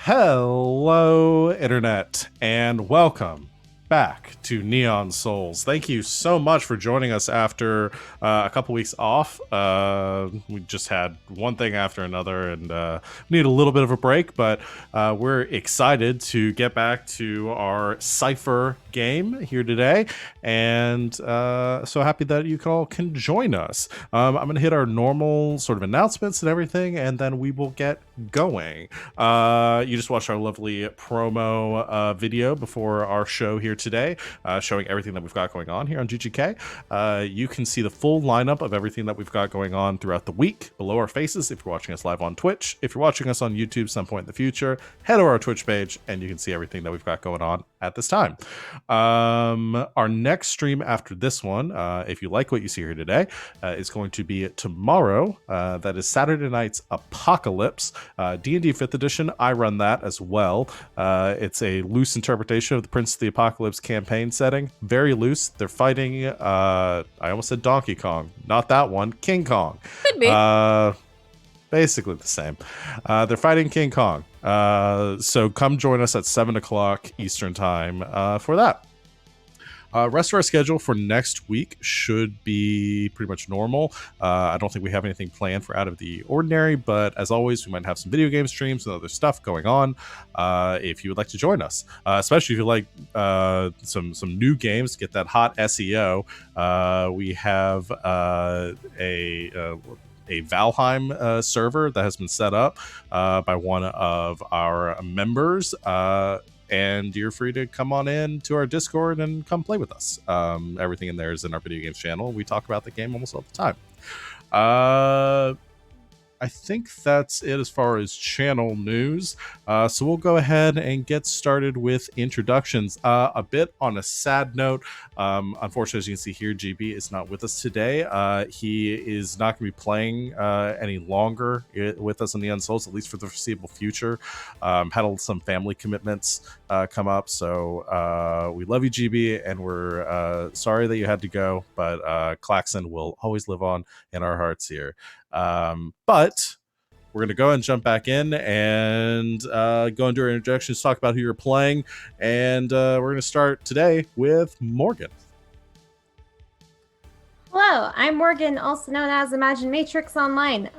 Hello, Internet, and welcome back to Neon Souls. Thank you so much for joining us after a couple weeks off. We just had one thing after another, and need a little bit of a break, but we're excited to get back to our Cypher game here today, and so happy that you all can join us. I'm going to hit our normal sort of announcements and everything, and then we will get going. You just watched our lovely promo video before our show here today, showing everything that we've got going on here on GGK. You can see the full lineup of everything that we've got going on throughout the week below our faces if you're watching us live on Twitch. If you're watching us on YouTube some point in the future, head over our Twitch page and you can see everything that we've got going on at this time. Our next stream after this one, if you like what you see here today, is going to be tomorrow. That is Saturday night's Apocalypse. D&D 5th edition. I run that as well. It's a loose interpretation of the Prince of the Apocalypse campaign setting. Very loose. They're fighting, I almost said Donkey Kong. Not that one. King Kong. Could be. Basically the same. They're fighting King Kong. So come join us at 7 o'clock Eastern time for that. Rest of our schedule for next week should be pretty much normal. I don't think we have anything planned for out of the ordinary, but as always, we might have some video game streams and other stuff going on. If you would like to join us, especially if you like some new games to get that hot SEO, we have a Valheim server that has been set up by one of our members. And you're free to come on in to our Discord and come play with us. Everything in there is in our video games channel. We talk about the game almost all the time. I think that's it as far as channel news. So we'll go ahead and get started with introductions. A bit on a sad note, unfortunately, as you can see here, GB is not with us today. He is not going to be playing any longer with us in the Unsouls, at least for the foreseeable future. Had some family commitments come up, so we love you, GB, and we're sorry that you had to go, but Klaxon will always live on in our hearts here. But we're going to go and jump back in and go and do our introductions, talk about who you're playing, and we're going to start today with Morgan. Hello, I'm Morgan, also known as Imagine Matrix Online.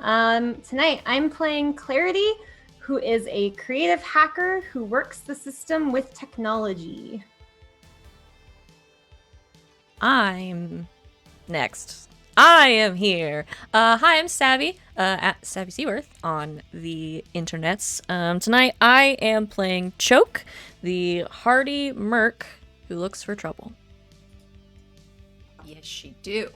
Tonight I'm playing Clarity, who is a creative hacker who works the system with technology. I'm next. I am here. Hi, I'm Savvy, at Savvy Seaworth on the internets. Tonight I am playing Choke, the hardy merc who looks for trouble. Yes, she do.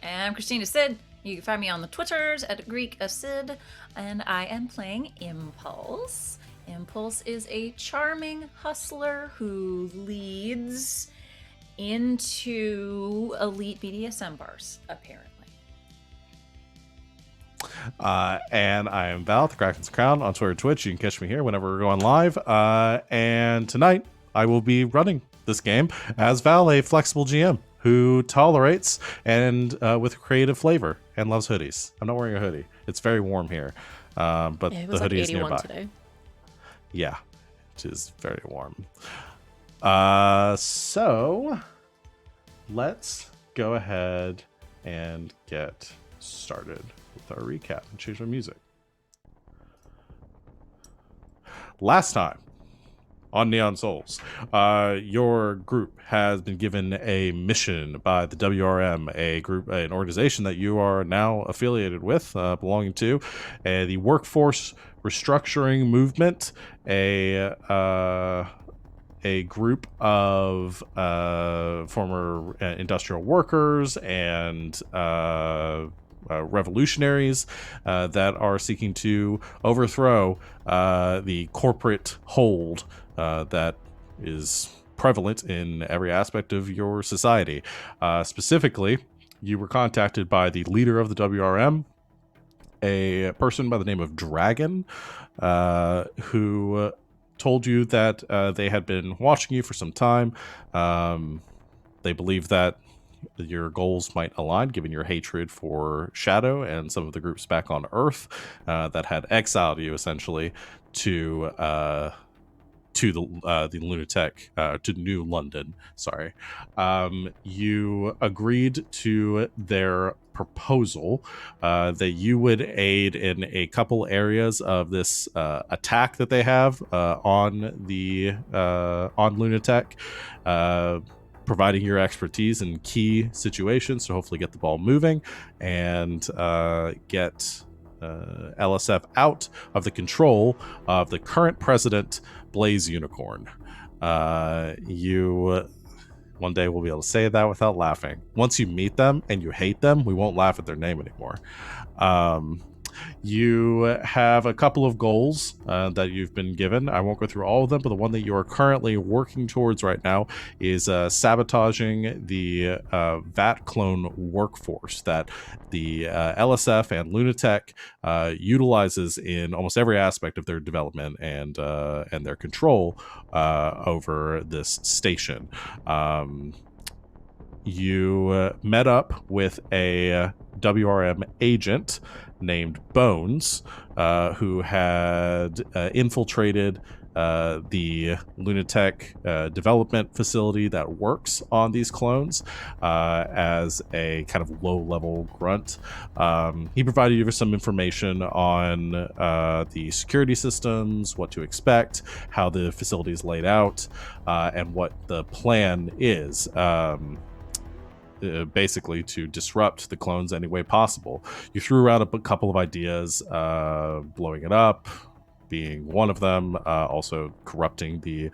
And I'm Christina Sid. You can find me on the Twitters at Greek Acid, and I am playing Impulse. Impulse is a charming hustler who leads into elite BDSM bars, apparently. And I am Val, the Kraken's Crown, on Twitter and Twitch. You can catch me here whenever we're going live. And tonight, I will be running this game as Val, a flexible GM who tolerates and with creative flavor and loves hoodies. I'm not wearing a hoodie. It's very warm here, but Yeah, it the was hoodie like is 81 nearby. today. Yeah, it is very warm. So let's go ahead and get started with our recap and change our music. Last time on Neon Souls, your group has been given a mission by the WRM, an organization that you are now affiliated with, belonging to, the Workforce Restructuring Movement, a group of former industrial workers and revolutionaries that are seeking to overthrow the corporate hold that is prevalent in every aspect of your society. Specifically, you were contacted by the leader of the WRM, a person by the name of Dragon, who told you that they had been watching you for some time. They believe that your goals might align, given your hatred for Shadow and some of the groups back on Earth that had exiled you essentially to the lunatic to New London. Sorry, you agreed to their proposal that you would aid in a couple areas of this attack that they have on Lunatic, providing your expertise in key situations to hopefully get the ball moving and get LSF out of the control of the current president, Blaze Unicorn. You one day will be able to say that without laughing. Once you meet them and you hate them, we won't laugh at their name anymore. You have a couple of goals that you've been given. I won't go through all of them, but the one that you are currently working towards right now is sabotaging the VAT clone workforce that the LSF and Lunatech utilizes in almost every aspect of their development and their control over this station. You met up with a WRM agent named Bones, who had infiltrated the Lunatech development facility that works on these clones as a kind of low-level grunt. He provided you with some information on the security systems, what to expect, how the facility is laid out, and what the plan is. Basically to disrupt the clones any way possible. You threw around a couple of ideas, blowing it up being one of them, also corrupting the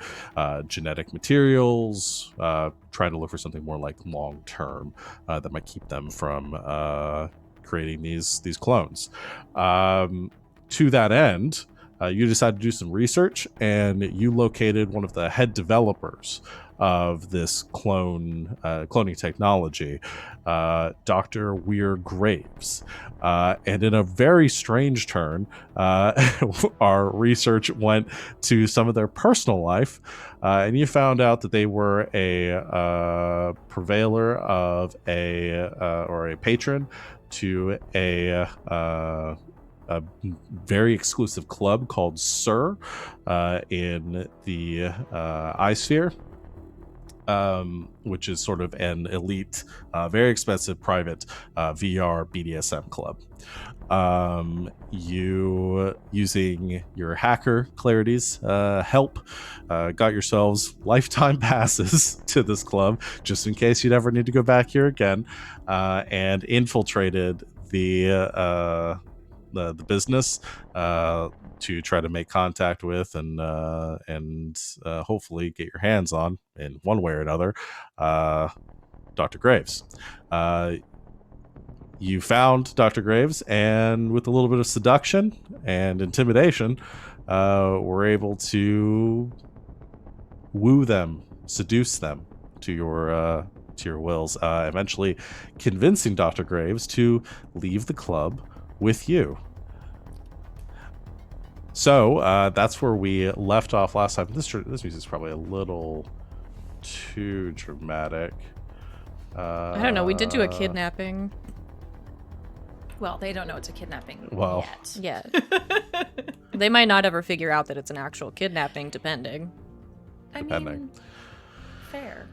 genetic materials, trying to look for something more like long-term that might keep them from creating these clones. To that end, you decided to do some research, and you located one of the head developers of this cloning technology, Dr. Weir Graves. And in a very strange turn, our research went to some of their personal life, and you found out that they were a purveyor of or a patron to a very exclusive club called Sir in the iSphere, which is sort of an elite, very expensive private VR BDSM club. You, using your hacker Clarity's help, got yourselves lifetime passes to this club, just in case you'd ever need to go back here again, and infiltrated the business to try to make contact with and hopefully get your hands on, in one way or another, Dr. Graves. You found Dr. Graves, and with a little bit of seduction and intimidation, were able to woo them, seduce them to your wills, eventually convincing Dr. Graves to leave the club with you. So that's where we left off last time. This music's probably a little too dramatic. I don't know. We did do a kidnapping. Well, they don't know it's a kidnapping yet. Yeah. They might not ever figure out that it's an actual kidnapping, depending. I mean, fair.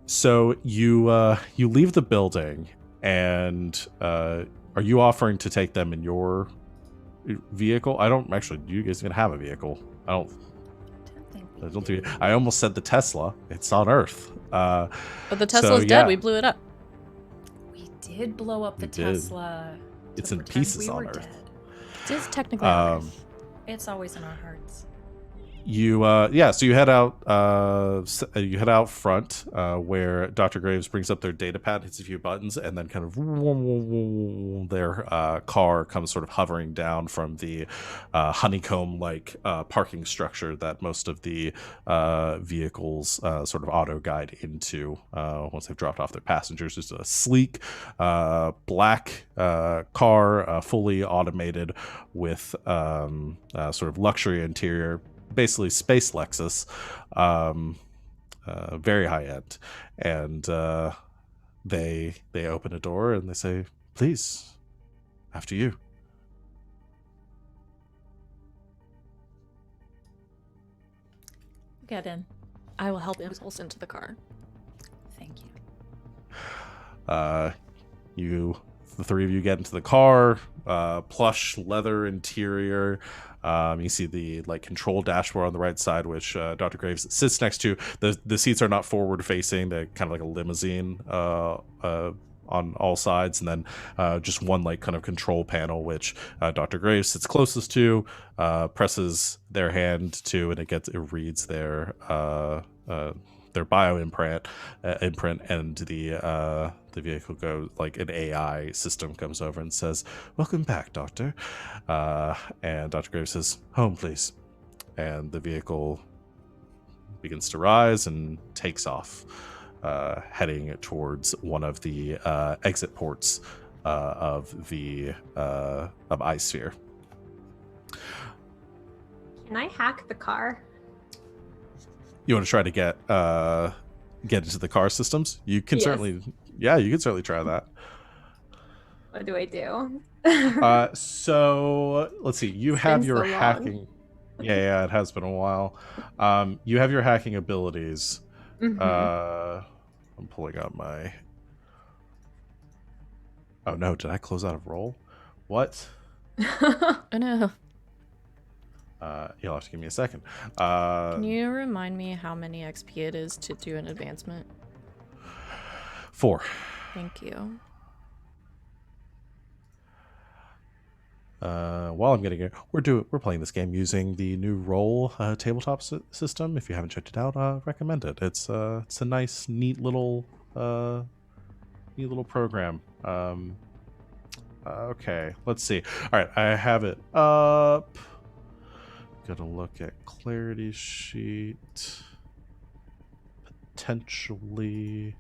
So you leave the building, and are you offering to take them in your vehicle? I don't actually. Do you guys even have a vehicle? I don't think. I almost said the Tesla. It's on Earth. But the Tesla's dead. We blew it up. We did blow up the Tesla. It's in pieces on Earth. Dead. It is technically on Earth. It's always in our hearts. So you head out front, where Dr. Graves brings up their data pad, hits a few buttons, and then kind of their car comes sort of hovering down from the honeycomb-like parking structure that most of the vehicles sort of auto guide into once they've dropped off their passengers. It's a sleek black car, fully automated, with sort of luxury interior. Basically space Lexus, very high end, and they open a door and they say, "Please, after you." Get in. I will help Impulse into the car. Thank you. The three of you get into the car, plush leather interior. You see the control dashboard on the right side, which Dr. Graves sits next to. The seats are not forward facing; they're kind of like a limousine on all sides, and then just one kind of control panel, which Dr. Graves sits closest to, presses their hand to, and it reads their bio imprint, and the vehicle goes, an AI system comes over and says, "Welcome back, Doctor." And Dr. Graves says, "Home, please." And the vehicle begins to rise and takes off, heading towards one of the exit ports of iSphere. Can I hack the car? You want to try to get into the car systems? You can Yes. certainly try that. What do I do? So let's see. You have been your so long. hacking. Yeah, it has been a while. You have your hacking abilities. Mhm. I'm pulling out my. Oh no! Did I close out of roll? What? Oh no. You'll have to give me a second. Can you remind me how many XP it is to do an advancement? 4. Thank you. While I'm getting it, we're playing this game using the new roll tabletop system. If you haven't checked it out, recommend it. It's a nice, neat little program. Okay, let's see. All right, I have it up. Gotta look at clarity sheet. Potentially.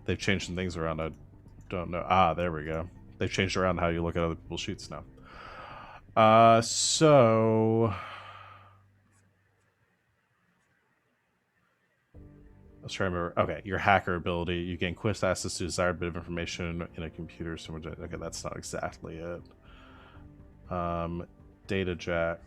They've changed some things around. I don't know. There we go. They've changed around how you look at other people's sheets now. So let's try to remember. Okay, your hacker ability. You gain quick access to desired bit of information in a computer. Okay, that's not exactly it. Data jack.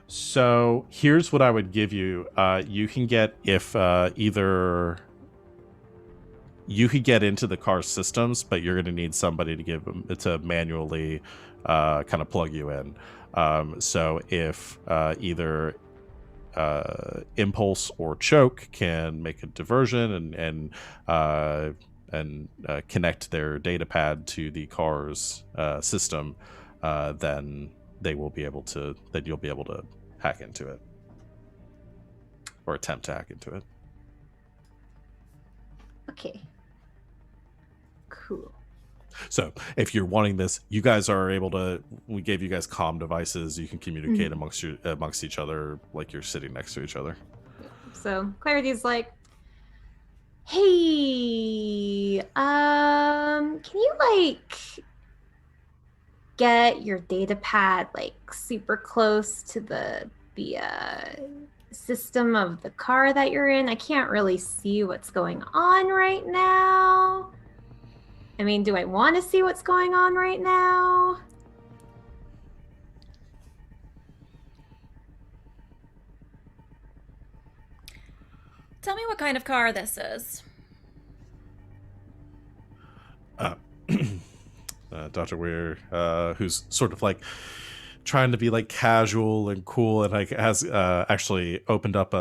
So here's what I would give you. You can get either you could get into the car systems, but you're going to need somebody to manually kind of plug you in. So if either Impulse or Choke can make a diversion and connect their data pad to the car's system, then you'll be able to hack into it, or attempt to hack into it. Okay. Cool. So if you're wanting this, you guys are able to. We gave you guys comm devices. You can communicate amongst each other, like you're sitting next to each other. So Clarity's like, "Hey, can you get your data pad super close to the system of the car that you're in? I can't really see what's going on right now. I mean, do I want to see what's going on right now?" Tell me what kind of car this is. Dr. Weir, who's sort of trying to be casual and cool, and has actually opened up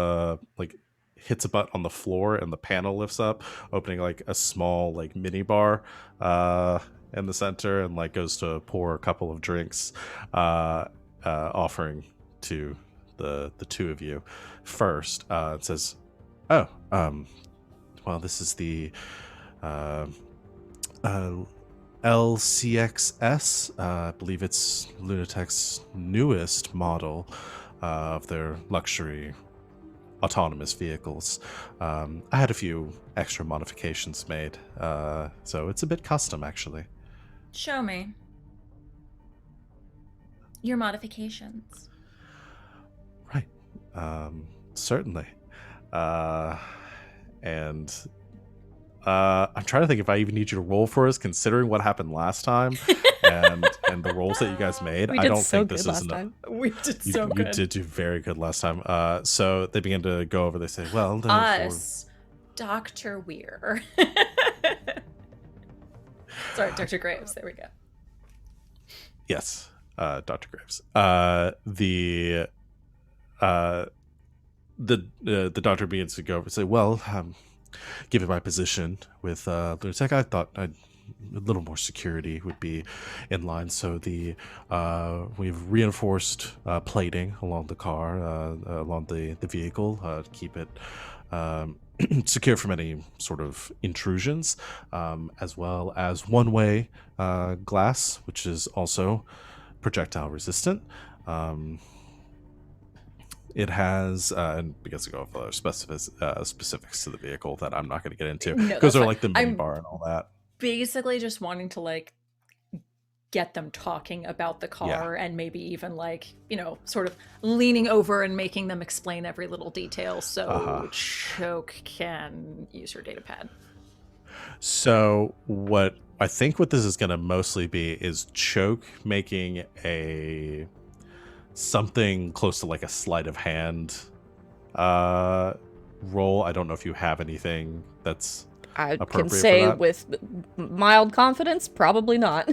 hits a button on the floor and the panel lifts up, opening a small mini bar in the center, and goes to pour a couple of drinks, offering to the two of you first. It says, "Oh, well, this is the LCXS. I believe it's Lunatech's newest model of their luxury autonomous vehicles. I had a few extra modifications made, so it's a bit custom, actually." Show me. your modifications. Right. Certainly. And I'm trying to think if I even need you to roll for us, considering what happened last time and the rolls that you guys made. We I did don't so think good this last is time. We did You did do very good last time. So they begin to go over. They say, "Well, Us, Dr. Weir." Sorry, Dr. Graves. There we go. Yes, Dr. Graves. The doctor begins to go over and say, "Well, given my position with Lunatic, I thought a little more security would be in line. So we've reinforced plating along the car, along the vehicle, to keep it secure from any sort of intrusions, as well as one-way glass, which is also projectile resistant. It has, and because to go over other specifics to the vehicle that I'm not going to get into, No, because they're fine. like the mini bar and all that. Basically just wanting to like get them talking about the car and maybe even like, sort of leaning over and making them explain every little detail so Choke can use her data pad. So what this is going to mostly be is Choke making something close to like a sleight of hand roll. I don't know if you have anything that's I appropriate can say for that. with mild confidence, probably not.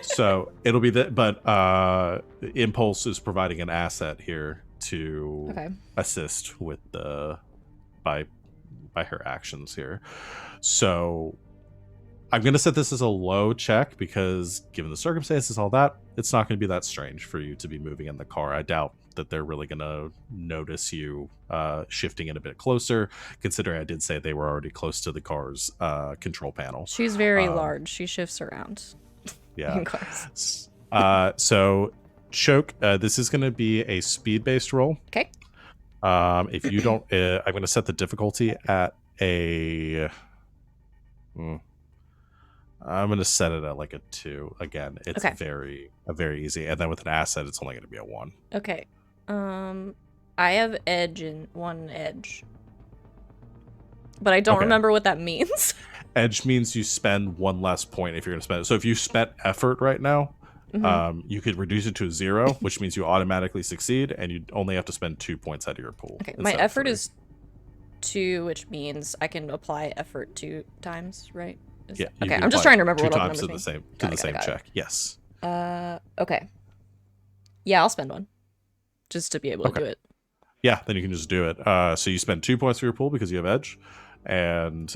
So it'll be that, but Impulse is providing an asset here to assist with by her actions here. So I'm going to set this as a low check because given the circumstances, all that, it's not going to be that strange for you to be moving in the car. I doubt that they're really going to notice you shifting in a bit closer, considering I did say they were already close to the car's control panel. She's very large. She shifts around. Yeah. So Choke, this is going to be a speed-based roll. Okay. If you don't, I'm going to set the difficulty at a... I'm going to set it at like a 2. Again, it's very easy. And then with an asset, it's only going to be a 1. Okay. I have edge and 1 edge. But I don't remember what that means. Edge means you spend 1 less point if you're going to spend it. So if you spent effort right now, you could reduce it to a 0, which means you automatically succeed, and you only have to spend 2 points out of your pool. Okay, my effort is 2, which means I can apply effort 2 times, right? Yeah. Okay, I'm just trying to remember what all the numbers to mean. the same check. Yes. Okay. Yeah, I'll spend 1 just to be able to do it. Yeah, then you can just do it. So you spend 2 points for your pool because you have edge, and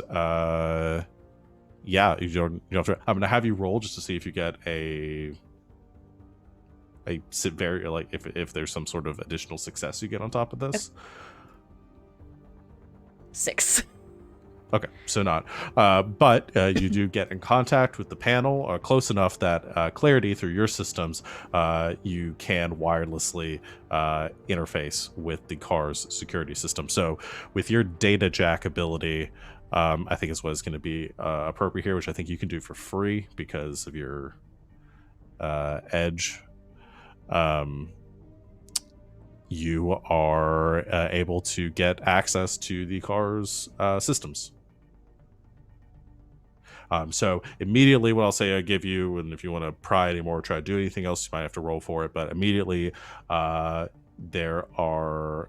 yeah, you don't have to. I'm gonna have you roll just to see if you get a very like if there's some sort of additional success you get on top of this. 6. Okay, so not. But you do get in contact with the panel close enough that Clarity, through your systems, you can wirelessly interface with the car's security system. So with your data jack ability, I think is what is going to be appropriate here, which I think you can do for free because of your edge. You are able to get access to the car's systems. So immediately what I'll say I give you, and if you want to pry anymore or try to do anything else, you might have to roll for it, but immediately there are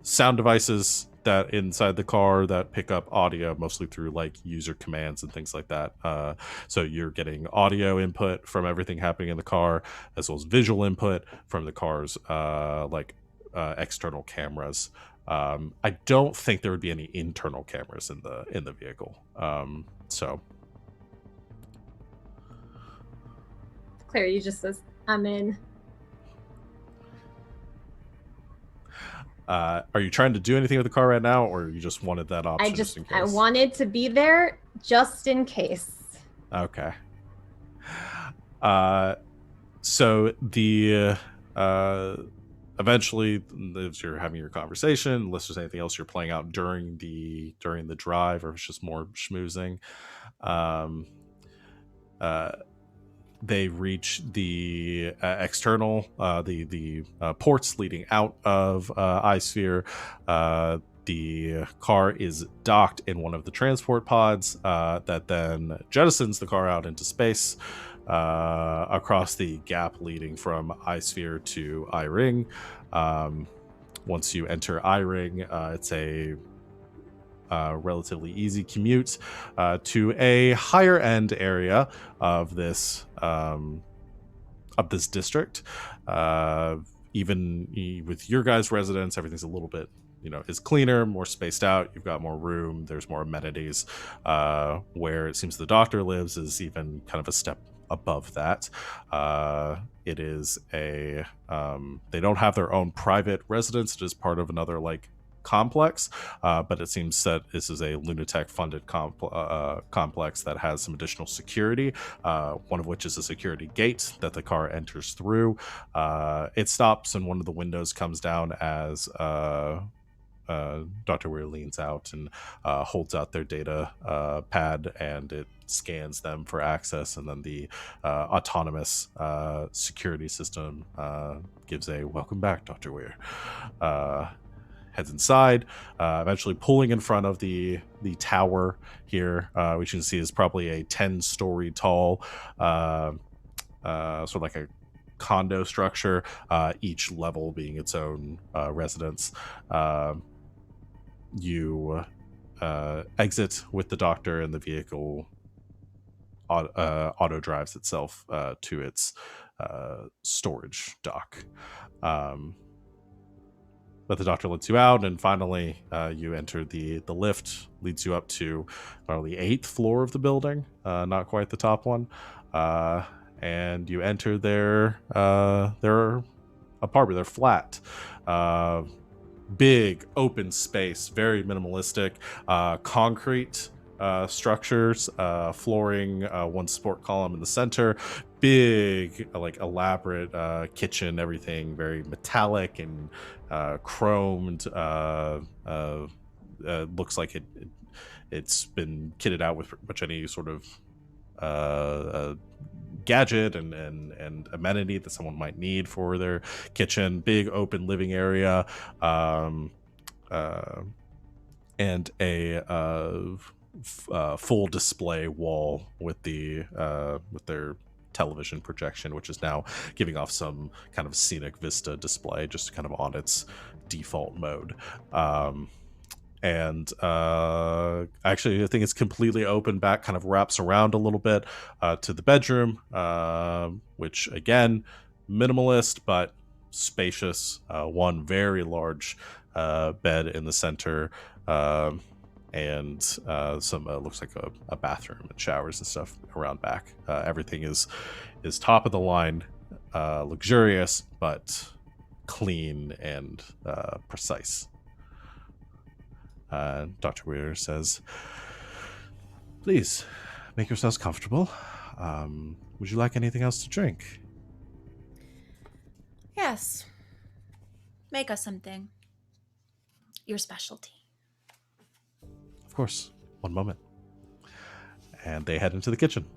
sound devices that inside the car that pick up audio, mostly through like user commands and things like that. So you're getting audio input from everything happening in the car, as well as visual input from the car's external cameras. I don't think there would be any internal cameras in the vehicle. So Clarity just says, "I'm in." Are you trying to do anything with the car right now, or you just wanted that option? Just in case? I wanted to be there just in case. Okay. So the eventually, as you're having your conversation, unless there's anything else you're playing out during the drive, or if it's just more schmoozing, they reach the external, the ports leading out of iSphere. The car is docked in one of the transport pods that then jettisons the car out into space across the gap leading from iSphere to iRing. Once you enter iRing, it's a relatively easy commute to a higher end area of this district. Even with your guys' residence, everything's a little bit, is cleaner, more spaced out. You've got more room. There's more amenities. Where it seems the doctor lives is even kind of a step above that. It is they don't have their own private residence. It is part of another complex, but it seems that this is a Lunatech funded complex that has some additional security, one of which is a security gate that the car enters through. It stops and one of the windows comes down as Dr. Weir leans out and holds out their data pad, and it scans them for access, and then the autonomous security system gives a welcome back, Dr. Weir. Heads inside, eventually pulling in front of the tower here, which you can see is probably a 10-story tall, sort of like a condo structure, each level being its own residence. You exit with the doctor, and the vehicle auto drives itself to its storage dock. But the doctor lets you out, and finally you enter the lift, leads you up to the 8th floor of the building, not quite the top one, and you enter their apartment, their flat. Big open space, very minimalistic, concrete structures, flooring, one support column in the center, big elaborate kitchen, everything very metallic and chromed. Looks like it's been kitted out with pretty much any sort of gadget and amenity that someone might need for their kitchen. Big open living area, and a full display wall with their television projection, which is now giving off some kind of scenic vista display, just kind of on its default mode. And actually, I think it's completely open back, kind of wraps around a little bit to the bedroom, which again, minimalist but spacious. One very large bed in the center, and some looks like a bathroom and showers and stuff around back. Everything is top of the line, luxurious but clean and precise. Dr. Weir says, "Please make yourselves comfortable. Would you like anything else to drink?" Yes. Make us something. Your specialty. Of course. One moment. And they head into the kitchen,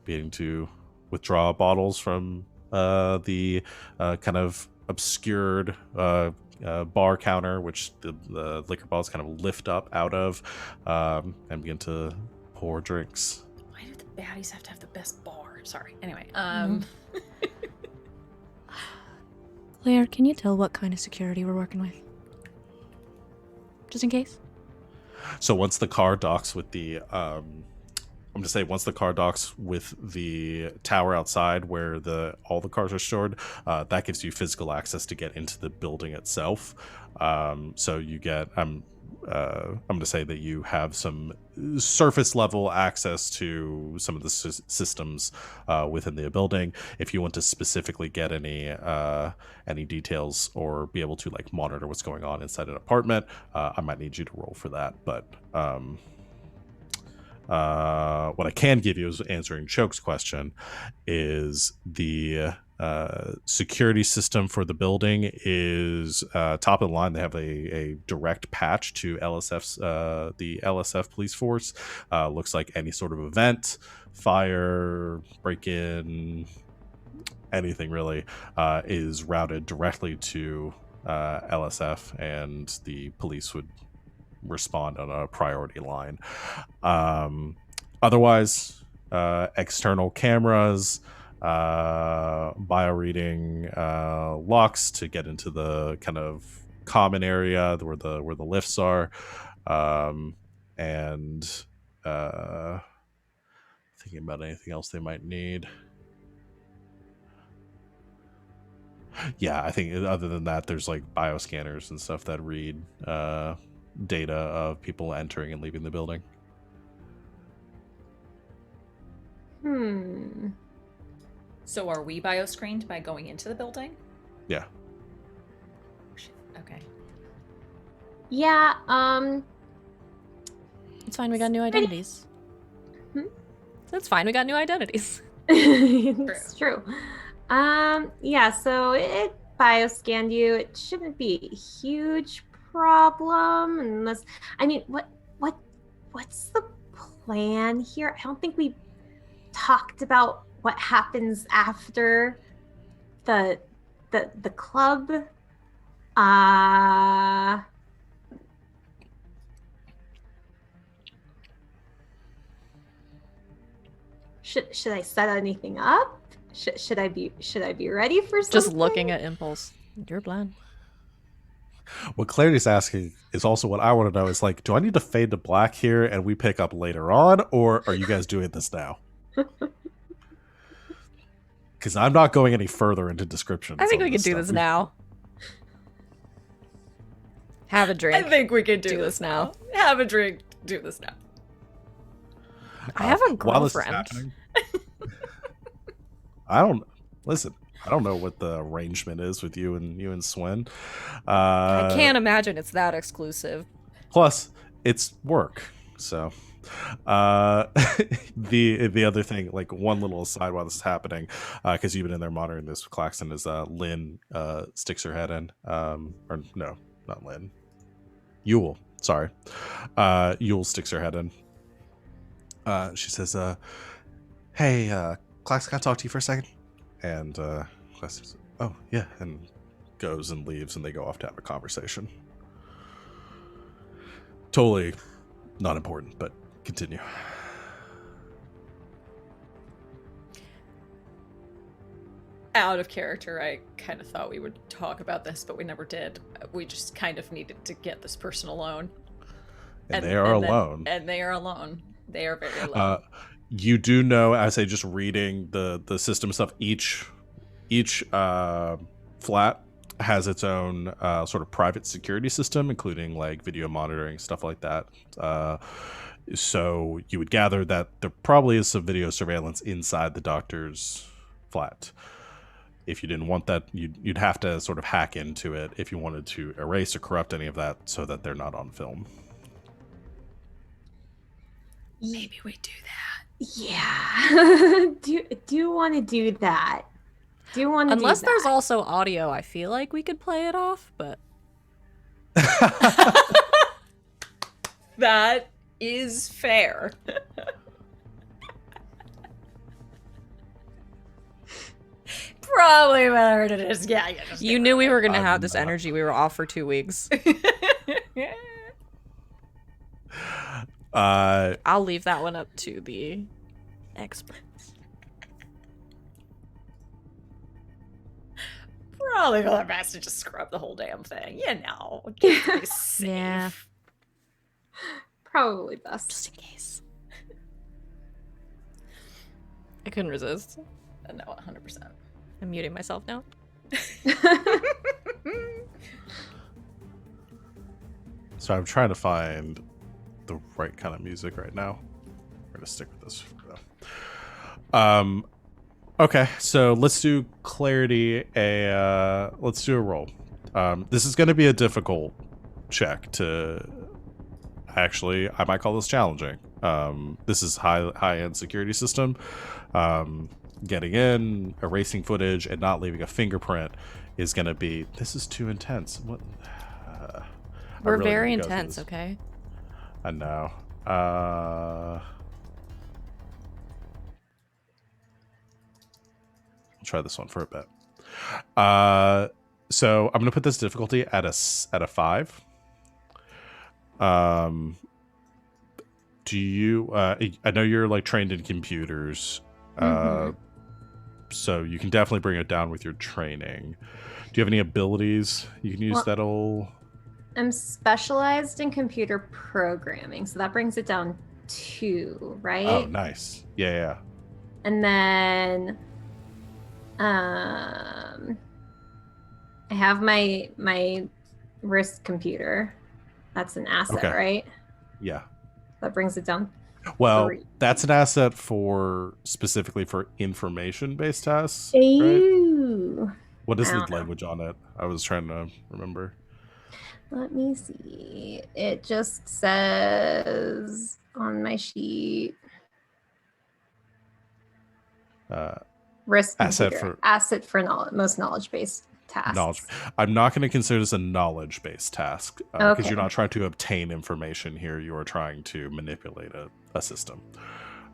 beginning to withdraw bottles from the kind of obscured bar counter, which the liquor bottles kind of lift up out of, and begin to pour drinks. Why do the baddies have to have the best bar? Sorry. Anyway, Claire, can you tell what kind of security we're working with? Just in case. So once the car docks with the once the car docks with the tower outside where all the cars are stored, that gives you physical access to get into the building itself. So you get, I'm going to say that you have some surface level access to some of the systems within the building. If you want to specifically get any details or be able to monitor what's going on inside an apartment, I might need you to roll for that. But what I can give you is answering Choke's question is the security system for the building is top of the line. They have a direct patch to the LSF police force. Looks like any sort of event, fire, break-in, anything really, is routed directly to LSF, and the police would respond on a priority line. Otherwise, external cameras, bio reading locks to get into the kind of common area where the lifts are, and thinking about anything else they might need. Yeah, I think other than that, there's like bioscanners and stuff that read data of people entering and leaving the building. So are we bioscreened by going into the building? Yeah. Shit. Okay. Yeah, It's fine, we got new identities. It's fine, we got new identities. it's true. Yeah, so it bioscanned you. It shouldn't be a huge problem unless, I mean, what's the plan here? I don't think we talked about what happens after the club. Should I set anything up? Should I be ready for something? Just looking at Impulse. Your plan. What Clarity's asking is also what I want to know is like, do I need to fade to black here and we pick up later on, or are you guys doing this now? Because I'm not going any further into descriptions. I think we can do this now. Have a drink. I think we can do this now. Have a drink. Do this now. I have a while this is girlfriend. happening, I don't know what the arrangement is with you and Swen. I can't imagine it's that exclusive. Plus, it's work. So, the other thing, like one little aside while this is happening, because you've been in there monitoring this with Claxton, is Lynn sticks her head in, or no, not Lynn, Yule. Sorry, Yule sticks her head in. She says, "Hey, Claxton, can I talk to you for a second?" And Claxton says, "Oh yeah," and goes and leaves, and they go off to have a conversation. Totally not important, but continue. Out of character, I kind of thought we would talk about this, but we never did. We just kind of needed to get this person alone. And they are alone. And they are alone. They are very alone. You do know, as I say, just reading the system stuff, each flat has its own sort of private security system, including like video monitoring, stuff like that. So you would gather that there probably is some video surveillance inside the doctor's flat. If you didn't want that, you'd have to sort of hack into it if you wanted to erase or corrupt any of that so that they're not on film. Maybe we do that. Yeah. do want to do that. Do want to Unless do there's that. also audio, I feel like we could play it off, but That is fair. Probably better to just, yeah. Just you knew we were going to have this energy. We were off for 2 weeks. I'll leave that one up to the experts. Probably for the best to just scrub the whole damn thing, you know. Keep it safe. Yeah. Probably best. Just in case. I couldn't resist. No, 100%. I'm muting myself now. So I'm trying to find the right kind of music right now. We're gonna stick with this for now. Okay, so let's do Clarity. Let's do a roll. This is going to be a difficult check to. Actually, I might call this challenging. This is high end security system. getting in, erasing footage, and not leaving a fingerprint is going to be. This is too intense. What? We're really very need to go through intense, this. okay? I know. I'll try this one for a bit. So I'm gonna put this difficulty at a 5. Do you? I know you're like trained in computers, so you can definitely bring it down with your training. Do you have any abilities you can use Well, that'll? I'm specialized in computer programming, so that brings it down 2, right? Oh, nice. Yeah. And then I have my wrist computer. That's an asset, Okay. right? Yeah. That brings it down. Well, 3. that's an asset for specifically for information-based tasks, right? Ooh. What is I the don't know. language on it? I was trying to remember. Let me see. It just says on my sheet wrist Asset computer. for- Asset for knowledge, most knowledge-based tasks. Knowledge. I'm not going to consider this a knowledge-based task because Okay. you're not trying to obtain information here. You are trying to manipulate a system.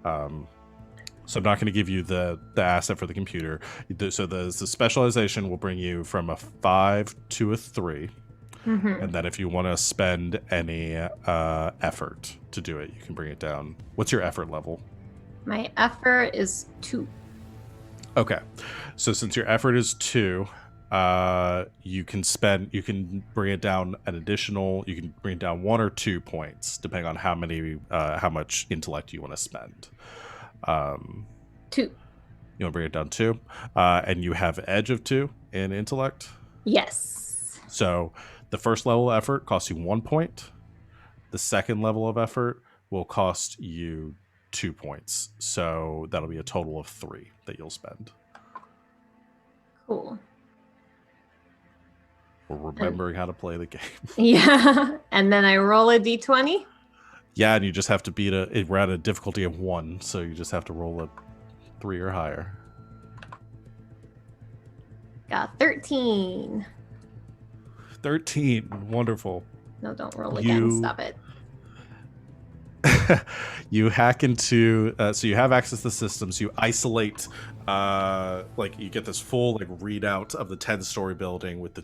So I'm not going to give you the asset for the computer. So the specialization will bring you from a 5 to a 3. Mhm. And then if you want to spend any effort to do it, you can bring it down. What's your effort level? My effort is 2. Okay. So since your effort is 2, you can bring it down you can bring it down 1 or 2 points, depending on how much intellect you want to spend. 2. You want to bring it down 2, and you have edge of 2 in intellect. Yes. So the first level of effort costs you 1 point. The second level of effort will cost you 2 points. So that'll be a total of 3 that you'll spend. Cool. We're remembering how to play the game. Yeah. And then I roll a d20. Yeah, and you just have to beat we're at a difficulty of 1, so you just have to roll a 3 or higher. Got 13. 13. Wonderful. No, don't roll again. You- Stop it. You hack into so you have access to the systems. You isolate like you get this full like readout of the 10-story building with the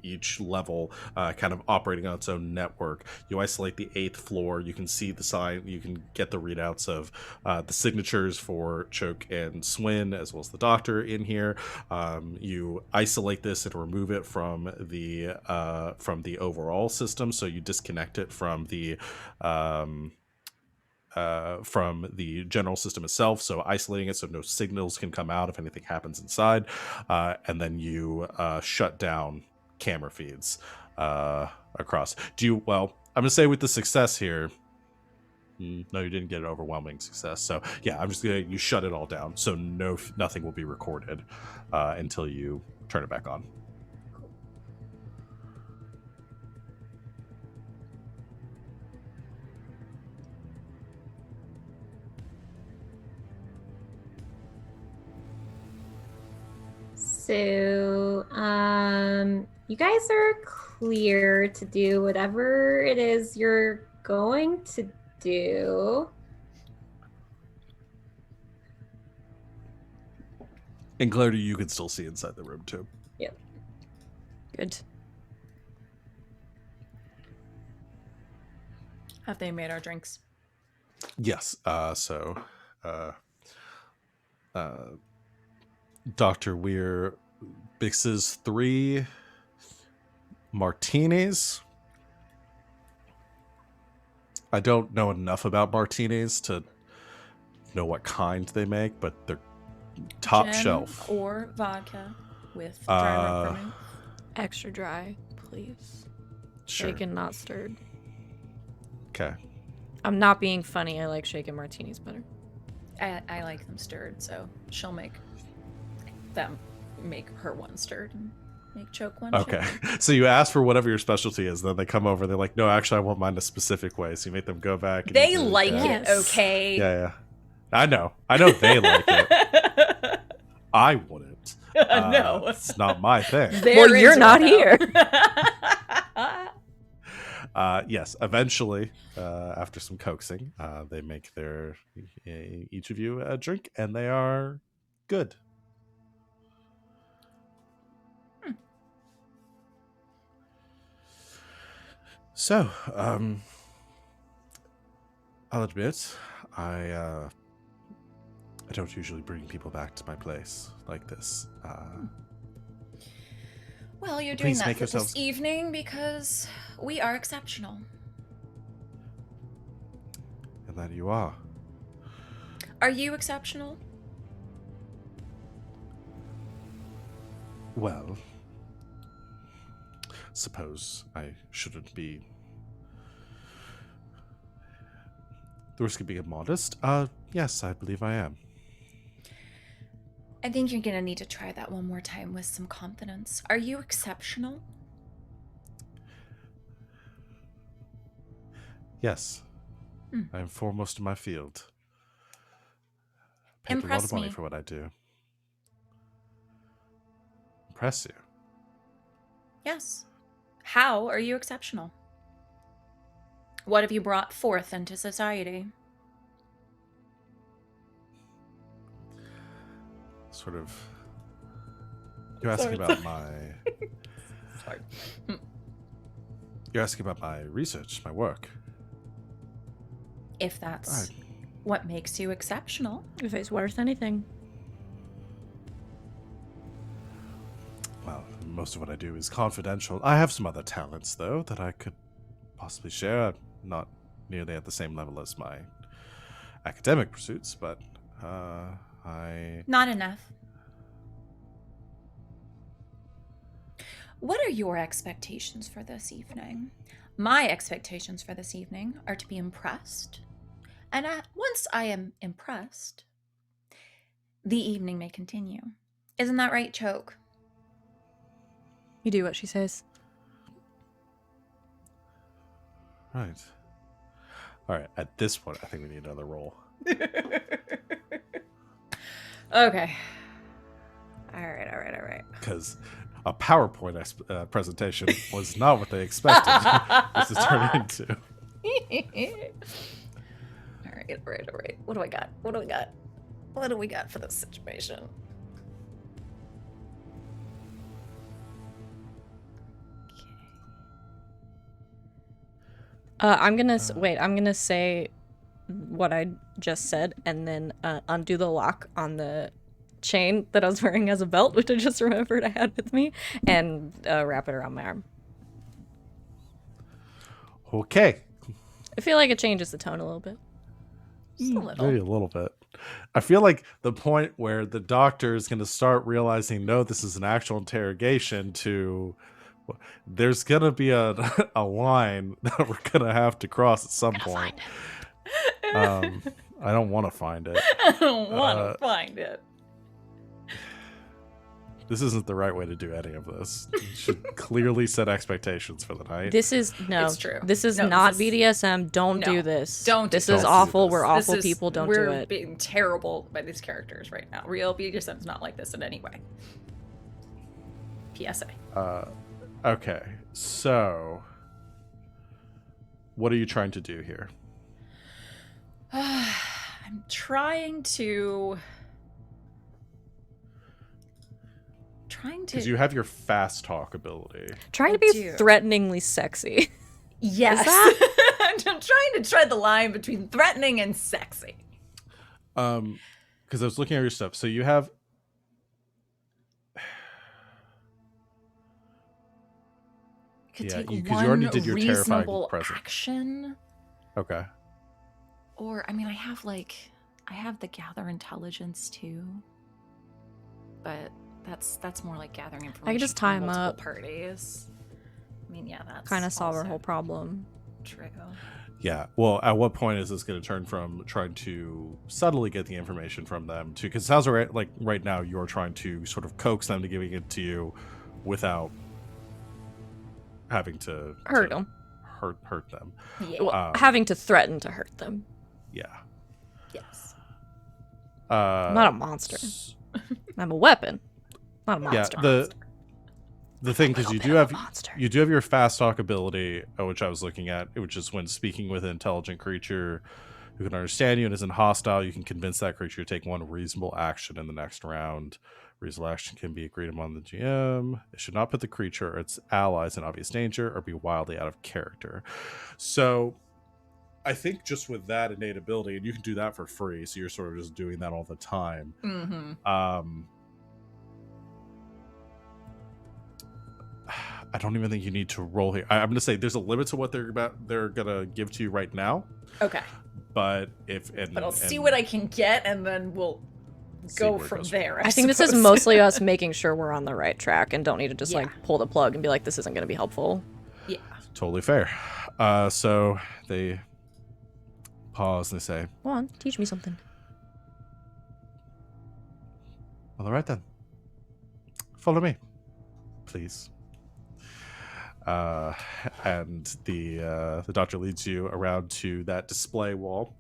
each level kind of operating on its own network. You isolate the 8th floor. You can see the sign. You can get the readouts of the signatures for Choke and Swin, as well as the doctor in here. You isolate this and remove it from the overall system, so you disconnect it from the general system itself, so isolating it so no signals can come out if anything happens inside, and then you shut down camera feeds across. I'm gonna say with the success here, no, you didn't get an overwhelming success, so yeah, I'm just gonna you shut it all down, so nothing will be recorded until you turn it back on. So, you guys are clear to do whatever it is you're going to do. And Clarity, you can still see inside the room too. Yep. Good. Have they made our drinks? Yes. Dr. Weir mixes 3 martinis. I don't know enough about martinis to know what kind they make, but they're top Gin shelf. or vodka with dry rum vermouth. Extra dry, please. Sure. Shaken, not stirred. Okay. I'm not being funny. I like shaken martinis better. I like them stirred, so she'll make her one stirred and make Choke one. Okay. shaken. So you ask for whatever your specialty is, then they come over. They're like, "No, actually, I want mine a specific way." So you make them go back. And They you do like that. it, okay? Yeah. I know they like it. I wouldn't. No. It's not my thing. Well, you're not here. Yes, eventually, after some coaxing, they make each of you a drink, and they are good. So, I'll admit, I don't usually bring people back to my place like this. Well, you're doing Please that make for yourselves- this evening because we are exceptional. And that you are. Are you exceptional? Well, suppose I shouldn't be. The risk of being modest? Yes, I believe I am. I think you're gonna need to try that one more time with some confidence. Are you exceptional? Yes. I am foremost in my field. Paid a lot Impress of money me. for what I do. Impress you? Yes. How are you exceptional? What have you brought forth into society? Sort of. You're asking about my. Sorry. You're asking about my research, my work. If that's what makes you exceptional. If it's worth anything. Well, most of what I do is confidential. I have some other talents, though, that I could possibly share. Not nearly at the same level as my academic pursuits, but I. Not enough. What are your expectations for this evening? My expectations for this evening are to be impressed. And once I am impressed, the evening may continue. Isn't that right, Choke? You do what she says. Right. All right. At this point, I think we need another roll. Okay. All right. Because a PowerPoint presentation was not what they expected this is turning into. All right. What do I got? What do we got for this situation? I'm gonna wait. I'm gonna say what I just said, and then undo the lock on the chain that I was wearing as a belt, which I just remembered I had with me, and wrap it around my arm. Okay. I feel like it changes the tone a little bit. Just a little. Maybe a little bit. I feel like the point where the doctor is going to start realizing, no, this is an actual interrogation, to there's going to be a line that we're going to have to cross at some point. I don't want to find it. I don't want to find it. This isn't the right way to do any of this. You should clearly set expectations for the night. This is no. It's true. This is No, not this is- BDSM. Don't No, do this. don't do This this. is Don't do awful. this. We're awful people. Don't we're do it. being terrible by these characters right now. Real BDSM is not like this in any way. PSA. Okay, so what are you trying to do here? I'm trying to. Because you have your fast talk ability. Trying to I be do. threateningly sexy. Yes. that- I'm trying to tread the line between threatening and sexy. Because I was looking at your stuff. So you have. Could Yeah, take you- 'cause one you already did your terrifying reasonable present. action, Okay. or I mean, I have the gather intelligence too, but that's more like gathering information. just from tie 'em multiple up. parties. I mean, yeah, that's Kind of solve our also whole problem. True. Yeah. Well, at what point is this going to turn from trying to subtly get the information from them to? Because it sounds like right now you're trying to sort of coax them to giving it to you without having to Hurt them. Hurt them. Yeah. Well, having to threaten to hurt them. Yeah. Yes. I'm not a monster. I'm a weapon, not a monster. Yeah, the thing, because you do have monster. your fast talk ability, which I was looking at, which is when speaking with an intelligent creature who can understand you and isn't hostile, you can convince that creature to take one reasonable action in the next round. Reasonable action can be agreed upon the GM. It should not put the creature or its allies in obvious danger or be wildly out of character. So I think just with that innate ability, and you can do that for free, so you're sort of just doing that all the time. I don't even think you need to roll here. I'm going to say there's a limit to what they're going to give to you right now. Okay. But I'll see what I can get, and then we'll go from there. I think this is mostly us making sure we're on the right track and don't need to just like pull the plug and be like, this isn't going to be helpful. Yeah. Totally fair. So they pause and they say, Go on, teach me something. well, all right then. Follow me, please. And the doctor leads you around to that display wall.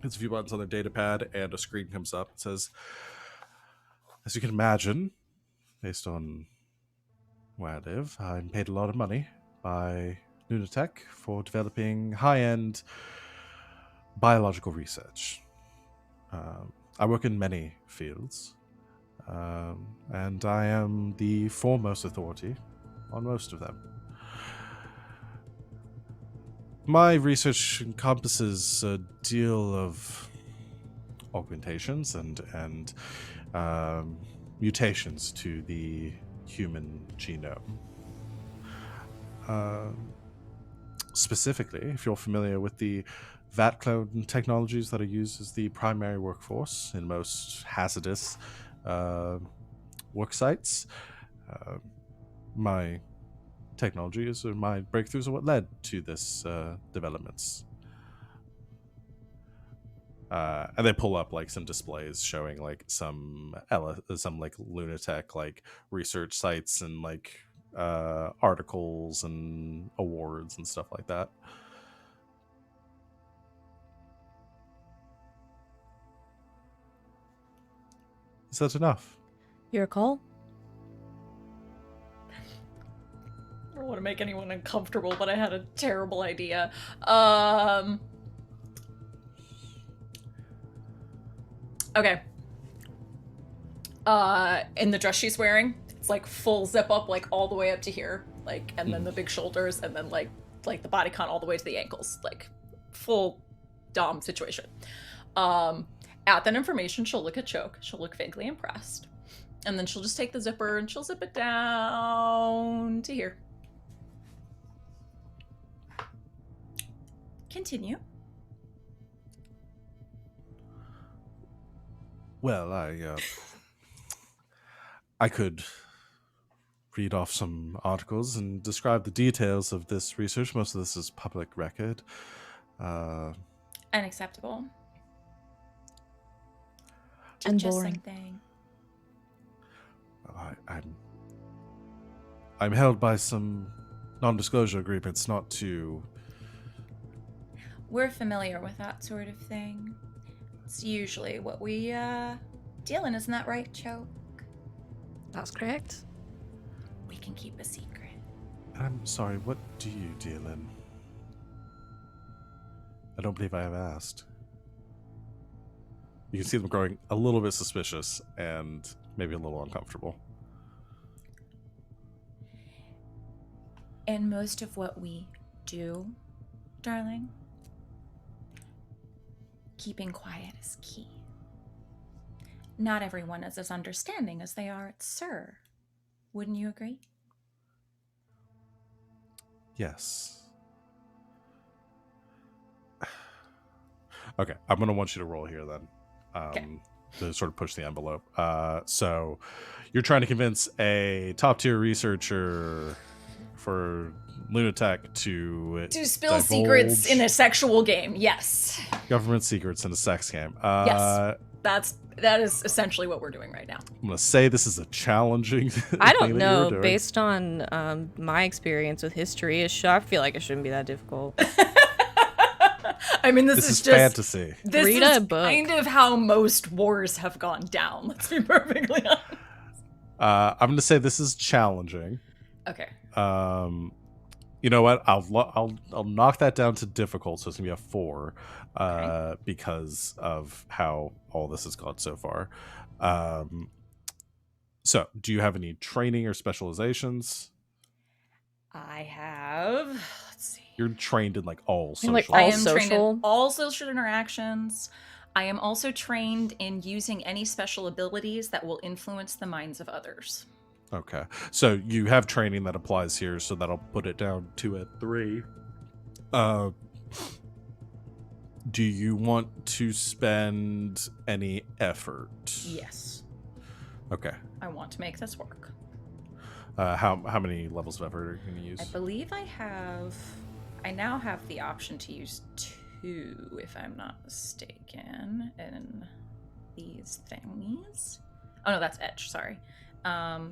There's a few buttons on their data pad, and a screen comes up. It says, as you can imagine, based on where I live, I'm paid a lot of money by Lunatech for developing high-end biological research. I work in many fields, and I am the foremost authority on most of them. My research encompasses a deal of augmentations and mutations to the human genome. Specifically, if you're familiar with the VAT clone technologies that are used as the primary workforce in most hazardous work sites, my technologies or my breakthroughs are what led to this developments. And they pull up like some displays showing like some like Lunatech like research sites and like articles and awards and stuff like that. Is that enough? Your call? I don't want to make anyone uncomfortable, but I had a terrible idea. Okay. In the dress she's wearing, it's like full zip up, like all the way up to here, like, and then the big shoulders, and then like the bodycon all the way to the ankles, like full dom situation. At that information, she'll look at Choke. She'll look vaguely impressed, and then she'll just take the zipper and she'll zip it down to here. Continue. Well, I could read off some articles and describe the details of this research. Most of this is public record. Unacceptable. And Just boring. something. I'm held by some non-disclosure agreements not to. We're familiar with that sort of thing. It's usually what we deal in, isn't that right, Choke? That's correct. We can keep a secret. I'm sorry, what do you deal in? I don't believe I have asked. You can see them growing a little bit suspicious and maybe a little uncomfortable. And most of what we do, darling, keeping quiet is key. Not everyone is as understanding as they are at Sir. Wouldn't you agree? Yes. Okay, I'm going to want you to roll here then. Okay. To sort of push the envelope. So you're trying to convince a top-tier researcher for Lunatech to spill secrets in a sexual game, yes. Government secrets in a sex game. Yes. That is essentially what we're doing right now. I'm going to say this is a challenging I thing don't that you know. were doing. Based on my experience with history, I feel like it shouldn't be that difficult. I mean, this is is just fantasy. This Read is a book. kind of how most wars have gone down. Let's be perfectly honest. I'm gonna say this is challenging. Okay. You know what? I'll knock that down to difficult, so it's gonna be a 4, Okay. because of how all this has gone so far. So, do you have any training or specializations? I have. Let's see. You're trained in like all You're, like, social. I all am trained social? in all social interactions. I am also trained in using any special abilities that will influence the minds of others. Okay, so you have training that applies here, so that'll put it down to a 3. Do you want to spend any effort? Yes. Okay. I want to make this work. How many levels of effort are you going to use? I believe I now have the option to use 2, if I'm not mistaken, in these thingies. Oh no, that's edge, sorry. Or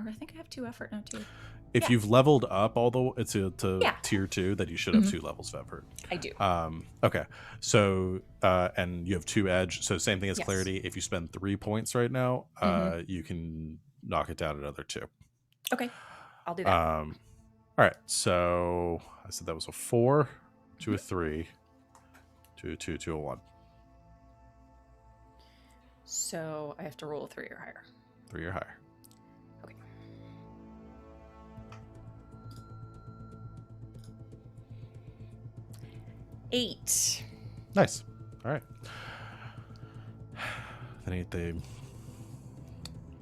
I think I have 2 effort now too. If you've leveled up all the to Yeah. tier 2, then you should have 2 levels of effort. I do. Okay. So and you have 2 edge. So same thing as Yes. clarity. If you spend 3 points right now, you can knock it down another 2. Okay. I'll do that. All right. So I said that was a 4 to a 3 to a 2 to a 1. So I have to roll a 3 or higher. 3 or higher. Okay. Eight. Nice. All right. Then they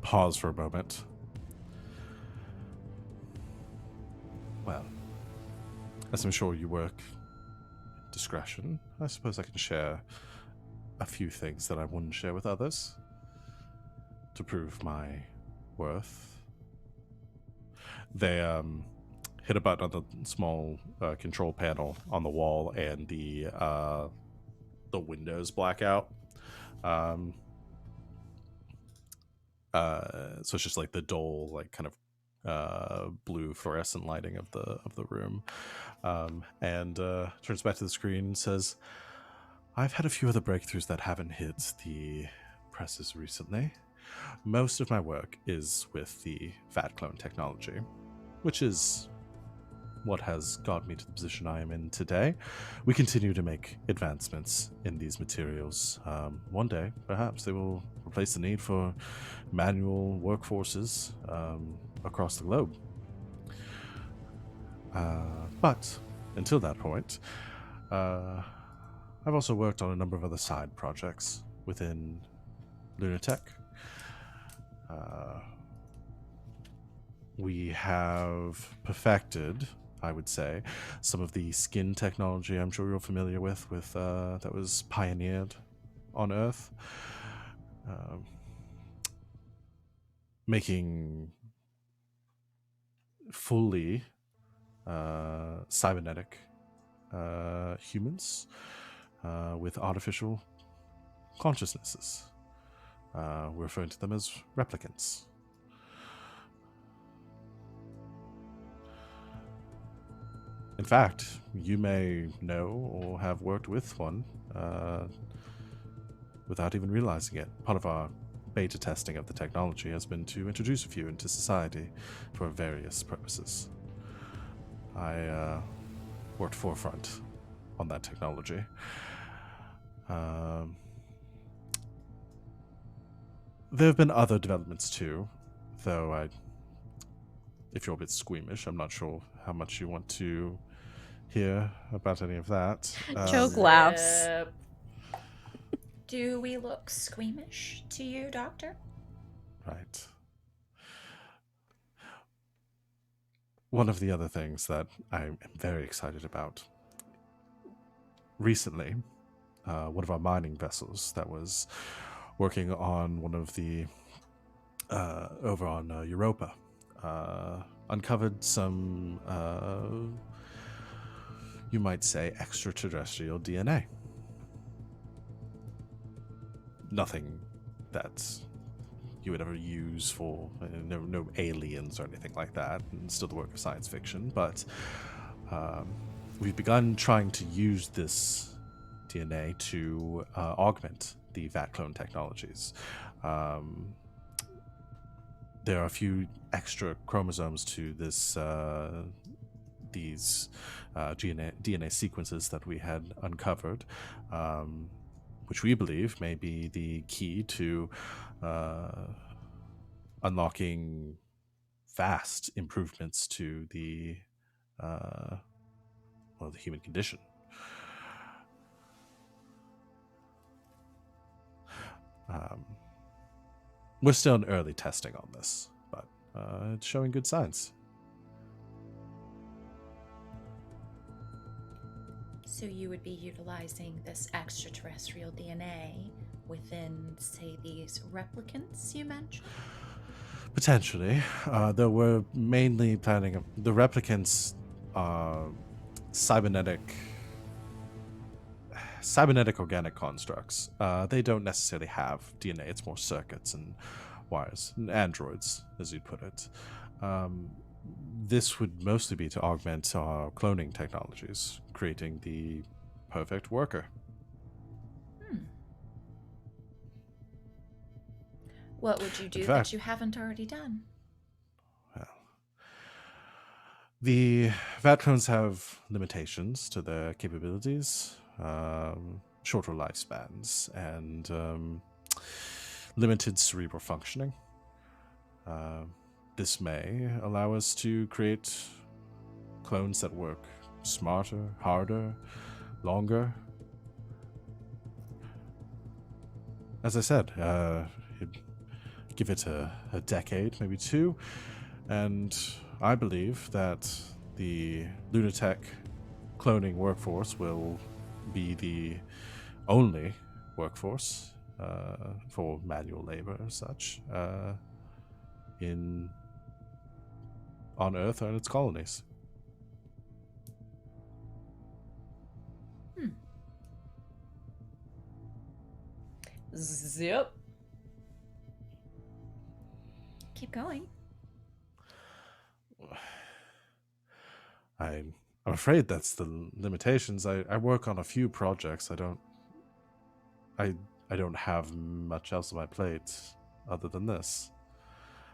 pause for a moment. Well, as I'm sure you work discretion, I suppose I can share a few things that I wouldn't share with others to prove my worth. They hit a button on the small control panel on the wall, and the windows black out. So it's just like the dull, like kind of blue fluorescent lighting of the room, and turns back to the screen and says, "I've had a few other breakthroughs that haven't hit the presses recently. Most of my work is with the fat clone technology, which is what has got me to the position I am in today. We continue to make advancements in these materials. One day, perhaps, they will replace the need for manual workforces across the globe. But until that point, I've also worked on a number of other side projects within Lunatech. We have perfected, I would say, some of the skin technology I'm sure you're familiar with that was pioneered on Earth. Making fully cybernetic humans with artificial consciousnesses. We're referring to them as replicants. In fact, you may know or have worked with one without even realizing it. Part of our beta testing of the technology has been to introduce a few into society for various purposes. I worked forefront on that technology. There have been other developments too, though if you're a bit squeamish, I'm not sure how much you want to hear about any of that. Choke laughs. Do we look squeamish to you, Doctor? Right. One of the other things that I am very excited about, recently, one of our mining vessels that was working on one of the, over on Europa, uncovered some, you might say, extraterrestrial DNA. Nothing that you would ever use for, no aliens or anything like that, and still the work of science fiction, but we've begun trying to use this DNA to augment the VAT clone technologies. There are a few extra chromosomes to these DNA sequences that we had uncovered, which we believe may be the key to unlocking vast improvements to the human condition. We're still in early testing on this, but it's showing good signs. So you would be utilizing this extraterrestrial DNA within, say, these replicants you mentioned? Potentially, though we're mainly planning the replicants, cybernetic organic constructs. They don't necessarily have DNA. It's more circuits and wires, and androids, as you'd put it. This would mostly be to augment our cloning technologies, creating the perfect worker. What would you do that you haven't already done? Well, the VAT clones have limitations to their capabilities, shorter lifespans, and limited cerebral functioning. This may allow us to create clones that work smarter, harder, longer. As I said, give it a decade, maybe two, and I believe that the Lunatech cloning workforce will be the only workforce for manual labor and such on Earth and its colonies. Zip. Keep going. I'm afraid that's the limitations. I work on a few projects. I don't have much else on my plate other than this.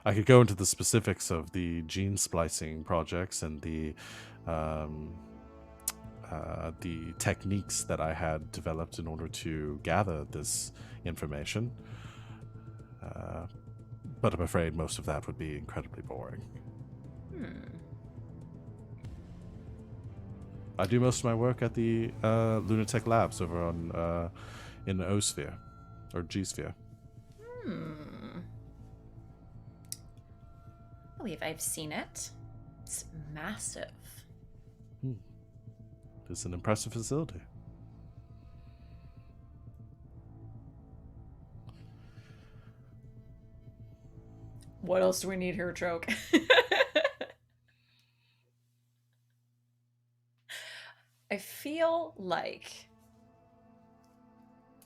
I could go into the specifics of the gene splicing projects and the techniques that I had developed in order to gather this information. But I'm afraid most of that would be incredibly boring. I do most of my work at the Lunatech Labs over on in O-Sphere or G-Sphere. I believe I've seen it. It's massive. It's an impressive facility. What else do we need here, Choke? I feel like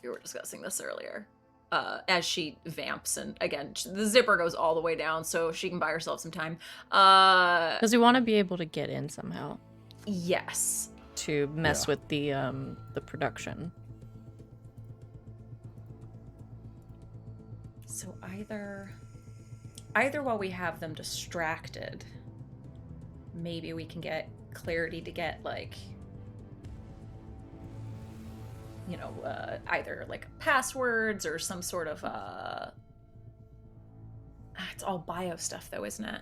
we were discussing this earlier. As she vamps, and again, the zipper goes all the way down, so she can buy herself some time. Because we want to be able to get in somehow Yes. to mess with the production. So either while we have them distracted, maybe we can get Clarity to get, like, you know, either like passwords or some sort of it's all bio stuff though, isn't it?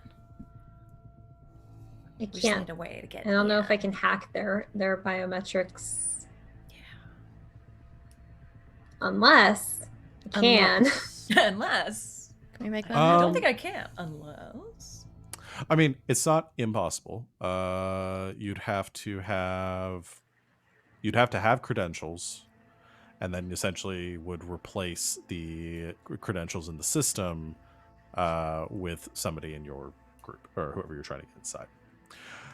I We just can't. need a way to get I don't know if I can hack their biometrics. Yeah. Unless I can. Unless. Can we make that? I don't think I can. Unless. I mean, it's not impossible. You'd have to have credentials, and then essentially would replace the credentials in the system with somebody in your group or whoever you're trying to get inside.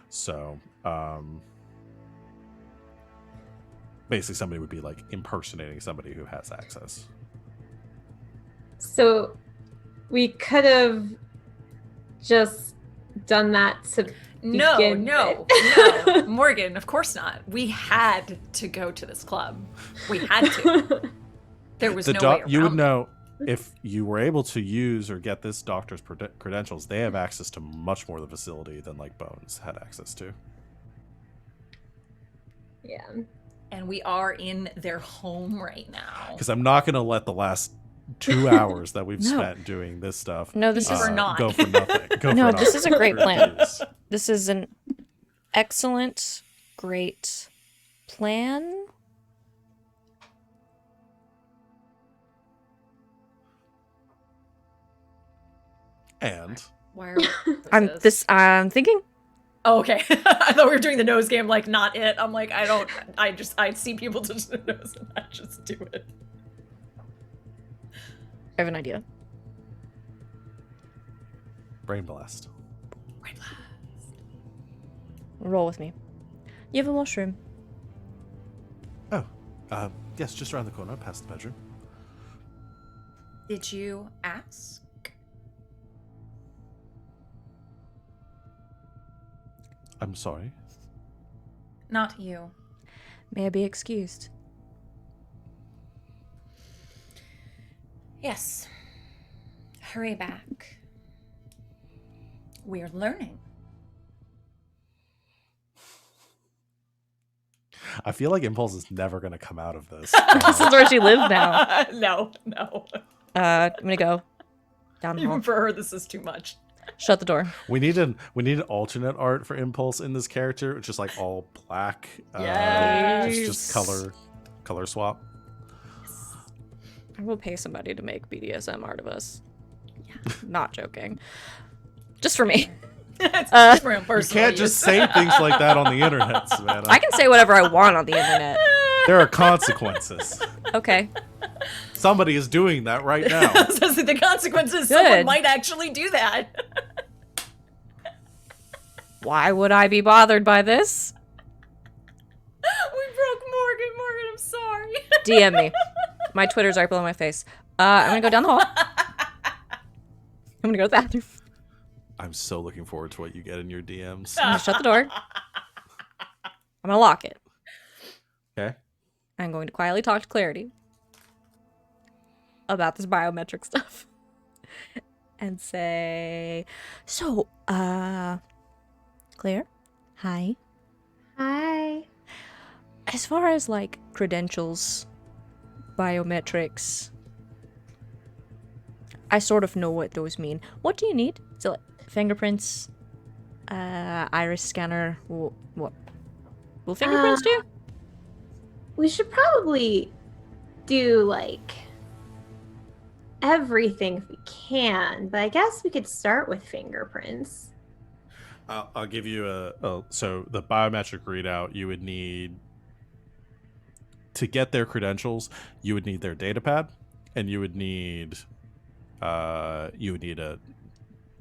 So basically somebody would be like impersonating somebody who has access. So we could have just done that to No, begin no, with. no. Morgan, of course not. We had to go to this club. We had to. There was no way around You would it. know if you were able to use or get this doctor's credentials. They have access to much more of the facility than like Bones had access to. Yeah. And we are in their home right now. Because I'm not going to let the last 2 hours that we've No. spent doing this stuff No, this is- We're not. go for nothing. No, this is a great plan. Refuse. This is an excellent, great plan. And Why are I'm thinking. Oh, okay. I thought we were doing the nose game, like not it. I'm like, I see people just nose and I just do it. I have an idea. brain blast. Roll with me. You have a washroom. Oh, yes, just around the corner, past the bedroom. Did you ask? I'm sorry. Not you. May I be excused? Yes. Hurry back. We're learning. I feel like Impulse is never going to come out of this. This is where she lives now. No. I'm gonna go down the Even hall. for her, this is too much. Shut the door. We need an alternate art for Impulse in this character, just like all black. Yes. Just color swap. I will pay somebody to make BDSM art of us. Not joking. Just for me. It's just for him You personally. can't just say things like that on the internet, Savannah. I can say whatever I want on the internet. There are consequences. Okay. Somebody is doing that right now. So the consequences, Good. someone might actually do that. Why would I be bothered by this? We broke Morgan. Morgan, I'm sorry. DM me. My Twitter's right below my face. I'm gonna go down the hall. I'm gonna go to the bathroom. I'm so looking forward to what you get in your DMs. I'm gonna shut the door. I'm gonna lock it. Okay. I'm going to quietly talk to Clarity about this biometric stuff. And say, so, Claire? Hi. Hi. As far as, like, credentials, biometrics, I sort of know what those mean. What do you need? So, like, fingerprints, iris scanner, what? Will fingerprints do? We should probably do like everything if we can, but I guess we could start with fingerprints. I'll give you so the biometric readout you would need to get their credentials. You would need their data pad, and you would need their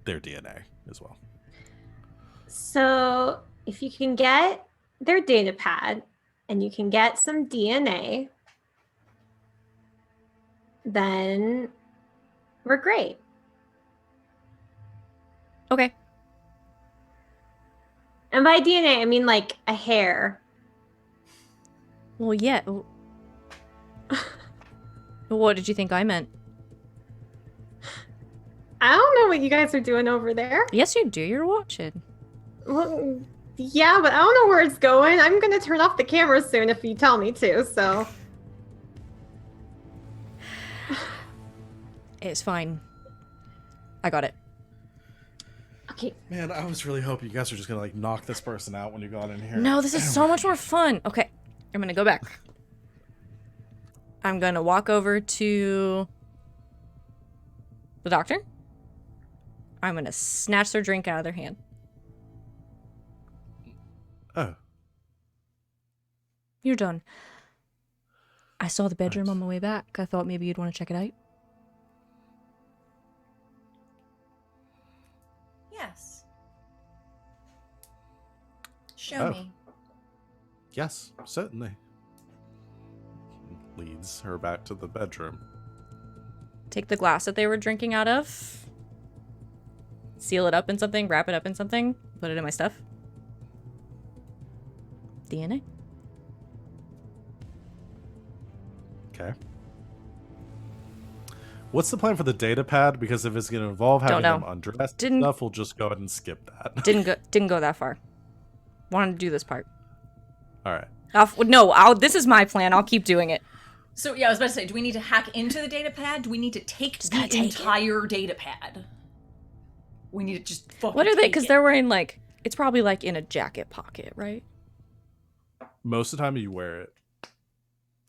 DNA as well. So if you can get their data pad and you can get some DNA, then we're great. Okay. And by DNA, I mean like a hair. Well, yeah. What did you think I meant? I don't know what you guys are doing over there. Yes, you do. You're watching. Well, yeah, but I don't know where it's going. I'm going to turn off the camera soon if you tell me to, so. It's fine. I got it. Okay. Man, I was really hoping you guys were just gonna like knock this person out when you got in here. No, this is so much more fun. Okay, I'm gonna go back. I'm gonna walk over to the doctor. I'm gonna snatch their drink out of their hand. Oh, You're done. I saw the bedroom Right. on my way back. I thought maybe you'd want to check it out. Yes. Show Oh. me. yes, certainly. Leads her back to the bedroom. Take the glass that they were drinking out of, seal it up in something, wrap it up in something, put it in my stuff. DNA. Okay. What's the plan for the data pad? Because if it's going to involve having Don't them know. undressed Didn't- stuff, we'll just go ahead and skip that. Didn't go that far. Wanted to do this part. All right. This is my plan. I'll keep doing it. So yeah, I was about to say, do we need to hack into the data pad? Do we need to take gotta the take it. entire data pad? We need to just fucking What are they? take Because it. they're wearing like, it's probably like in a jacket pocket, right? Most of the time you wear it.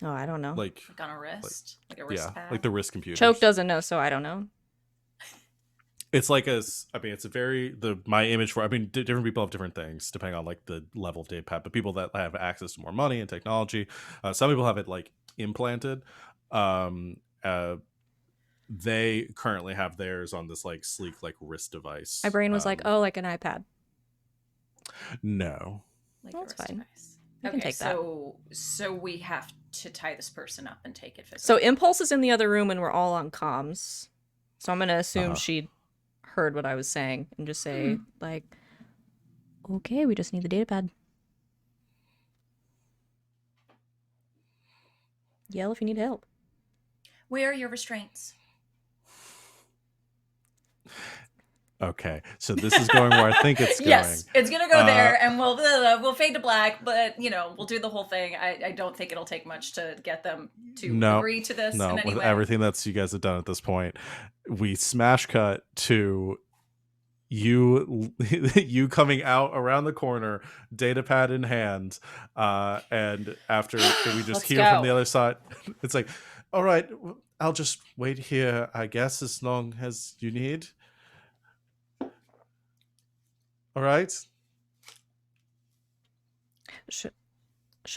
Oh, I don't know. Like, Like on a wrist? Like a wrist yeah, pad? like the wrist computer. Choke doesn't know, so I don't know. It's like it's a very, my image for, different people have different things depending on like the level of data pad, but people that have access to more money and technology, some people have it like implanted. They currently have theirs on this like sleek, like wrist device. My brain was like, oh, like an iPad. No. Like That's a wrist fine. device. We can take that. So we have to tie this person up and take it physically. So Impulse is in the other room and we're all on comms. So I'm going to assume Uh-huh. she heard what I was saying and just say, like, okay, we just need the data pad. Yell if you need help. Where are your restraints? Okay. So this is going where I think it's going. Yes, it's gonna go there, and we'll fade to black. But we'll do the whole thing. I don't think it'll take much to get them to agree to this. No, in any with way. everything that's you guys have done at this point, we smash cut to you you coming out around the corner, data pad in hand, and after we just Let's hear from go. the other side, it's like, all right, I'll just wait here, I guess, as long as you need. All right. Should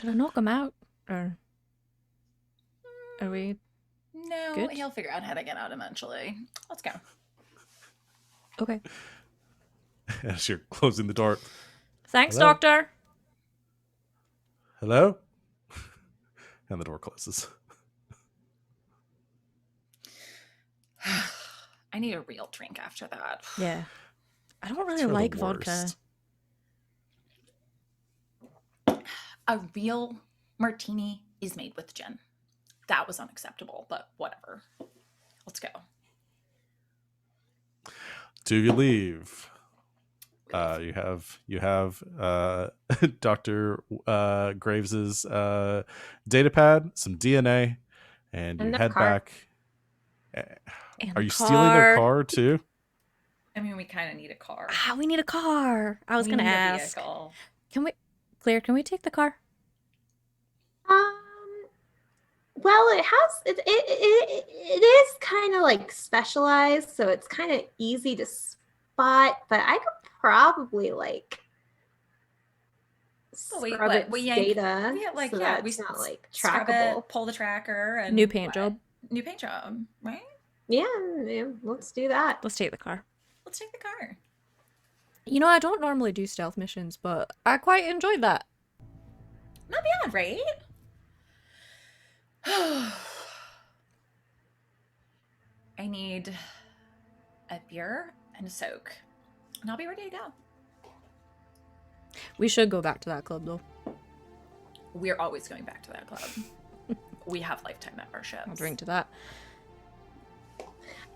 I knock him out? Or are we No, Good. he'll figure out how to get out eventually. Let's go. okay? As you're closing the door. Thanks, Hello? Doctor. Hello? And the door closes. I need a real drink after that. Yeah. I don't really You're the like vodka. worst. A real martini is made with gin. That was unacceptable, but whatever. Let's go. Do you leave? You have Dr. Graves's data pad, some DNA, and you And the head car. back. And Are a you stealing their car. car too? I mean, we kind of need a car. Ah, we need a car. I was We gonna need a ask. vehicle. Claire, can we take the car? Well, it is kind of like specialized, so it's kind of easy to spot. But I could probably like Oh, wait, scrub what? its We yank- data, Yeah, like so yeah, that we it's not like scrub trackable. it, pull the tracker, and New paint what? job. New paint job, right? Yeah, let's do that. Let's take the car. Let's take the car. You know, I don't normally do stealth missions, but I quite enjoyed that. Not bad, right? I need a beer and a soak, and I'll be ready to go. We should go back to that club, though. We're always going back to that club. We have lifetime memberships. I'll drink to that.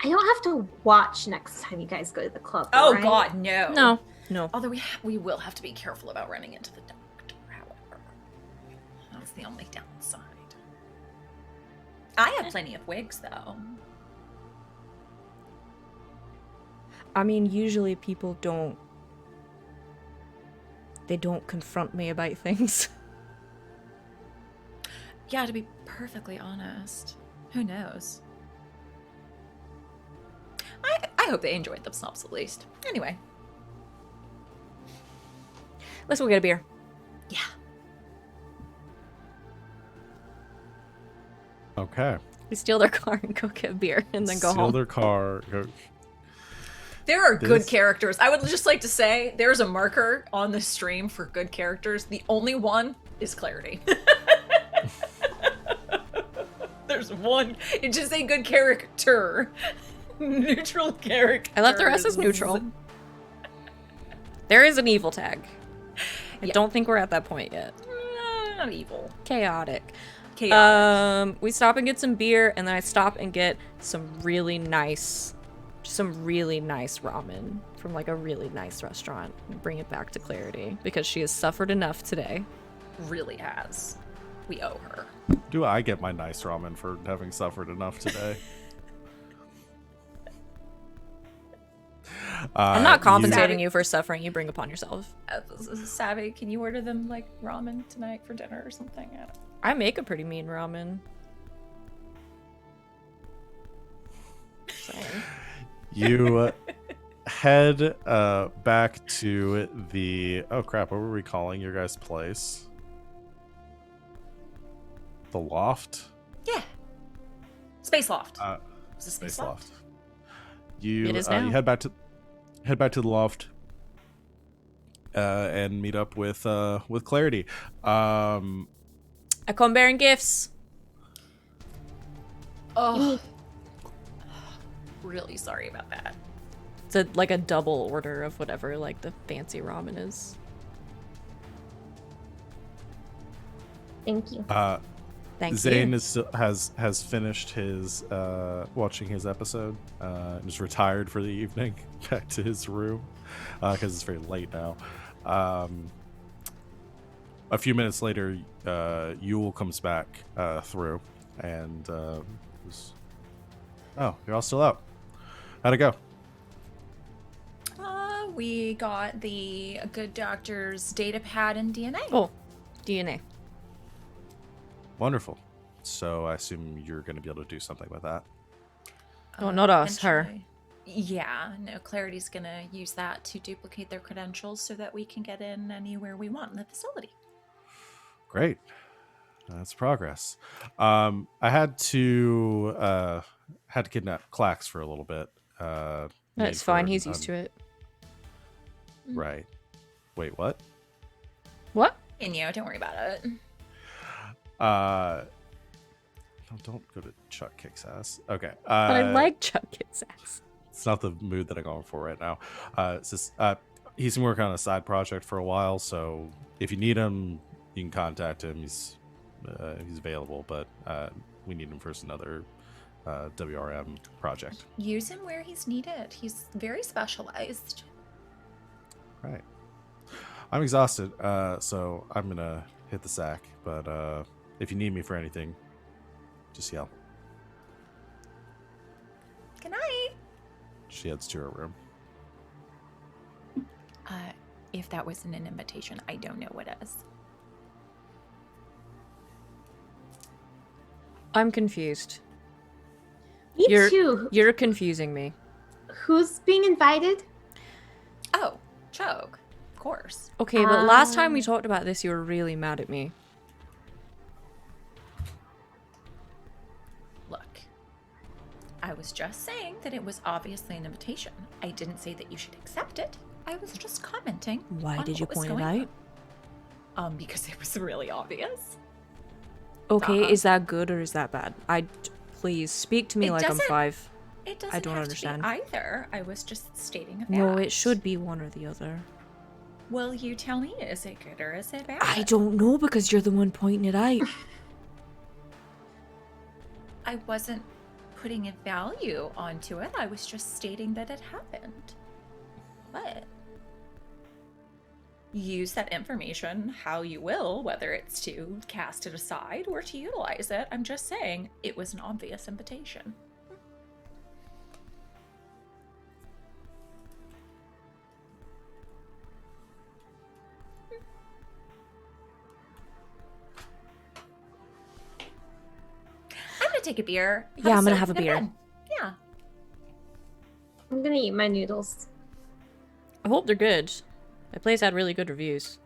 I don't have to watch next time you guys go to the club. Oh right? God, no. No. Although we will have to be careful about running into the doctor, however. That's the only downside. I have plenty of wigs, though. I mean, usually people don't. They don't confront me about things. Yeah, to be perfectly honest, who knows? I hope they enjoyed themselves at least. Anyway. Let's go get a beer. Yeah. Okay. We steal their car and go get a beer and then go Steal home. their car. There are good This- characters. I would just like to say there's a marker on the stream for good characters. The only one is Clarity. There's one. It's just a good character. Neutral character. I left the rest as neutral. There is an evil tag. I don't think we're at that point yet. not evil. Chaotic. Chaotic. We stop and get some beer, and then I stop and get some really nice ramen from like a really nice restaurant and bring it back to Clarity because she has suffered enough today. Really has. We owe her. Do I get my nice ramen for having suffered enough today? I'm not compensating you for suffering you bring upon yourself. Savvy, can you order them like ramen tonight for dinner or something? I make a pretty mean ramen. Sorry. You head back to the... Oh, crap. What were we calling your guys' place? The loft? Yeah. Space Loft. Is it Space Space Loft? You, It is now. you head back to the loft and meet up with Clarity. I come bearing gifts. Oh. Really sorry about that. It's like a double order of whatever like the fancy ramen is. Thank you. Thank Zane you. has finished his watching his episode and is retired for the evening back to his room because it's very late now. A few minutes later, Yule comes back through and oh, you're all still out. How'd it go? We got the good doctor's data pad and DNA. Oh, DNA. Wonderful. So I assume you're going to be able to do something with that. Oh, not us, her. Eventually. Yeah, no, Clarity's gonna use that to duplicate their credentials so that we can get in anywhere we want in the facility. Great. That's progress. I had to kidnap Clax for a little bit. That's fine. He's used to it. Right. Wait, what? What? And don't worry about it. No, don't go to Chuck Kicks Ass. Okay. But I like Chuck Kid's ass. It's not the mood that I'm going for right now. It's just he's been working on a side project for a while, so if you need him, you can contact him. He's available, but we need him for another WRM project. Use him where he's needed. He's very specialized. Right. I'm exhausted, so I'm gonna hit the sack. But if you need me for anything, just yell. Good night. She heads to her room. If that wasn't an invitation, I don't know what is. I'm confused. Me too. You're confusing me. Who's being invited? Oh, Choke. Of course. Okay, but last time we talked about this, you were really mad at me. Look, I was just saying that it was obviously an invitation. I didn't say that you should accept it. I was just commenting. Why on did you what was point it going out? on. Because it was really obvious. Okay, is that good or is that bad? Please speak to me It like I'm doesn't- 5. It doesn't I don't have understand. to be either. I was just stating a fact. No, it should be one or the other. Well, you tell me, is it good or is it bad? I don't know because you're the one pointing it out. I wasn't putting a value onto it. I was just stating that it happened. What? Use that information how you will, whether it's to cast it aside or to utilize it. I'm just saying it was an obvious invitation. I'm gonna take a beer. Yeah, I'm gonna soda, have a go to beer. bed. Yeah. I'm gonna eat my noodles. I hope they're good. My place had really good reviews.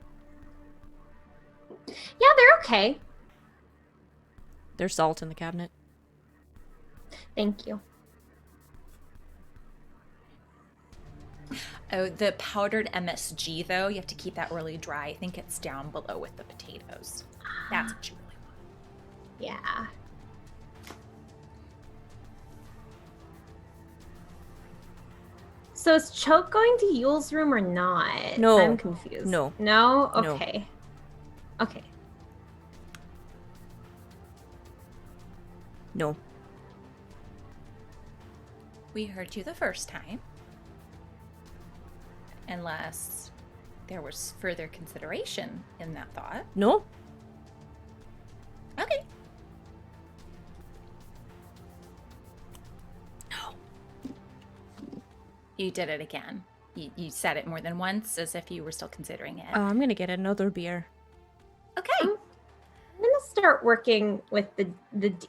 Yeah, they're okay. There's salt in the cabinet. Thank you. Oh, the powdered MSG though, you have to keep that really dry. I think it's down below with the potatoes. That's what you really want. Yeah. So is Choke going to Yule's room or not? No. I'm confused. No. No? No. Okay. Okay. No. We heard you the first time. Unless there was further consideration in that thought. No? Okay. No. You did it again. You said it more than once as if you were still considering it. I'm gonna get another beer. Okay. I'm gonna start working with the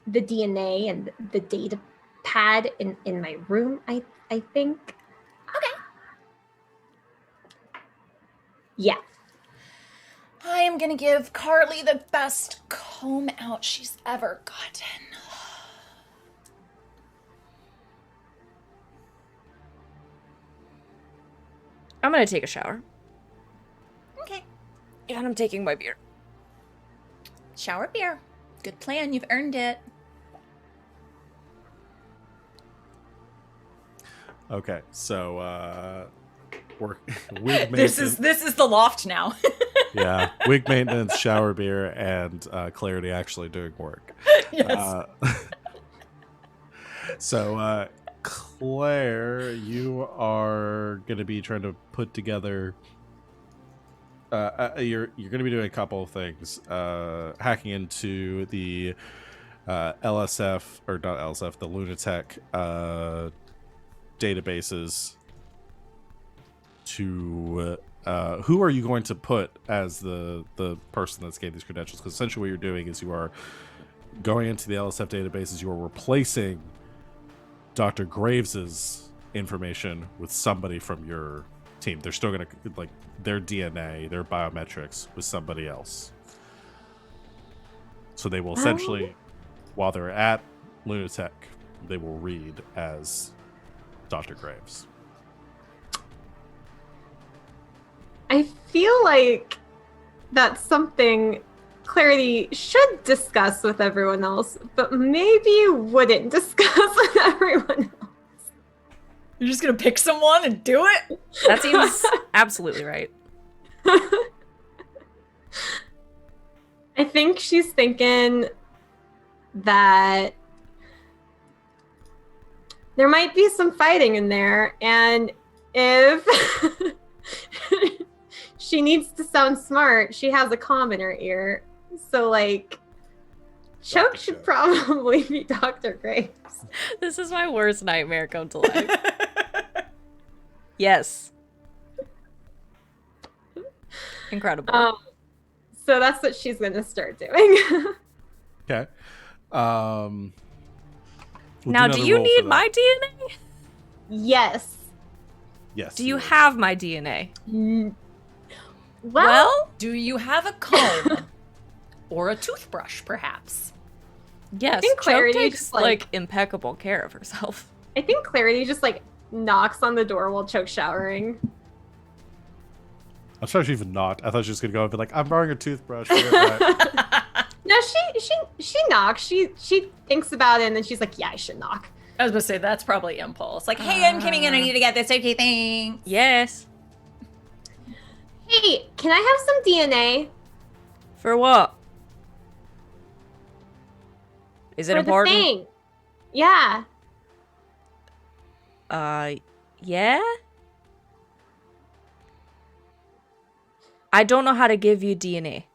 DNA and the data pad in my room. I think. Okay. Yeah. I am gonna give Carly the best comb out she's ever gotten. I'm gonna take a shower. Okay. And I'm taking my beer. Shower beer. Good plan. You've earned it. Okay, so work wig This maintenance. is the loft now. Yeah, wig maintenance, shower beer, and Clarity actually doing work. Yes. So Claire, you are going to be trying to put together. You're going to be doing a couple of things. Hacking into the LSF or not LSF, the Lunatech databases. To who are you going to put as the person that's gained these credentials? Because essentially what you're doing is you are going into the LSF databases. You are replacing Dr. Graves's information with somebody from your team. They're still going to like their DNA, their biometrics with somebody else. So they will essentially, while they're at Lunatech, they will read as Dr. Graves. I feel like that's something Clarity should discuss with everyone else, but maybe wouldn't discuss with everyone else. You're just gonna pick someone and do it? That seems absolutely right. I think she's thinking that there might be some fighting in there, and if she needs to sound smart, she has a comm in her ear. So, like, Choke should probably be Dr. Graves. This is my worst nightmare come to life. Yes. Incredible. So that's what she's going to start doing. Okay. Now, do you need my DNA? Yes. Yes. Do you have my DNA? Well, Do you have a comb? Or a toothbrush, perhaps? Yes, think Choke Clarity takes, just, like, impeccable care of herself. I think Clarity just, like, knocks on the door while Choke's showering. I'm sorry she even knocked. I thought she was going to go and be like, I'm borrowing a toothbrush. Right. No, she knocks. She thinks about it, and then she's like, yeah, I should knock. I was gonna say, that's probably impulse. Like, hey, I'm coming in, I need to get this, okay, thanks. Yes. Hey, can I have some DNA? For what? Is it for important? the thing? Yeah. Yeah? I don't know how to give you DNA.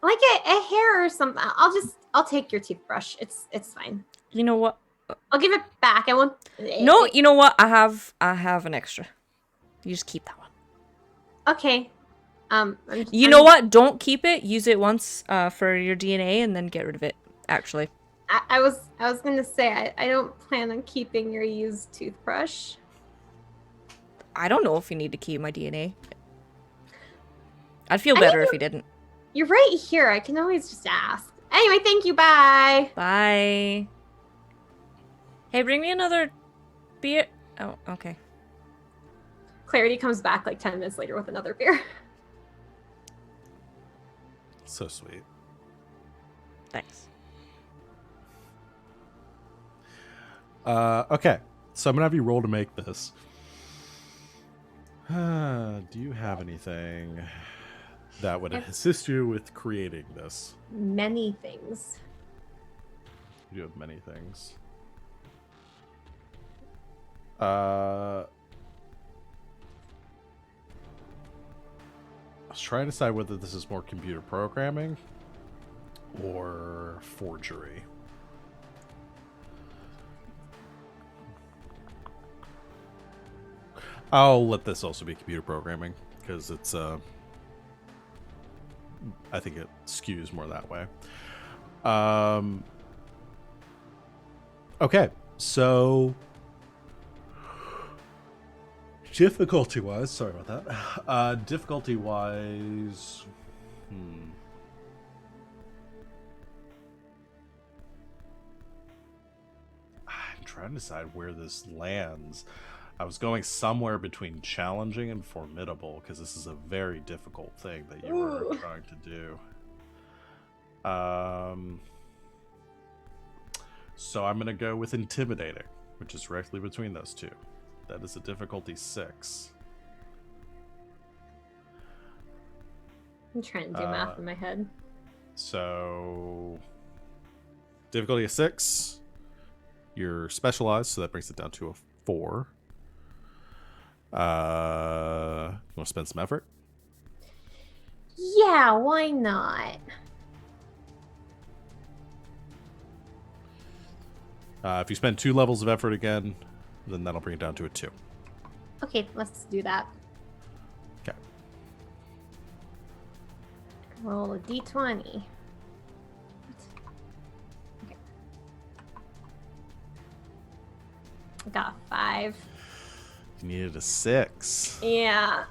Like a hair or something. I'll take your toothbrush. It's fine. You know what? I'll give it back. I won't. No, you know what? I have an extra. You just keep that one. Okay. You know what? Don't keep it. Use it once for your DNA and then get rid of it, actually. I was gonna say I don't plan on keeping your used toothbrush. I don't know if you need to keep my DNA. I'd feel better if you didn't. You're right here. I can always just ask. Anyway, thank you. Bye. Bye. Hey, bring me another beer. Oh, okay. Clarity comes back like 10 minutes later with another beer. So sweet. Thanks. Okay. So I'm going to have you roll to make this. Do you have anything that would assist you with creating this? Many things. We do have many things. I was trying to decide whether this is more computer programming or forgery. I'll let this also be computer programming because it's I think it skews more that way. Okay, so difficulty-wise, sorry about that. Difficulty-wise, I'm trying to decide where this lands. I was going somewhere between challenging and formidable because this is a very difficult thing that you were trying to do. So I'm going to go with intimidating, which is directly between those two. That is a difficulty 6. I'm trying to do math in my head. So difficulty of 6. You're specialized, so that brings it down to a 4. You want to spend some effort? Yeah, why not? If you spend 2 levels of effort again, then that'll bring it down to a 2. Okay, let's do that. Okay. Roll a d20. Okay. I got a 5. You needed a 6. Yeah.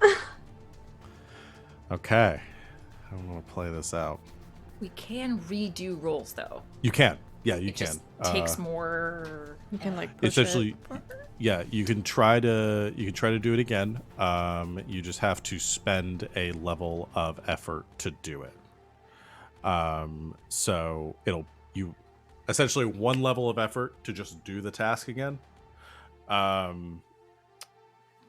Okay. I don't want to play this out. We can redo rolls though. You can. Yeah, you It can. just takes more. You can like push Essentially, it. yeah, you can try to do it again. You just have to spend a level of effort to do it. So you essentially 1 level of effort to just do the task again.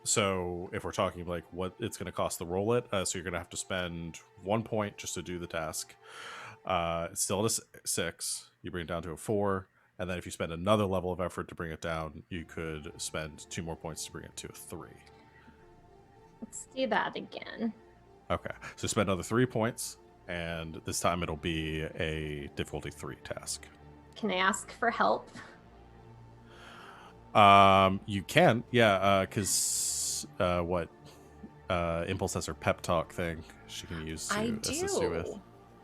So if we're talking like what it's going to cost to roll it, so you're going to have to spend 1 point just to do the task. It's still at a 6. You bring it down to a 4. And then if you spend another level of effort to bring it down, you could spend 2 more points to bring it to a 3. Let's do that again. Okay. So spend another 3 points. And this time it'll be a difficulty 3 task. Can I ask for help? You can. Yeah. Because Impulse has her pep talk thing she can use to assist you with.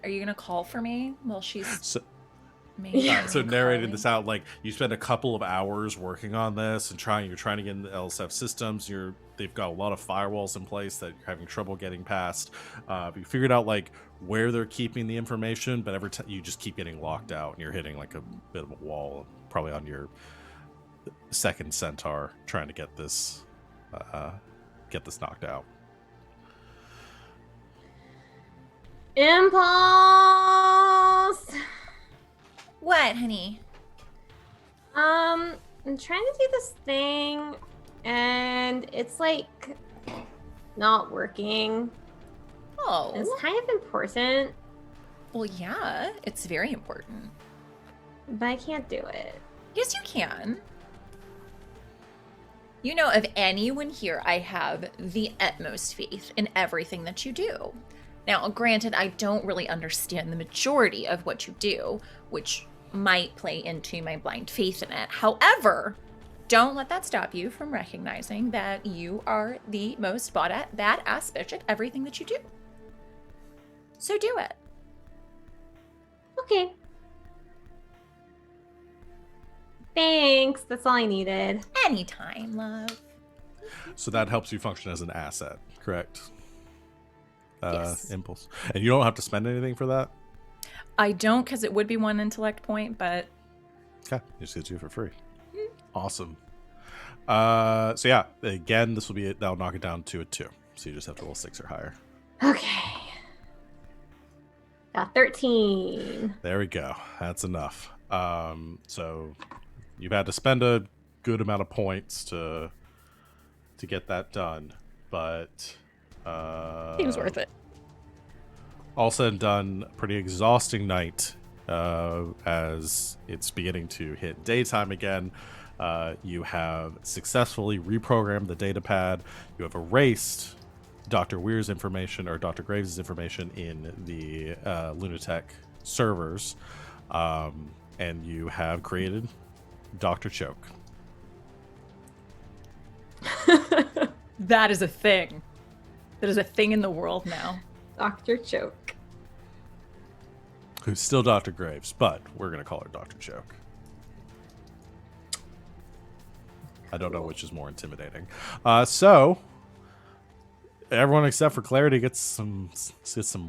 Are you gonna call for me while she's So, maybe? so narrating this out, like you spend a couple of hours working on this and you're trying to get into the LSF systems. They've got a lot of firewalls in place that you're having trouble getting past. You figured out like where they're keeping the information, but every time you just keep getting locked out and you're hitting like a bit of a wall, probably on your second centaur, trying to get this knocked out. Impulse! What, honey? I'm trying to do this thing, and it's like not working. Oh, It's kind of important, well, yeah, it's very important. but I can't do it. Yes, you can. You know, of anyone here, I have the utmost faith in everything that you do. Now, granted, I don't really understand the majority of what you do, which might play into my blind faith in it. However, don't let that stop you from recognizing that you are the most badass bitch at everything that you do. So do it. Okay. Thanks. That's all I needed. Anytime, love. So that helps you function as an asset, correct? Yes. Impulse. And you don't have to spend anything for that? I don't, because it would be 1 intellect point, but... Okay, you just get 2 for free. Awesome. So yeah, again, this will be it. That'll knock it down to a 2. So you just have to roll 6 or higher. Okay. Got 13. There we go. That's enough. So you've had to spend a good amount of points to get that done, but Seems worth it. all said and done, pretty exhausting night as it's beginning to hit daytime again. You have successfully reprogrammed the data pad. You have erased Dr. Weir's information or Dr. Graves' information in the Lunatech servers, and you have created Dr. Choke. That is a thing. That is a thing in the world now. Dr. Choke. Who's still Dr. Graves, but we're going to call her Dr. Choke. I don't know which is more intimidating. So, everyone except for Clarity gets some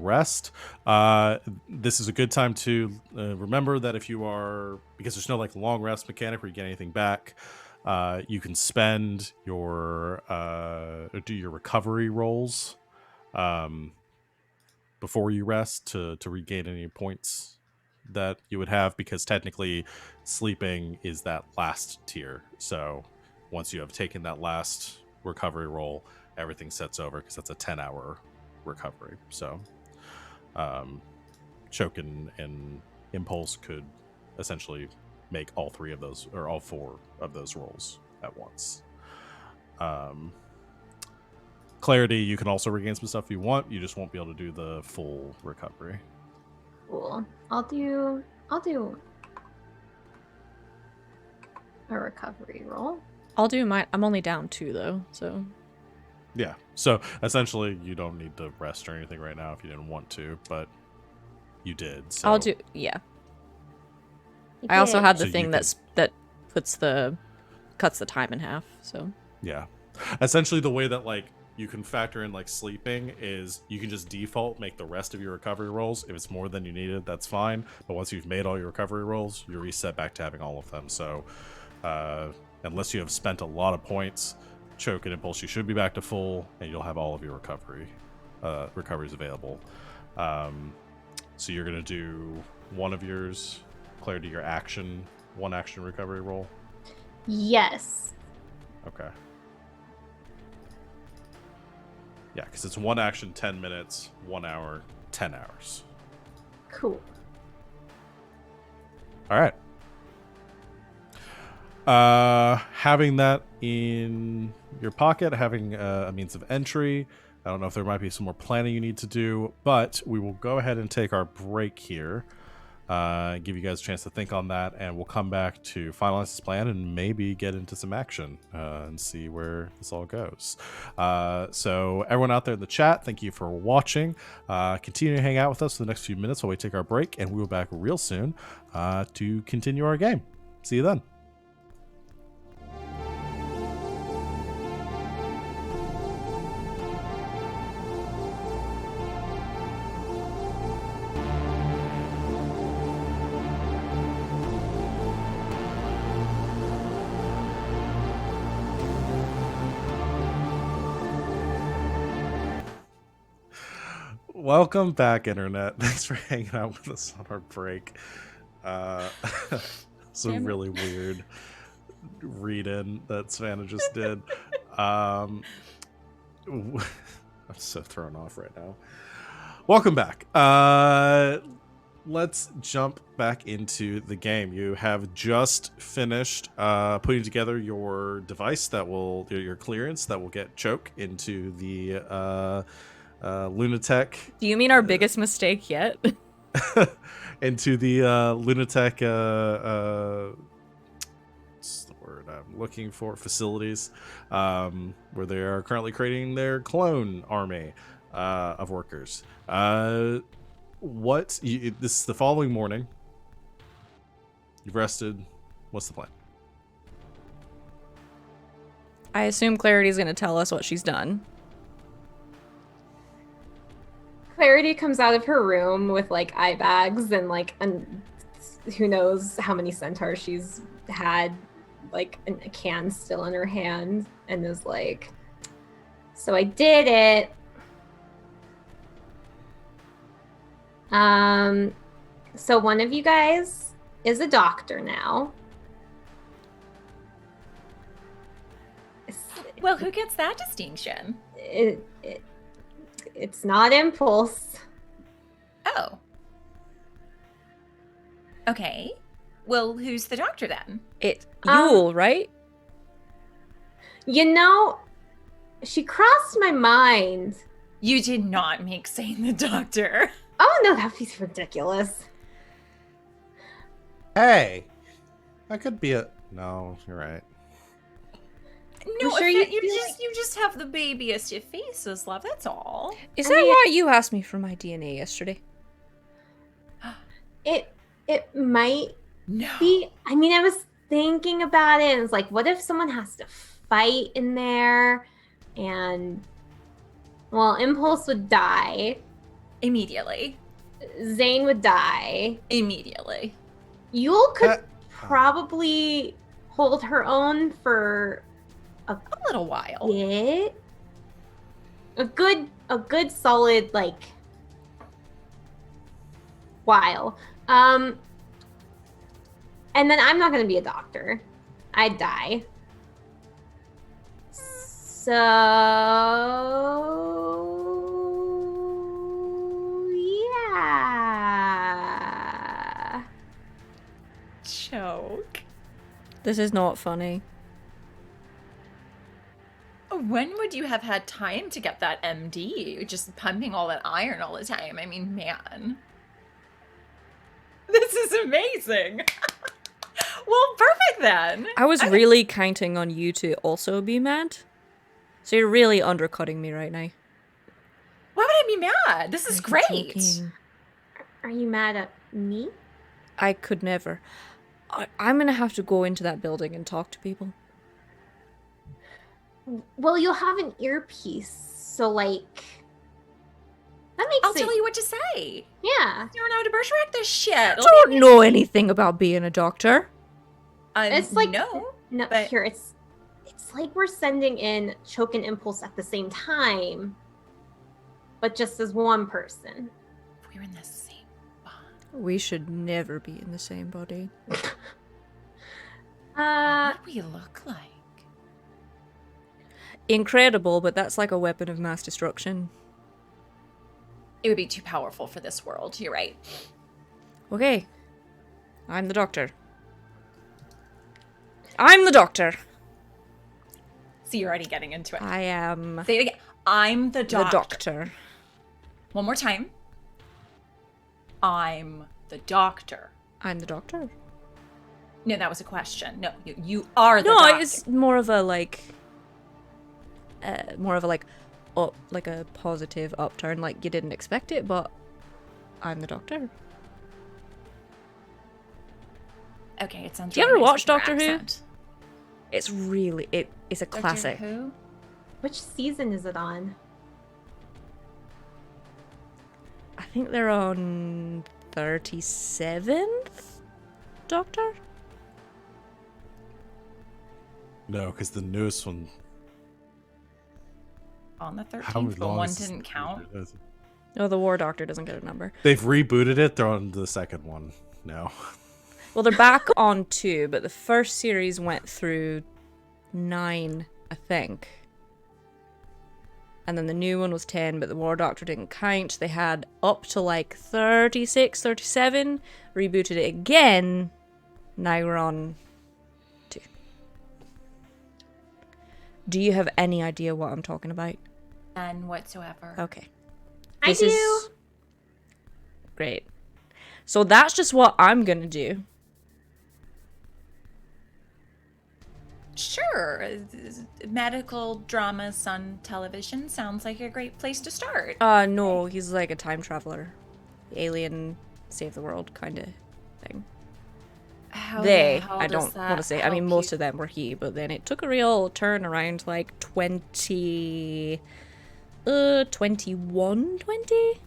rest. This is a good time to remember that if you are, because there's no like long rest mechanic where you get anything back, you can spend your do your recovery rolls before you rest to regain any points that you would have, because technically sleeping is that last tier. So once you have taken that last recovery roll, everything sets over, because that's a 10-hour recovery. So Choke and Impulse could essentially make all three of those, or all four of those rolls at once. Clarity, you can also regain some stuff if you want. You just won't be able to do the full recovery. Cool. I'll do a recovery roll. I'll do mine. I'm only down 2 though, so. Yeah. So essentially, you don't need to rest or anything right now if you didn't want to, but you did. So. I'll do. Yeah. You I also did. had the So thing you that cuts the time in half. So. Yeah. Essentially, the way that like you can factor in like sleeping is you can just default make the rest of your recovery rolls. If it's more than you needed, that's fine. But once you've made all your recovery rolls, you reset back to having all of them. So unless you have spent a lot of points, Choke and Impulse, you should be back to full, and you'll have all of your recoveries available. So you're gonna do one of yours, Clarity, your one action recovery roll. Yes. Okay. Yeah, because it's 1 action, 10 minutes, 1 hour, 10 hours. Cool. All right. Having that in your pocket, having a means of entry. I don't know if there might be some more planning you need to do, but we will go ahead and take our break here. Give you guys a chance to think on that, and we'll come back to finalize this plan and maybe get into some action and see where this all goes. So everyone out there in the chat, thank you for watching. Continue to hang out with us for the next few minutes while we take our break, and we'll be back real soon to continue our game. See you then. Welcome back, Internet. Thanks for hanging out with us on our break. It's a really weird read-in that Savannah just did. I'm so thrown off right now. Welcome back. Let's jump back into the game. You have just finished putting together your device that will, your clearance that will get Choke into the Lunatech. Do you mean our biggest mistake yet? Into the Lunatech what's the word I'm looking for, facilities, where they are currently creating their clone army of workers. This is the following morning. You've rested. What's the plan? I assume Clarity's going to tell us what she's done. Clarity comes out of her room with like eye bags and like who knows how many centaurs she's had, like a can still in her hand, and is like, so I did it. So one of you guys is a doctor now. Well, who gets that distinction? It's not Impulse. Oh. Okay. Well, who's the doctor then? It's Yule, right? You know, she crossed my mind. You did not make Zane the doctor. Oh no, that would be ridiculous. Hey, that could be a. No, you're right. No, sure you you feel you just have the babiest of faces, love. That's all. Is I that mean- why you asked me for my DNA yesterday? It might No. be. I mean, I was thinking about it, and it's like, what if someone has to fight in there, and well, Impulse would die, Immediately. Zane would die, Immediately. Yule could Uh, probably hold her own for A little while. bit. A good solid like while. And then I'm not gonna be a doctor. I'd die. So yeah. Choke. This is not funny. When would you have had time to get that MD? Just pumping all that iron all the time. I mean, man. This is amazing. Well, perfect then. I was really counting on you to also be mad. So you're really undercutting me right now. Why would I be mad? This is I'm great. joking. Are you mad at me? I could never. I'm gonna have to go into that building and talk to people. Well, you'll have an earpiece, so like that makes I'll it. tell you what to say. Yeah, You're allowed to berserk this shit. I don't know anything about being a doctor. it's like no. no. but- Here, it's like we're sending in Choke and Impulse at the same time, but just as one person. We're in the same bond. We should never be in the same body. Uh, What do we look like? Incredible, but that's like a weapon of mass destruction. It would be too powerful for this world. You're right. Okay. I'm the doctor. I'm the doctor. See, you're already getting into it. I am Say it again. I'm the doctor. the doctor. One more time. I'm the doctor. I'm the doctor. No, that was a question. No, you are the No, doctor. it's more of a like up, like a positive upturn, like you didn't expect it, but I'm the doctor. Okay, it sounds. Do you really ever nice watch with your Doctor Who? accent. It's really it's a classic. Doctor Who? which season is it on? I think they're on 37th Doctor? No, because the newest one. On the How 13th, but long one is this didn't count. movie? No, the War Doctor doesn't get a number. They've rebooted it. They're on the second one now. Well, they're back on 2, but the first series went through 9, I think. And then the new one was 10, but the War Doctor didn't count. They had up to like 36, 37, rebooted it again. Now we're on 2. Do you have any idea what I'm talking about? None whatsoever. Okay. I do. Great. So that's just what I'm gonna do. Sure. Medical dramas on television sounds like a great place to start. No, he's like a time traveler. Alien, save the world kind of thing. How They, the hell I does don't that want to say, I mean, help most you? of them were he, but then it took a real turn around like 21, 20?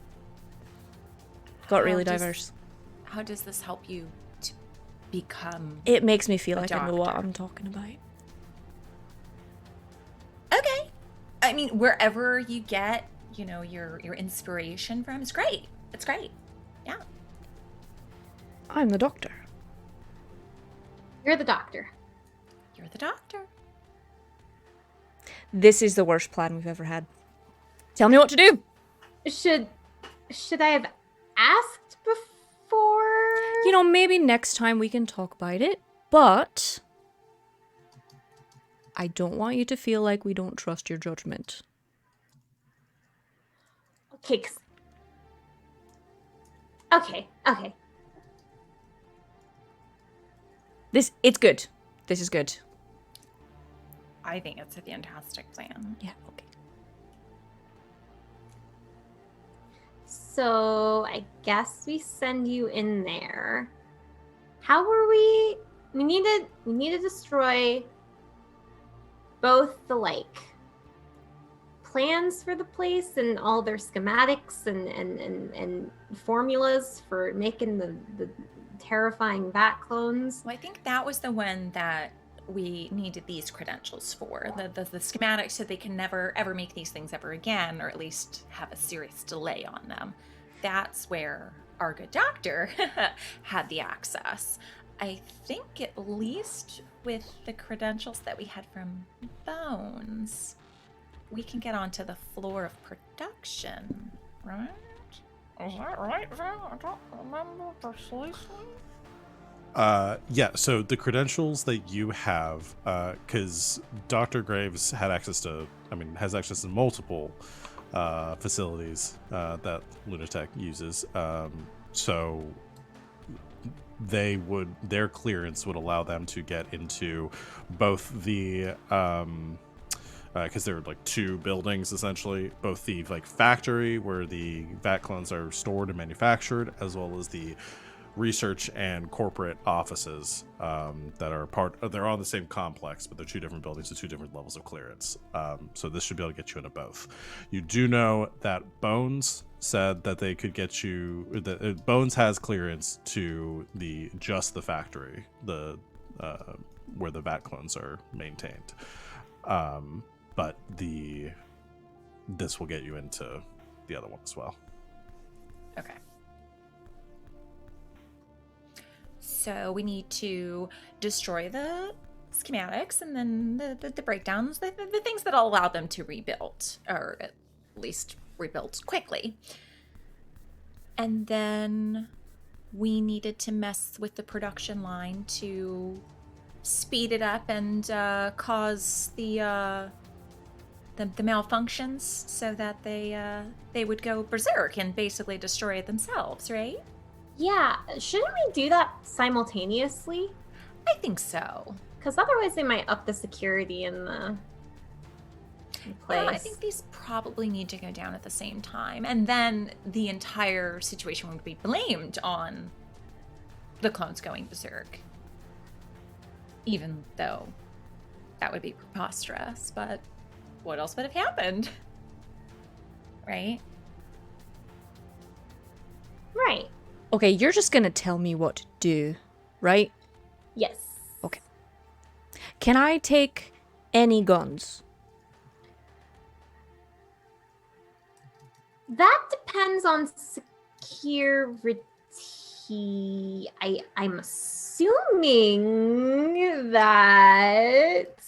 Got really How does- diverse. How does this help you to become... It makes me feel a like I know what doctor? I'm talking about. Okay. I mean, wherever you get, you know, your inspiration from, it's great. It's great. Yeah. I'm the doctor. You're the doctor. You're the doctor. This is the worst plan we've ever had. Tell me what to do. Should I have asked before? you know, maybe next time we can talk about it, but I don't want you to feel like we don't trust your judgment. Okay. Okay. It's good. This is good. I think it's a fantastic plan. Yeah, okay. So I guess we send you in there. How were we? We need to destroy both the plans for the place and all their schematics and formulas for making the terrifying bat clones. Well, I think that was the one that we needed these credentials for. The schematics so they can never ever make these things ever again, or at least have a serious delay on them. That's where our good doctor had the access. I think at least with the credentials that we had from Bones, we can get onto the floor of production, right? Is that right, Val? I don't remember precisely. Yeah, so the credentials that you have, because Dr. Graves has access to multiple facilities that Lunatech uses. So their clearance would allow them to get into both the because there are like two buildings essentially, both the factory where the vat clones are stored and manufactured, as well as the research and corporate offices that are they're on the same complex, but they're two different buildings with two different levels of clearance. So this should be able to get you into both. You do know that Bones said that they could get you, that Bones has clearance to just the factory, the where the vat clones are maintained. But this will get you into the other one as well. Okay. So we need to destroy the schematics and then the breakdowns, the things that'll allow them to rebuild, or at least rebuild quickly. And then we needed to mess with the production line to speed it up and cause the malfunctions so that they would go berserk and basically destroy it themselves, right? Yeah, shouldn't we do that simultaneously? I think so. Because otherwise they might up the security in the place. Yeah, I think these probably need to go down at the same time. And then the entire situation would be blamed on the clones going berserk. Even though that would be preposterous, but what else would have happened? Right? Right. Okay, you're just gonna tell me what to do, right? Yes. Okay. Can I take any guns? That depends on security. I'm assuming that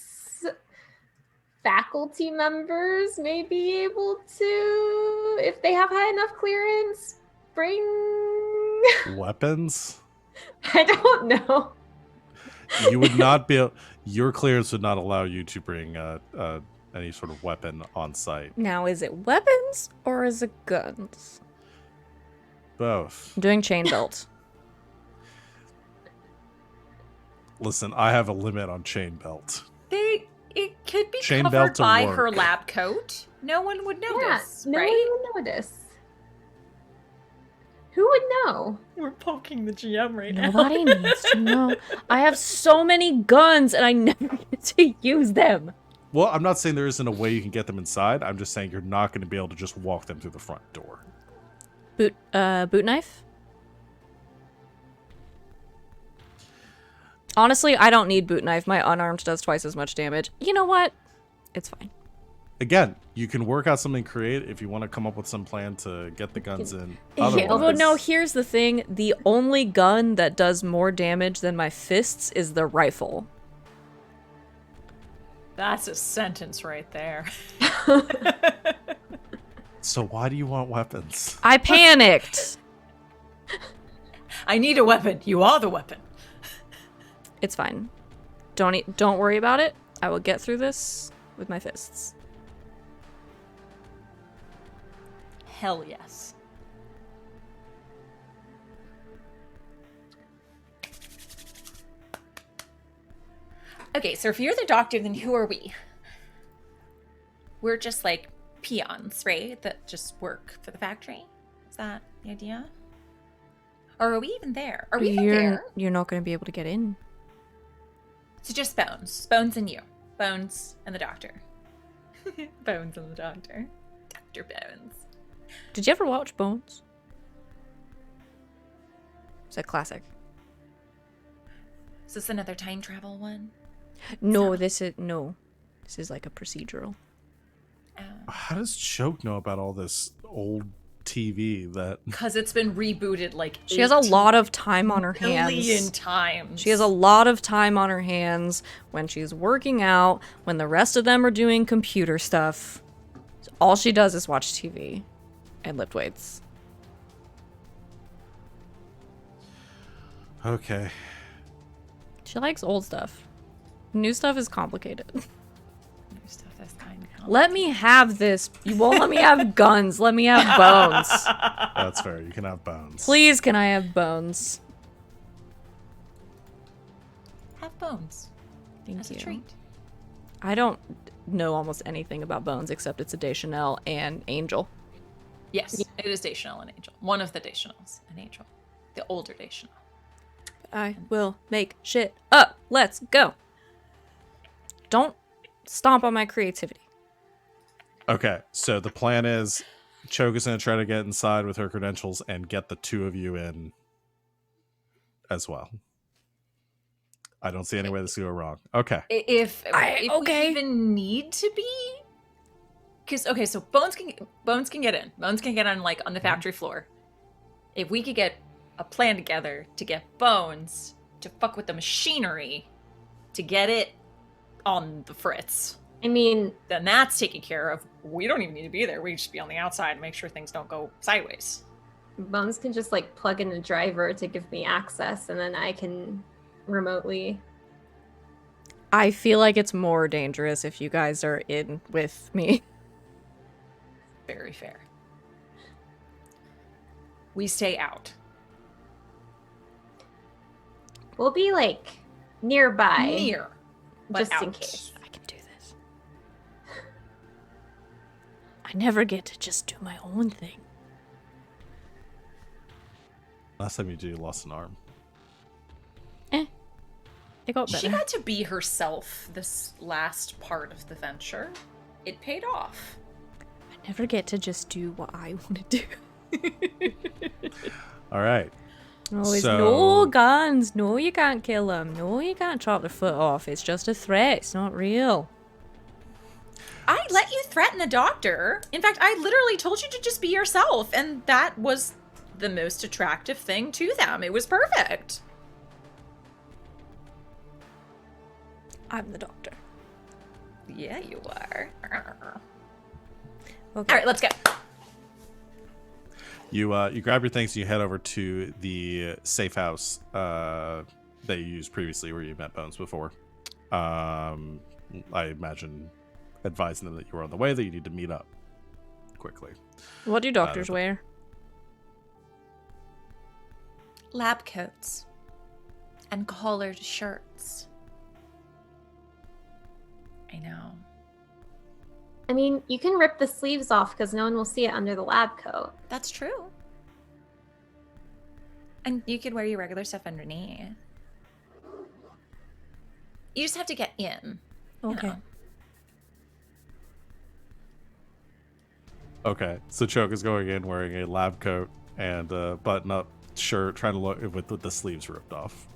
faculty members may be able to, if they have high enough clearance, bring Weapons? I don't know. You would not be your clearance would not allow you to bring any sort of weapon on site. Now, is it weapons or is it guns? Both. I'm doing chain belt. Listen, I have a limit on chain belt. It could be Chain covered belt to by work. her lab coat. No one would notice, No right? one would notice. Who would know? We're poking the GM right now. Nobody needs to know. I have so many guns and I never get to use them. Well, I'm not saying there isn't a way you can get them inside. I'm just saying you're not going to be able to just walk them through the front door. Boot knife? Honestly, I don't need boot knife. My unarmed does twice as much damage. You know what? It's fine. Again, you can work out something creative if you want to come up with some plan to get the guns in. Otherwise, Well, no, here's the thing. The only gun that does more damage than my fists is the rifle. That's a sentence right there. so why do you want weapons? I panicked. I need a weapon. You are the weapon. It's fine. Don't worry about it. I will get through this with my fists. Hell yes. Okay, so if you're the doctor, then who are we? We're just like peons, right? That just work for the factory? Is that the idea? Or are we even there? Are we even there? You're not going to be able to get in. So just Bones. Bones and you. Bones and the doctor. Bones and the doctor. Dr. Bones. Did you ever watch Bones? It's a classic. Is this another time travel one? No, this is like a procedural. How does Choke know about all this old TV that... Because it's been rebooted like She has a lot of time on her hands. million times. She has a lot of time on her hands when she's working out, when the rest of them are doing computer stuff. So all she does is watch TV and lift weights. Okay. She likes old stuff. New stuff is complicated. New stuff that's kind of Let me have this. You won't let me have guns. Let me have bones. That's fair. You can have Bones. Please, can I have bones? Have Bones. Thank As you. a treat. I don't know almost anything about bones except it's a Deschanel and Angel. Yes, it is Deschanel and Angel. One of the Deschanels and Angel. The older Deschanel. I will make shit up. Let's go. Don't stomp on my creativity. Okay, so the plan is Choke is going to try to get inside with her credentials and get the two of you in as well. I don't see any way this could go wrong. Okay. If okay. we even need to be, because okay, so Bones can get in. Bones can get on like on the factory floor. If we could get a plan together to get Bones to fuck with the machinery, to get it on the fritz, I mean, then that's taken care of. We don't even need to be there. We just be on the outside and make sure things don't go sideways. Bones can just like plug in a driver to give me access, and then I can remotely. I feel like it's more dangerous if you guys are in with me. Very fair. We stay out. We'll be like nearby, Near. But just in out. case. I can do this. I never get to just do my own thing. Last time you did, you lost an arm. It got better. She got to be herself this last part of the venture. It paid off. I never get to just do what I want to do. All right. Always So- no guns. No, you can't kill them. No, you can't chop their foot off. It's just a threat. It's not real. I let you threaten the doctor. In fact, I literally told you to just be yourself, and that was the most attractive thing to them. It was perfect. I'm the doctor. Yeah, you are. Okay. All right, let's go. You grab your things. You head over to the safe house that you used previously, where you met Bones before. I imagine advising them that you were on the way, that you need to meet up quickly. What do doctors wear? Lab coats and collared shirts. I know. I mean, you can rip the sleeves off because no one will see it under the lab coat. That's true. And you could wear your regular stuff underneath. You just have to get in. you Okay. know. Okay, so Choke is going in wearing a lab coat and a button-up shirt, trying to look with the sleeves ripped off.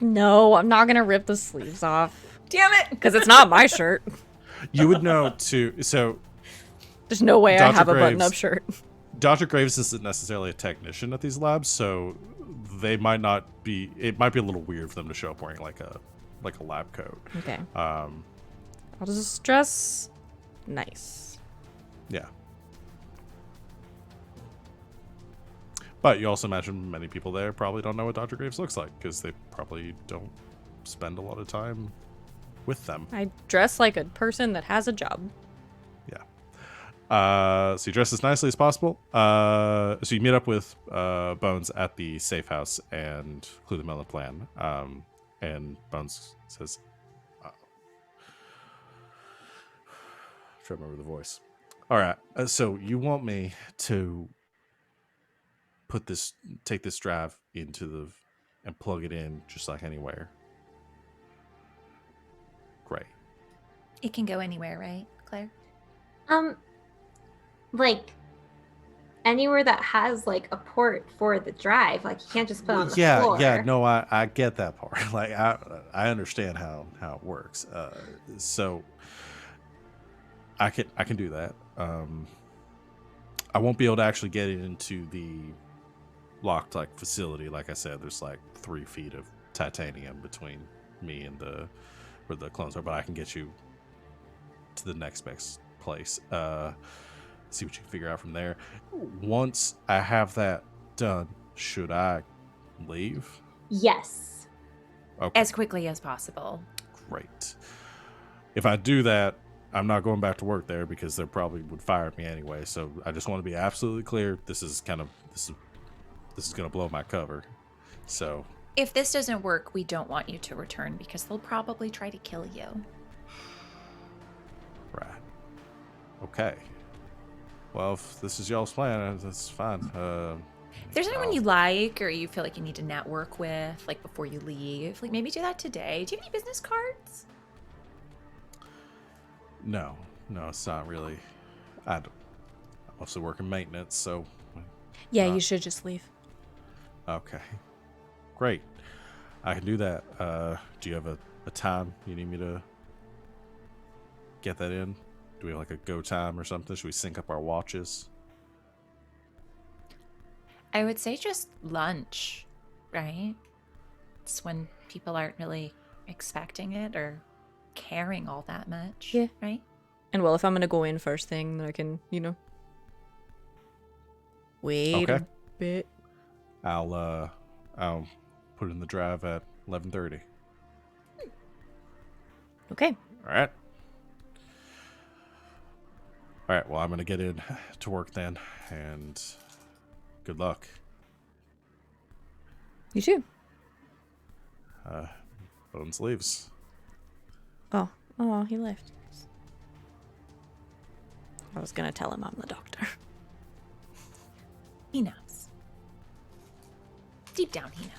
No, I'm not gonna rip the sleeves off Damn it! because it's not my shirt. You would know too. So There's no way I Dr. have a Graves- button-up shirt. Dr. Graves isn't necessarily a technician at these labs, so they might not be. It might be a little weird for them to show up wearing like a lab coat. Okay. I'll I'll just dress nice. Yeah. But you also imagine many people there probably don't know what Dr. Graves looks like because they probably don't spend a lot of time with them. I dress like a person that has a job. So you dress as nicely as possible. So you meet up with Bones at the safe house and clue them on the plan. And Bones says, try to remember the voice. All right. So you want me to take this drive and plug it in just like anywhere. Great. It can go anywhere, right, Claire? Like anywhere that has like a port for the drive. Like you can't just put it on the floor. Yeah, no, I get that part. Like I understand how it works. So I can do that. I won't be able to actually get it into the locked like facility. Like I said, there's like 3 feet of titanium between me and where the clones are, but I can get you to the next best place. See what you can figure out from there. Once I have that done, should I leave? Yes. Okay. As quickly as possible. Great. If I do that, I'm not going back to work there because they probably would fire me anyway. So I just want to be absolutely clear. This is going to blow my cover. So If this doesn't work, we don't want you to return because they'll probably try to kill you. right. Okay. Well, if this is y'all's plan, that's fine. If there's anyone you like or you feel like you need to network with, like before you leave, like maybe do that today. Do you have any business cards? No, it's not really. I mostly work in maintenance, so. Yeah, you should just leave. Okay. Great. I can do that. Do you have a time you need me to get that in? Do we have like a go time or something? Should we sync up our watches? I would say just lunch, right? It's when people aren't really expecting it or caring all that much. Yeah. Right? And well, if I'm gonna go in first thing, then I can, wait Okay. a bit. I'll put it in the drive at 11:30. Okay. All right. All right. Well, I'm gonna get in to work then, and good luck. You too. Bones leaves. Oh, he left. I was gonna tell him I'm the doctor. He knows. Deep down, he knows.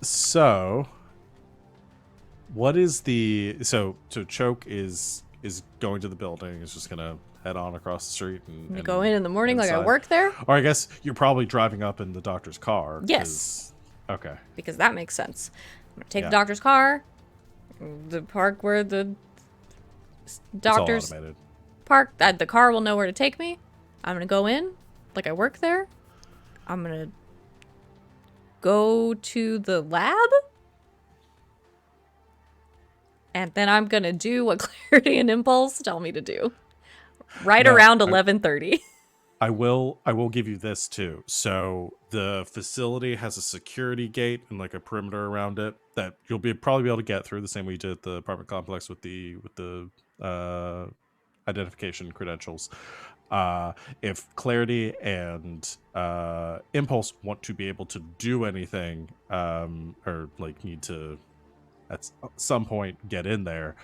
So what is so Choke is going to the building, is just gonna head on across the street and Go in the morning like I inside. work there? Or I guess you're probably driving up in the doctor's car. Yes. Okay. Because that makes sense. I'm gonna take Yeah. the doctor's car, the park where the doctor's It's all automated. park. The car will know where to take me. I'm gonna go in like I work there. I'm gonna go to the lab. And then I'm gonna do what Clarity and Impulse tell me to do. Right No, around 11:30. I will give you this too. So the facility has a security gate and like a perimeter around it that you'll probably be able to get through the same way you did at the apartment complex with the identification credentials. If Clarity and Impulse want to be able to do anything, or like need to at some point get in there,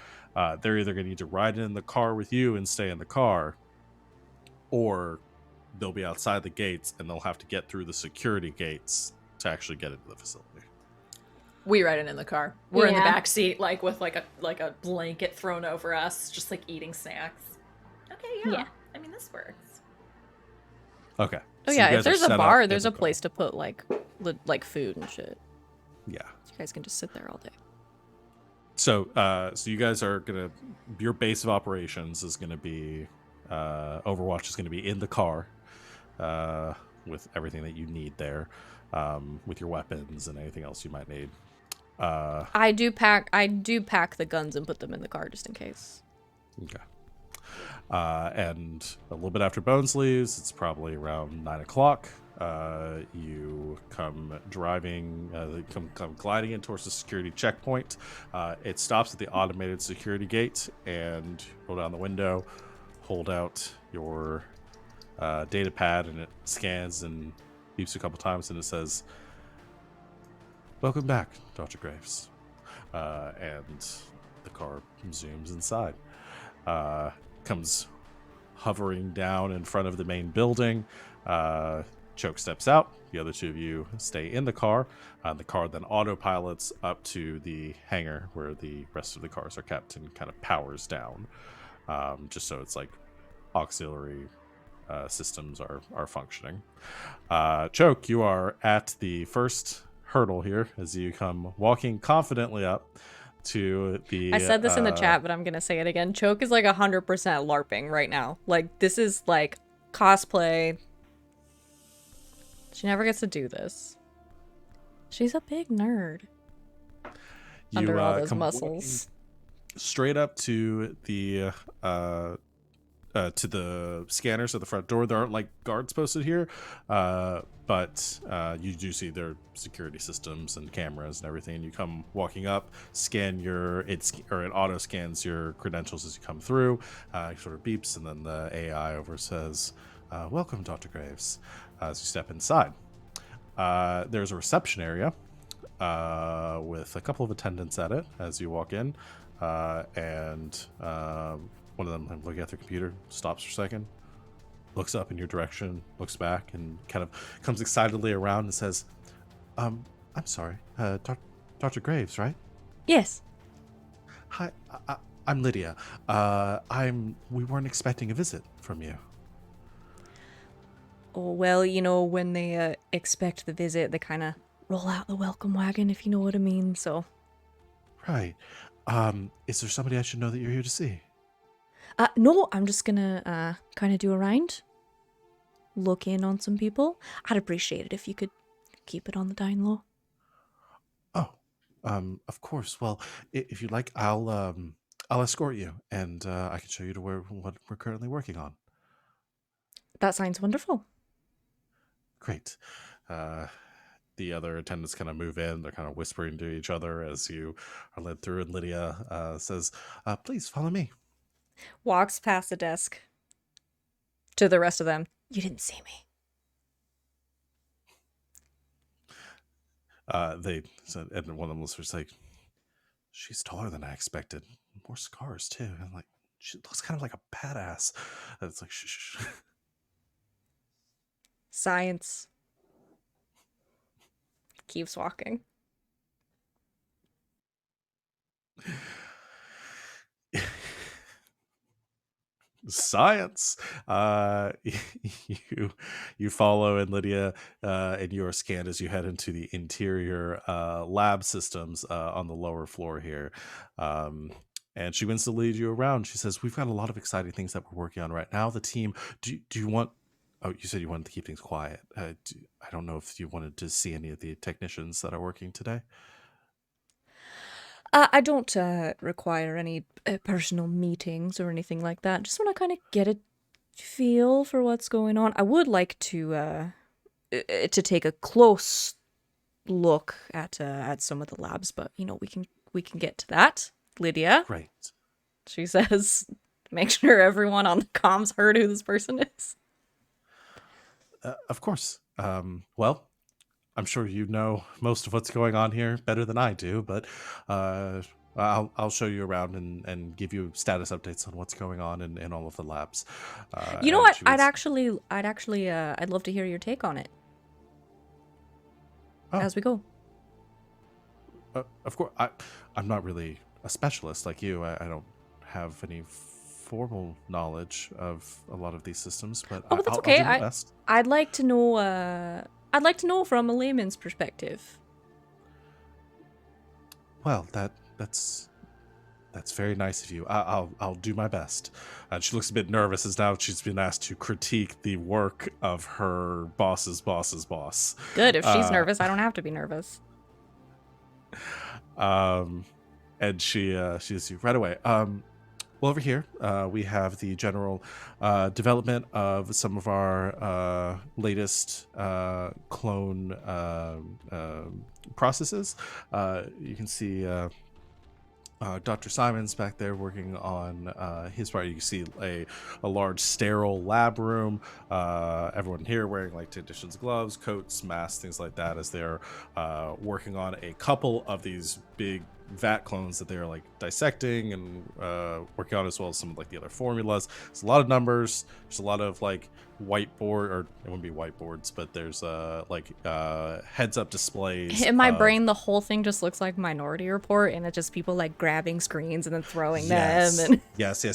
they're either going to need to ride in the car with you and stay in the car, or they'll be outside the gates and they'll have to get through the security gates to actually get into the facility. We ride in the car. We're in the Yeah. back seat, like with like a blanket thrown over us, just like eating snacks. Okay, yeah. Yeah. I mean, this works. Okay. Oh So yeah, you if guys are there's a set up bar, in there's the a car. place to put like food and shit. Yeah. You guys can just sit there all day. So, so you guys are gonna. Your base of operations is gonna be. Overwatch is gonna be in the car, with everything that you need there, with your weapons and anything else you might need. I do pack the guns and put them in the car just in case. Okay. And a little bit after Bones leaves, it's probably around 9 o'clock. You come driving, come gliding in towards the security checkpoint. It stops at the automated security gate, and roll down the window, hold out your data pad, and it scans and beeps a couple times, and it says, "Welcome back, Dr. Graves." And the car zooms inside. Comes hovering down in front of the main building. Choke steps out. The other two of you stay in the car. The car then autopilots up to the hangar where the rest of the cars are kept and kind of powers down. Just so it's like auxiliary systems are functioning. Choke, you are at the first hurdle here as you come walking confidently up to the... I said this in the chat, but I'm gonna say it again. Choke is like 100% LARPing right now. Like, this is like cosplay. She never gets to do this. She's a big nerd. Under all those muscles. Straight up to the scanners at the front door. There aren't like guards posted here, but you do see their security systems and cameras and everything. And you come walking up, scan it auto scans your credentials as you come through. It sort of beeps, and then the AI over says, "Welcome, Dr. Graves." As you step inside, there's a reception area with a couple of attendants at it as you walk in, and one of them, looking at their computer, stops for a second, looks up in your direction, looks back, and kind of comes excitedly around and says, I'm sorry, Dr. Graves, right? Yes. Hi, I'm Lydia. We weren't expecting a visit from you. Oh, well, you know, when they expect the visit, they kind of roll out the welcome wagon, if you know what I mean, so. Right. Is there somebody I should know that you're here to see? No, I'm just gonna kind of do a round. Look in on some people. I'd appreciate it if you could keep it on the down low. Oh, of course. Well, if you'd like, I'll escort you, and I can show you to what we're currently working on. That sounds wonderful. Great. The other attendants kind of move in. They're kind of whispering to each other as you are led through, and Lydia says, "Please follow me." Walks past the desk to the rest of them. You didn't see me. And one of them listeners like, "She's taller than I expected. More scars too." And I'm like, "She looks kind of like a badass." And it's like, shh. Science. Keeps walking. Science. You follow, and Lydia, and you are scanned as you head into the interior lab systems on the lower floor here. And she wants to lead you around. She says, "We've got a lot of exciting things that we're working on right now. The team, do you want..." Oh, you said you wanted to keep things quiet. I don't know if you wanted to see any of the technicians that are working today. I don't require any personal meetings or anything like that. Just want to kind of get a feel for what's going on. I would like to take a close look at some of the labs, but you know, we can get to that. Lydia, Great. she says, make sure everyone on the comms heard who this person is. Of course. Well, I'm sure you know most of what's going on here better than I do, but I'll show you around and give you status updates on what's going on in all of the labs. You know what? I'd love to hear your take on it as we go. Of course, I'm not really a specialist like you. I don't have any formal knowledge of a lot of these systems, but that's I'll okay. do my best. I'd like to know. I'd like to know from a layman's perspective. Well, that's very nice of you. I'll do my best. And she looks a bit nervous as now she's been asked to critique the work of her boss's boss's boss. Good. If she's nervous, I don't have to be nervous. And she says right away. Well, over here, we have the general development of some of our latest clone processes. You can see Dr. Simon's back there working on his part. You can see a large sterile lab room. Everyone here wearing like technicians' gloves, coats, masks, things like that, as they're working on a couple of these big vat clones that they're like dissecting and working on, as well as some of like the other formulas. There's a lot of numbers. There's a lot of like whiteboard, or it wouldn't be whiteboards, but there's heads-up displays. In my brain, the whole thing just looks like Minority Report, and it's just people like grabbing screens and then throwing them. And Yes.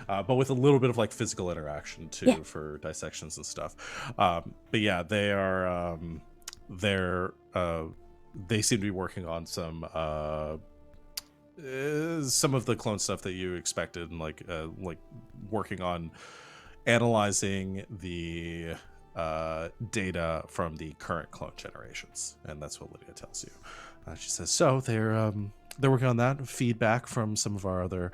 But with a little bit of like physical interaction too, for dissections and stuff. But yeah, they seem to be working on some of the clone stuff that you expected, and like working on analyzing the data from the current clone generations, and that's what Lydia tells you. She says, so they're working on that. Feedback from some of our other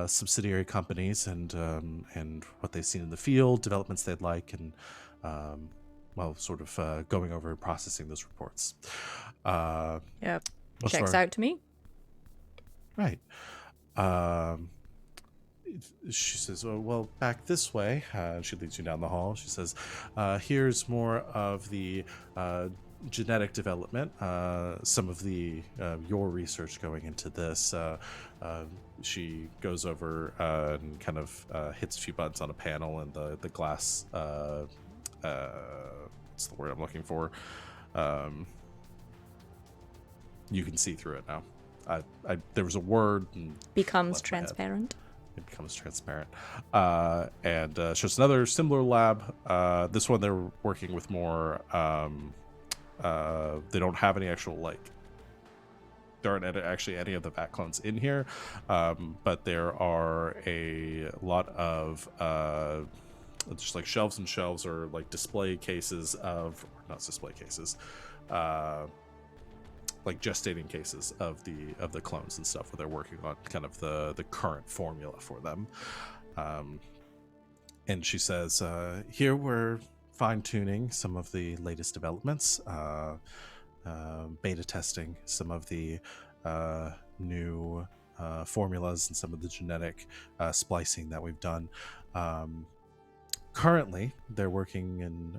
subsidiary companies, and what they've seen in the field, developments they'd like, and going over and processing those reports. Yep, checks out to me. Right. She says, well, back this way. She leads you down the hall. She says, here's more of the genetic development, some of the your research going into this. She goes over and kind of hits a few buttons on a panel, and the glass, what's the word I'm looking for? You can see through it now. There was a word. Becomes transparent. It becomes transparent. And shows another similar lab. This one they're working with more. They don't have any actual there aren't actually any of the vat clones in here, but there are a lot of just like shelves and shelves, or like display cases of, or not display cases, like gestating cases of the clones and stuff, where they're working on kind of the current formula for them. And she says, here we're fine-tuning some of the latest developments, beta testing some of the new formulas and some of the genetic splicing that we've done. Currently, they're working in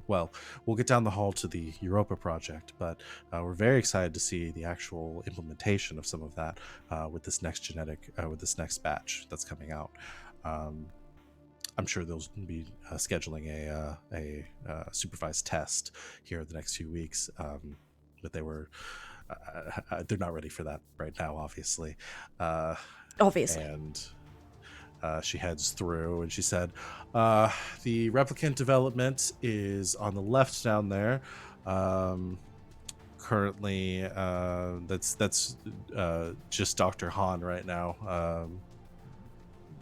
we'll get down the hall to the Europa project, but we're very excited to see the actual implementation of some of that with this next with this next batch that's coming out. I'm sure they'll be scheduling a supervised test here in the next few weeks, but they're not ready for that right now, obviously. And she heads through, and she said, the replicant development is on the left down there. Currently, that's just Dr. Han right now,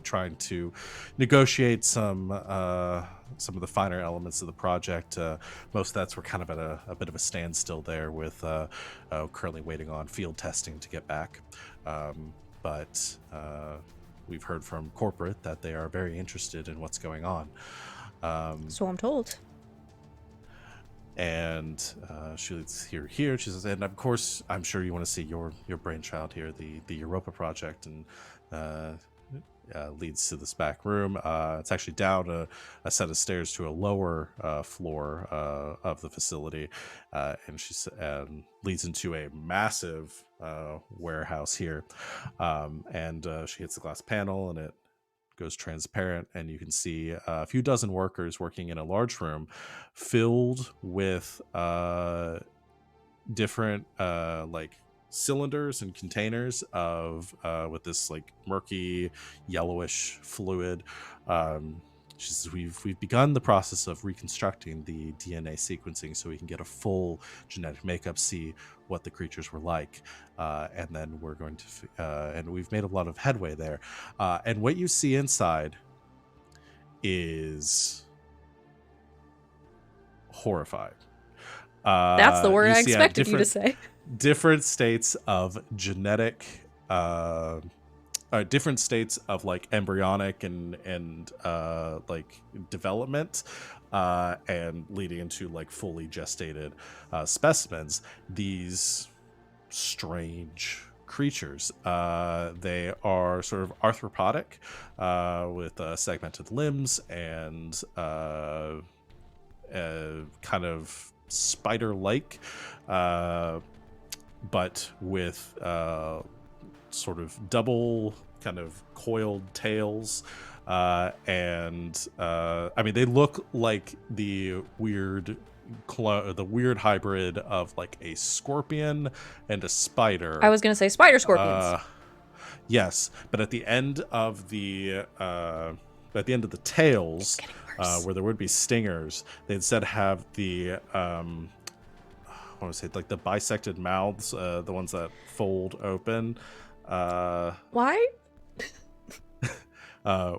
trying to negotiate some of the finer elements of the project. Most of that's, we're kind of at a bit of a standstill there, with currently waiting on field testing to get back. But we've heard from corporate that they are very interested in what's going on. So I'm told. And she's here. She says, and of course, I'm sure you want to see your brainchild here, the Europa project, and leads to this back room. It's actually down a set of stairs to a lower floor of the facility, and she leads into a massive warehouse here. And she hits the glass panel, and it goes transparent, and you can see a few dozen workers working in a large room filled with different cylinders and containers of with this like murky yellowish fluid. She says, we've begun the process of reconstructing the DNA sequencing so we can get a full genetic makeup, see what the creatures were like, and then we're going to and we've made a lot of headway there. And what you see inside is horrifying. That's the word I expected you to say. Different states of genetic different states of like embryonic and like development, and leading into like fully gestated specimens. These strange creatures. They are sort of arthropodic, with segmented limbs and kind of spider-like, but with sort of double kind of coiled tails, and I mean, they look like the weird hybrid of like a scorpion and a spider. I was gonna say spider scorpions. Yes, but at the end of the tails, where there would be stingers, they instead have the what was it, like the bisected mouths, the ones that fold open. Why?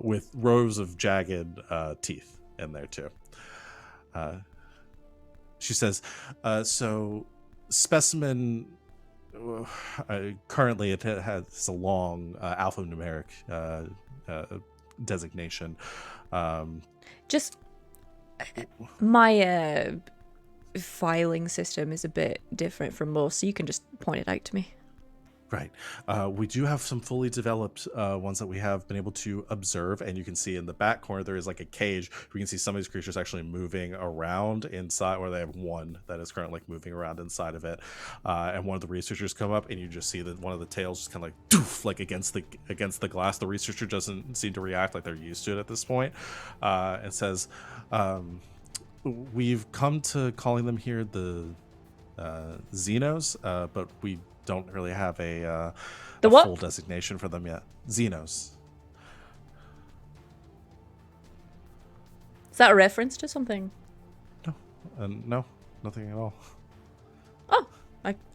With rows of jagged teeth in there too. She says, so specimen, currently it has a long alphanumeric designation. Just my filing system is a bit different from most, so you can just point it out to me. Right. We do have some fully developed ones that we have been able to observe, and you can see in the back corner there is like a cage. We can see some of these creatures actually moving around inside, or they have one that is currently like moving around inside of it. And one of the researchers come up, and you just see that one of the tails just kind of like doof, like against the glass. The researcher doesn't seem to react, like they're used to it at this point, and says, "We've come to calling them here the Xenos, but we don't really have a full designation for them yet. Xenos." Is that a reference to something? No, no, nothing at all. Oh,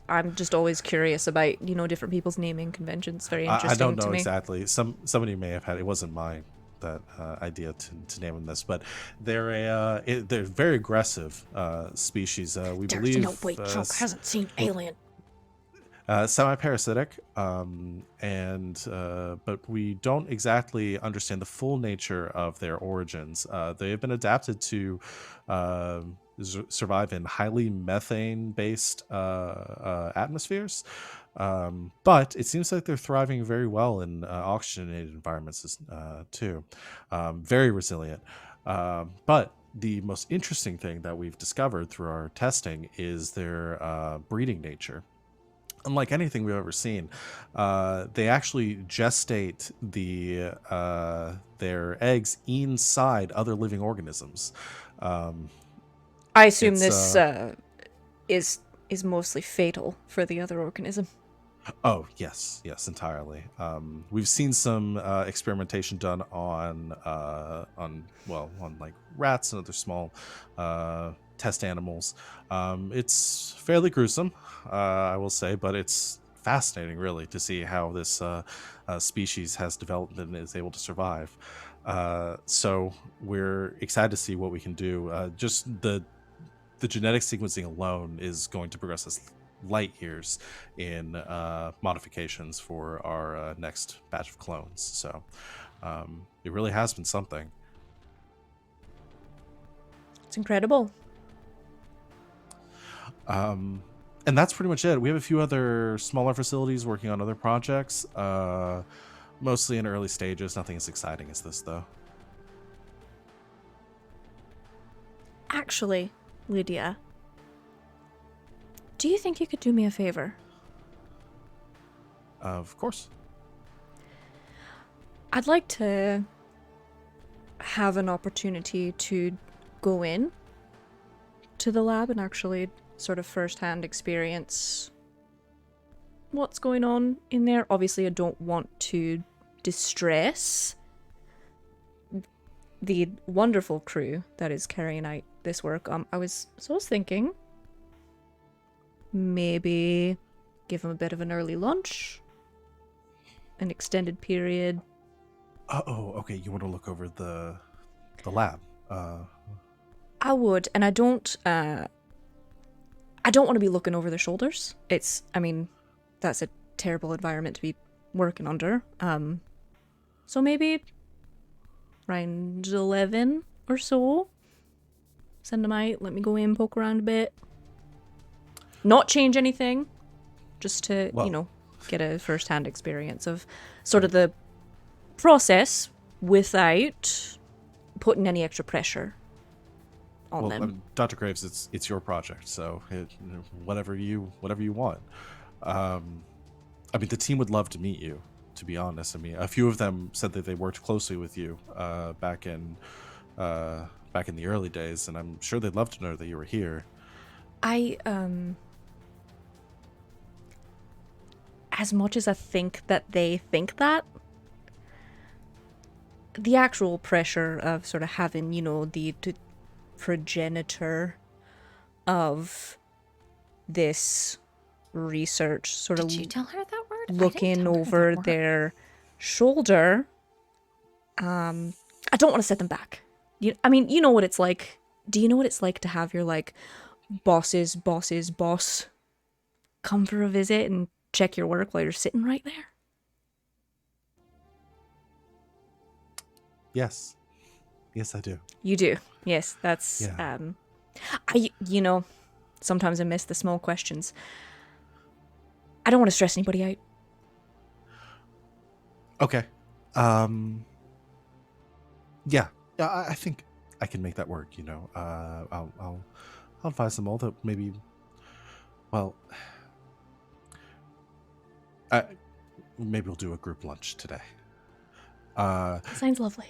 I'm just always curious about, different people's naming conventions. Very interesting. I don't know to me. exactly. Somebody may have had. It wasn't mine, that idea to name them this, but they're they're very aggressive species. We There's believe no way Chunk hasn't seen Alien. Semi-parasitic, but we don't exactly understand the full nature of their origins. They have been adapted to survive in highly methane-based atmospheres, but it seems like they're thriving very well in oxygenated environments too. Very resilient. But the most interesting thing that we've discovered through our testing is their breeding nature. Unlike anything we've ever seen, they actually gestate their eggs inside other living organisms. I assume this is mostly fatal for the other organism. Oh, yes, entirely. We've seen some experimentation done on like rats and other small test animals. It's fairly gruesome, I will say, but it's fascinating, really, to see how this species has developed and is able to survive. So we're excited to see what we can do. Just the genetic sequencing alone is going to progress us light years in modifications for our next batch of clones. So it really has been something. It's incredible. And that's pretty much it. We have a few other smaller facilities working on other projects, mostly in early stages. Nothing as exciting as this, though. Actually, Lydia, do you think you could do me a favor? Of course. I'd like to have an opportunity to go in to the lab and actually sort of first-hand experience what's going on in there. Obviously, I don't want to distress the wonderful crew that is carrying out this work. I was thinking maybe give them a bit of an early lunch, an extended period. Oh, okay. You want to look over the lab? I would, and I don't want to be looking over their shoulders. That's a terrible environment to be working under. So maybe around 11 or so. Send them out, let me go in, poke around a bit. Not change anything, just to, Well- get a first-hand experience of sort of the process without putting any extra pressure on them. Dr. Graves, it's your project, so whatever you want. I mean, the team would love to meet you, to be honest. I mean, a few of them said that they worked closely with you back in the early days, and I'm sure they'd love to know that you were here. As much as I think that they think that, the actual pressure of sort of having, the progenitor of this research sort Did of you tell her that word? I didn't looking tell her over that word. their shoulder, I don't want to set them back. You know what it's like. Do you know what it's like to have your, boss's boss come for a visit and check your work while you're sitting right there? Yes, I do. You do. Yes, that's Yeah. sometimes I miss the small questions. I don't want to stress anybody out. Okay. Yeah. I think I can make that work. I'll advise them all that maybe. Well, maybe we'll do a group lunch today. Sounds lovely.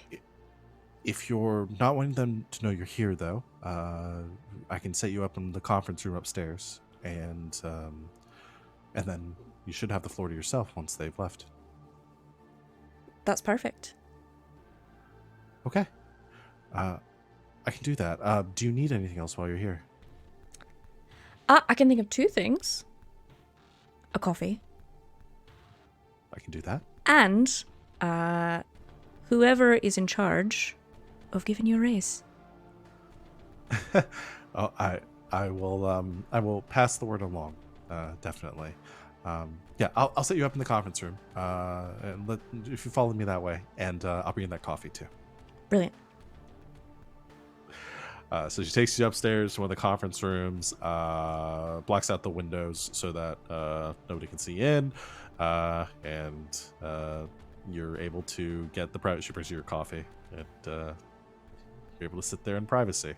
If you're not wanting them to know you're here, though, I can set you up in the conference room upstairs, and then you should have the floor to yourself once they've left. That's perfect. Okay. I can do that. Do you need anything else while you're here? I can think of two things. A coffee. I can do that. And whoever is in charge of giving you a raise. Oh, I will pass the word along. Definitely. Yeah, I'll set you up in the conference room. And if you follow me that way, and I'll bring you that coffee too. Brilliant. So she takes you upstairs to one of the conference rooms, blocks out the windows so that nobody can see in, and you're able to get the private. She brings you your coffee, and you're able to sit there in privacy.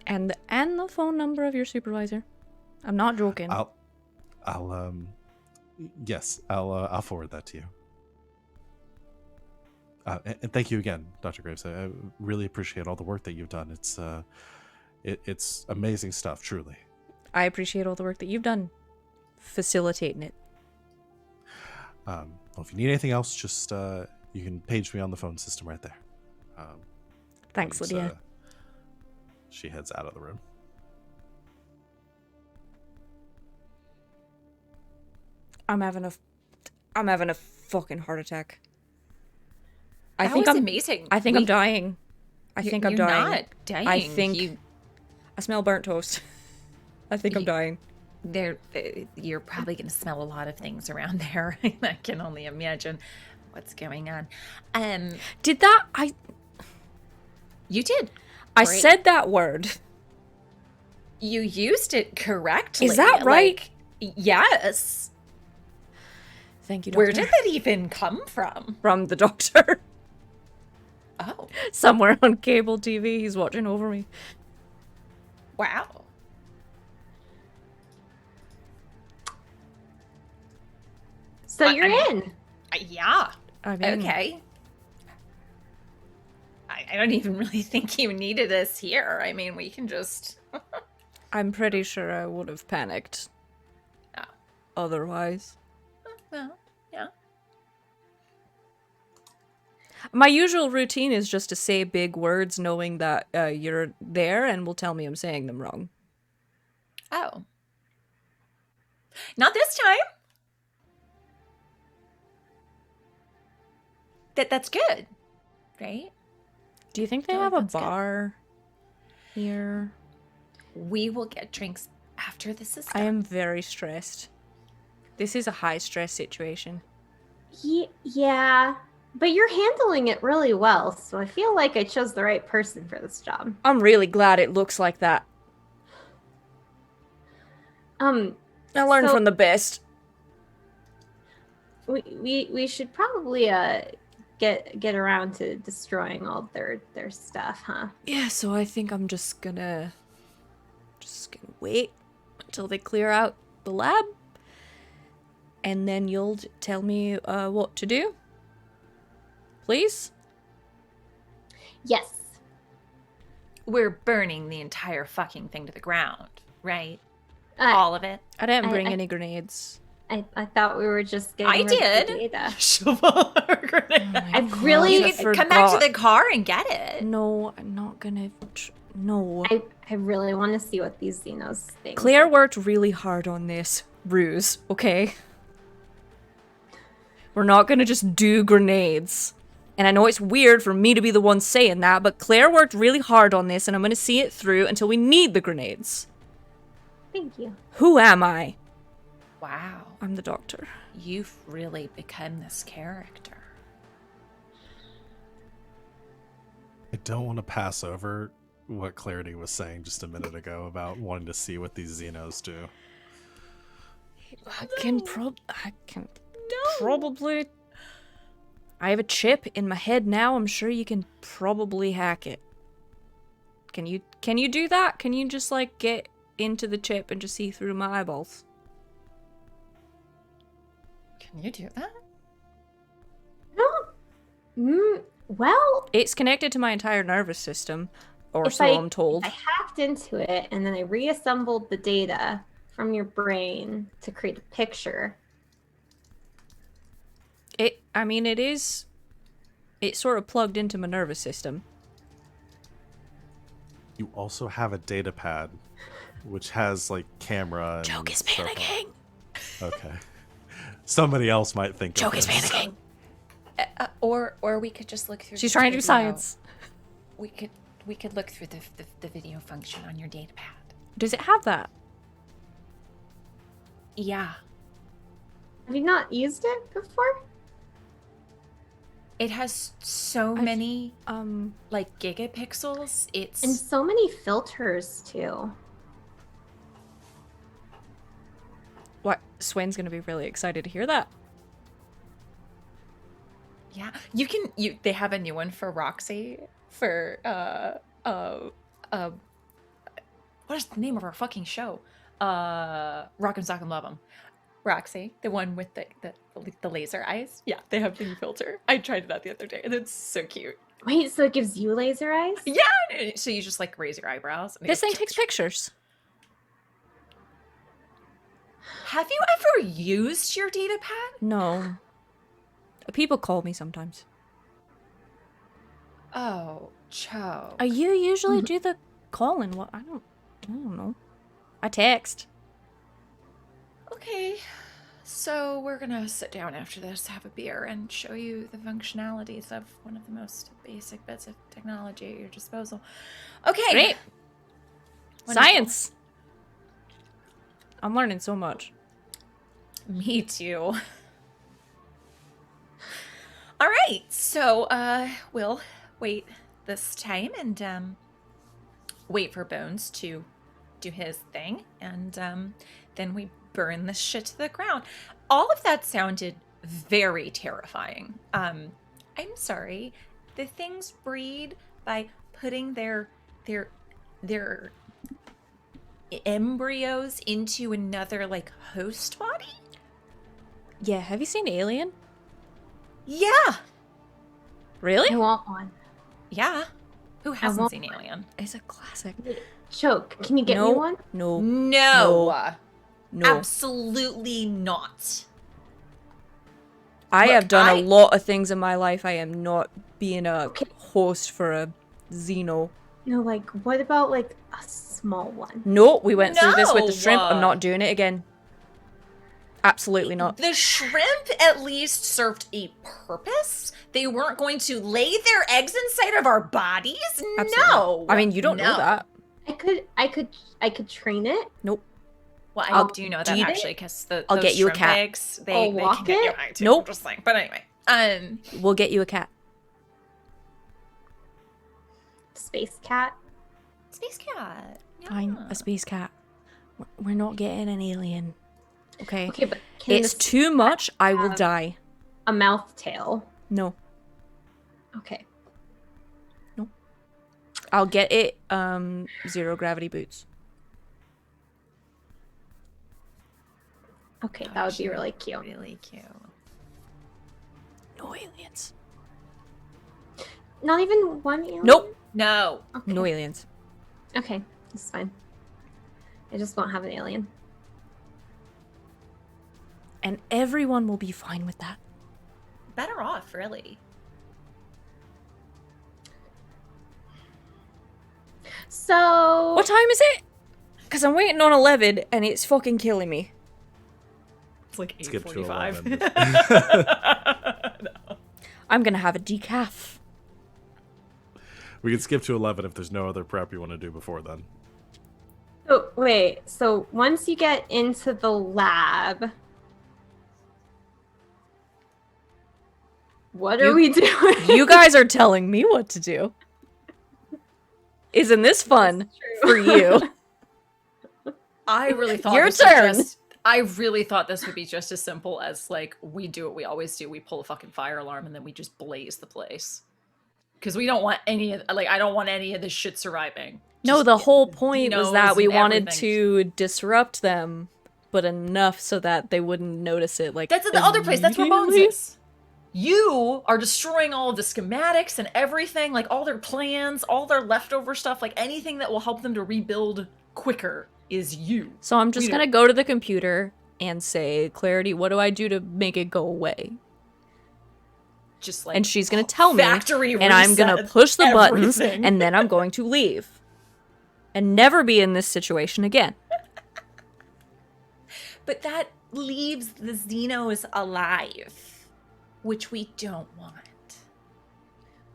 And the phone number of your supervisor. I'm not joking. Yes, I'll forward that to you. And thank you again, Dr. Graves. I really appreciate all the work that you've done. It's amazing stuff, truly. I appreciate all the work that you've done facilitating it. Well, if you need anything else, just you can page me on the phone system right there. Thanks, Lydia. She heads out of the room. I'm having a fucking heart attack. That was amazing. I think I'm dying. I think I'm You're dying. not dying. I think I smell burnt toast. I think I'm dying. You're probably going to smell a lot of things around there. I can only imagine what's going on. Did that? You did. I Great. said that word. You used it correctly. Is that right? Yes. Thank you, doctor. Where did that even come from? From the doctor. Oh, Somewhere on cable TV, he's watching over me. wow. So you're in. Yeah. I mean, Okay. I don't even really think you needed us here. I mean, we can just... I'm pretty sure I would have panicked. Oh. Otherwise. Well, yeah. My usual routine is just to say big words knowing that you're there and will tell me I'm saying them wrong. Oh. Not this time. That's good. Right? Do you think they feel have like a that's good. bar here? We will get drinks after this is done. I am very stressed. This is a high stress situation. Yeah. But you're handling it really well, so I feel like I chose the right person for this job. I'm really glad it looks like that. I learned So- from the best. We should probably get around to destroying all their stuff, huh? Yeah, so I think I'm just gonna wait until they clear out the lab, and then you'll tell me what to do. Please? Yes. We're burning the entire fucking thing to the ground, right? I All of it. I didn't I- bring I- any grenades. thought we were just getting I rid of the did. data. Shovel her grenade. I really- You I can come back to forgot. the car and get it. No, I'm not gonna. No. I really want to see what these Xenos things. Claire worked really hard on this ruse, okay? We're not gonna just do grenades. And I know it's weird for me to be the one saying that, but Claire worked really hard on this, and I'm gonna see it through until we need the grenades. Thank you. Who am I? Wow. I'm the doctor. You've really become this character. I don't want to pass over what Clarity was saying just a minute ago about wanting to see what these Xenos do. I can probably. I have a chip in my head now. I'm sure you can probably hack it. Can you do that? Can you just like get into the chip and just see through my eyeballs? Can you do that? No. Well, It's connected to my entire nervous system, or If so I'm told. I hacked into it and then I reassembled the data from your brain to create a picture. It's sort of plugged into my nervous system. You also have a data pad, which has like camera. And Joke is stuff on it. panicking. Okay. Somebody else might think. Joke of is this. panicking. Or we could just look through. She's the trying to do video. science. We could look through the video function on your data pad. Does it have that? Yeah. Have you not used it before? It has so many like gigapixels. It's And so many filters too. What? Swen's gonna be really excited to hear that. yeah. They have a new one for Roxy for what is the name of our fucking show? Rock and Sock and Love 'em. Roxy, the one with the laser eyes. Yeah, they have the new filter. I tried it out the other day, and it's so cute. Wait, so it gives you laser eyes? Yeah, so you just like raise your eyebrows. And it This goes- thing takes pictures. Have you ever used your data pad? No. People call me sometimes. Oh, Cho. You usually do the calling. What? I don't know. I text. Okay, so we're gonna sit down after this, have a beer, and show you the functionalities of one of the most basic bits of technology at your disposal. Okay. Great. Wonderful. Science. I'm learning so much. Me too. All right, so we'll wait this time and wait for Bones to do his thing, and then we burn this shit to the ground. All of that sounded very terrifying. I'm sorry. The things breed by putting their embryos into another like host body? Yeah, have you seen Alien? Yeah. Really? I want one. Yeah. Who hasn't want seen Alien? It's a classic. Choke, can you get no, me one? No. No. No. Absolutely not. I Look, have done I- a lot of things in my life. I am not being a host for a Xeno. No, like, what about, like, a small one? No, we went through this with the No. shrimp. I'm not doing it again. Absolutely not. The shrimp at least served a purpose. They weren't going to lay their eggs inside of our bodies. Absolutely No. not. I mean, you don't know No. that. I could train it. Nope. Well, I I'll do know do that you- actually, because I'll those get you a shrimp cat. eggs, I'll they walk can get you it? high too. Nope. I'm just saying. But anyway, We'll get you a cat. Space cat. Space cat. Fine, Yeah. a space cat. We're not getting an alien. Okay? Okay, but can It's this too much. I will have- die. a mouth tail? No. Okay. I'll get it 0 gravity boots. Okay, that would be really cute. Really cute. No aliens. Not even one alien? Nope. No. Okay. No aliens. Okay, that's fine. I just won't have an alien. And everyone will be fine with that. Better off, really. So What time is it? Because I'm waiting on 11 and it's fucking killing me. It's like Let's get to 8:45. 11. I'm gonna have a decaf. We can skip to 11 if there's no other prep you want to do before then. Oh, wait. So once you get into the lab, what are we doing? You guys are telling me what to do. Isn't this fun for you? I really thought Your this was turn. I really thought this would be just as simple as like we do what we always do. We pull a fucking fire alarm and then we just blaze the place. Because we don't want any of I don't want any of this shit surviving. No, Just the whole point was Xenos that we and wanted everything. to disrupt them, but enough so that they wouldn't notice it. Like That's at the other place. That's where Bones immediately. is. You are destroying all of the schematics and everything, like all their plans, all their leftover stuff, like anything that will help them to rebuild quicker is you. So I'm just We gonna don't- go to the computer and say, Clarity, what do I do to make it go away? Just like And she's gonna tell me, factory and I'm gonna reset push the buttons, everything. and then I'm going to leave. And never be in this situation again. But that leaves the Xenos alive, which we don't want.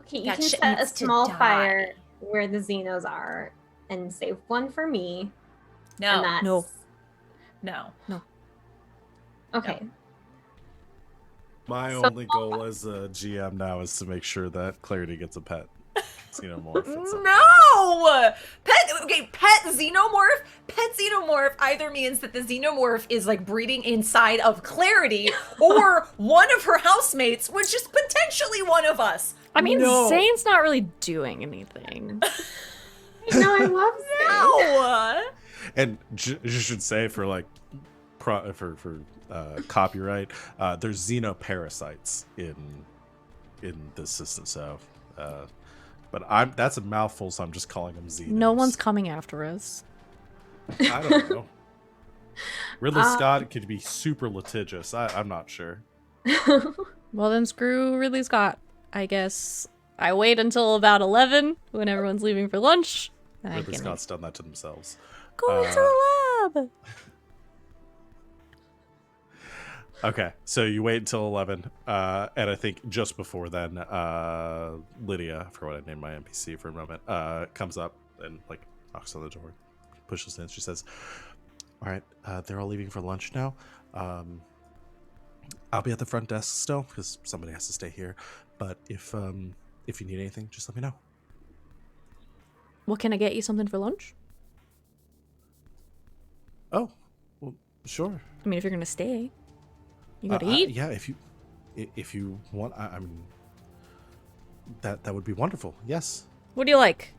Okay, you That can shit set a needs to small die. fire where the Xenos are and save one for me. No, and that's... no. no. Okay. My So- only goal as a GM now is to make sure that Clarity gets a pet. Xenomorph. It's a- No! Pet xenomorph? Pet xenomorph either means that the xenomorph is like breeding inside of Clarity or one of her housemates, which is potentially one of us. I mean, No. Zane's not really doing anything. No, I love Zane. No! And you should say for like copyright, there's xenoparasites in this system. So, but that's a mouthful, so I'm just calling them xenos. No one's coming after us. I don't know. Ridley Scott could be super litigious. I'm not sure. Well, then screw Ridley Scott. I guess I wait until about 11 when everyone's leaving for lunch. I Ridley can Scott's done that to themselves. go into the lab. Okay, so you wait until 11, and I think just before then, Lydia, I forgot what I named my NPC for a moment, comes up and like knocks on the door, pushes in. She says, "All right, they're all leaving for lunch now. I'll be at the front desk still because somebody has to stay here. But if you need anything, just let me know." What, can I get you something for lunch? Oh, well, sure. I mean, if you're gonna stay, you gotta I- eat. yeah, if you want, I mean, that would be wonderful. Yes. What do you like?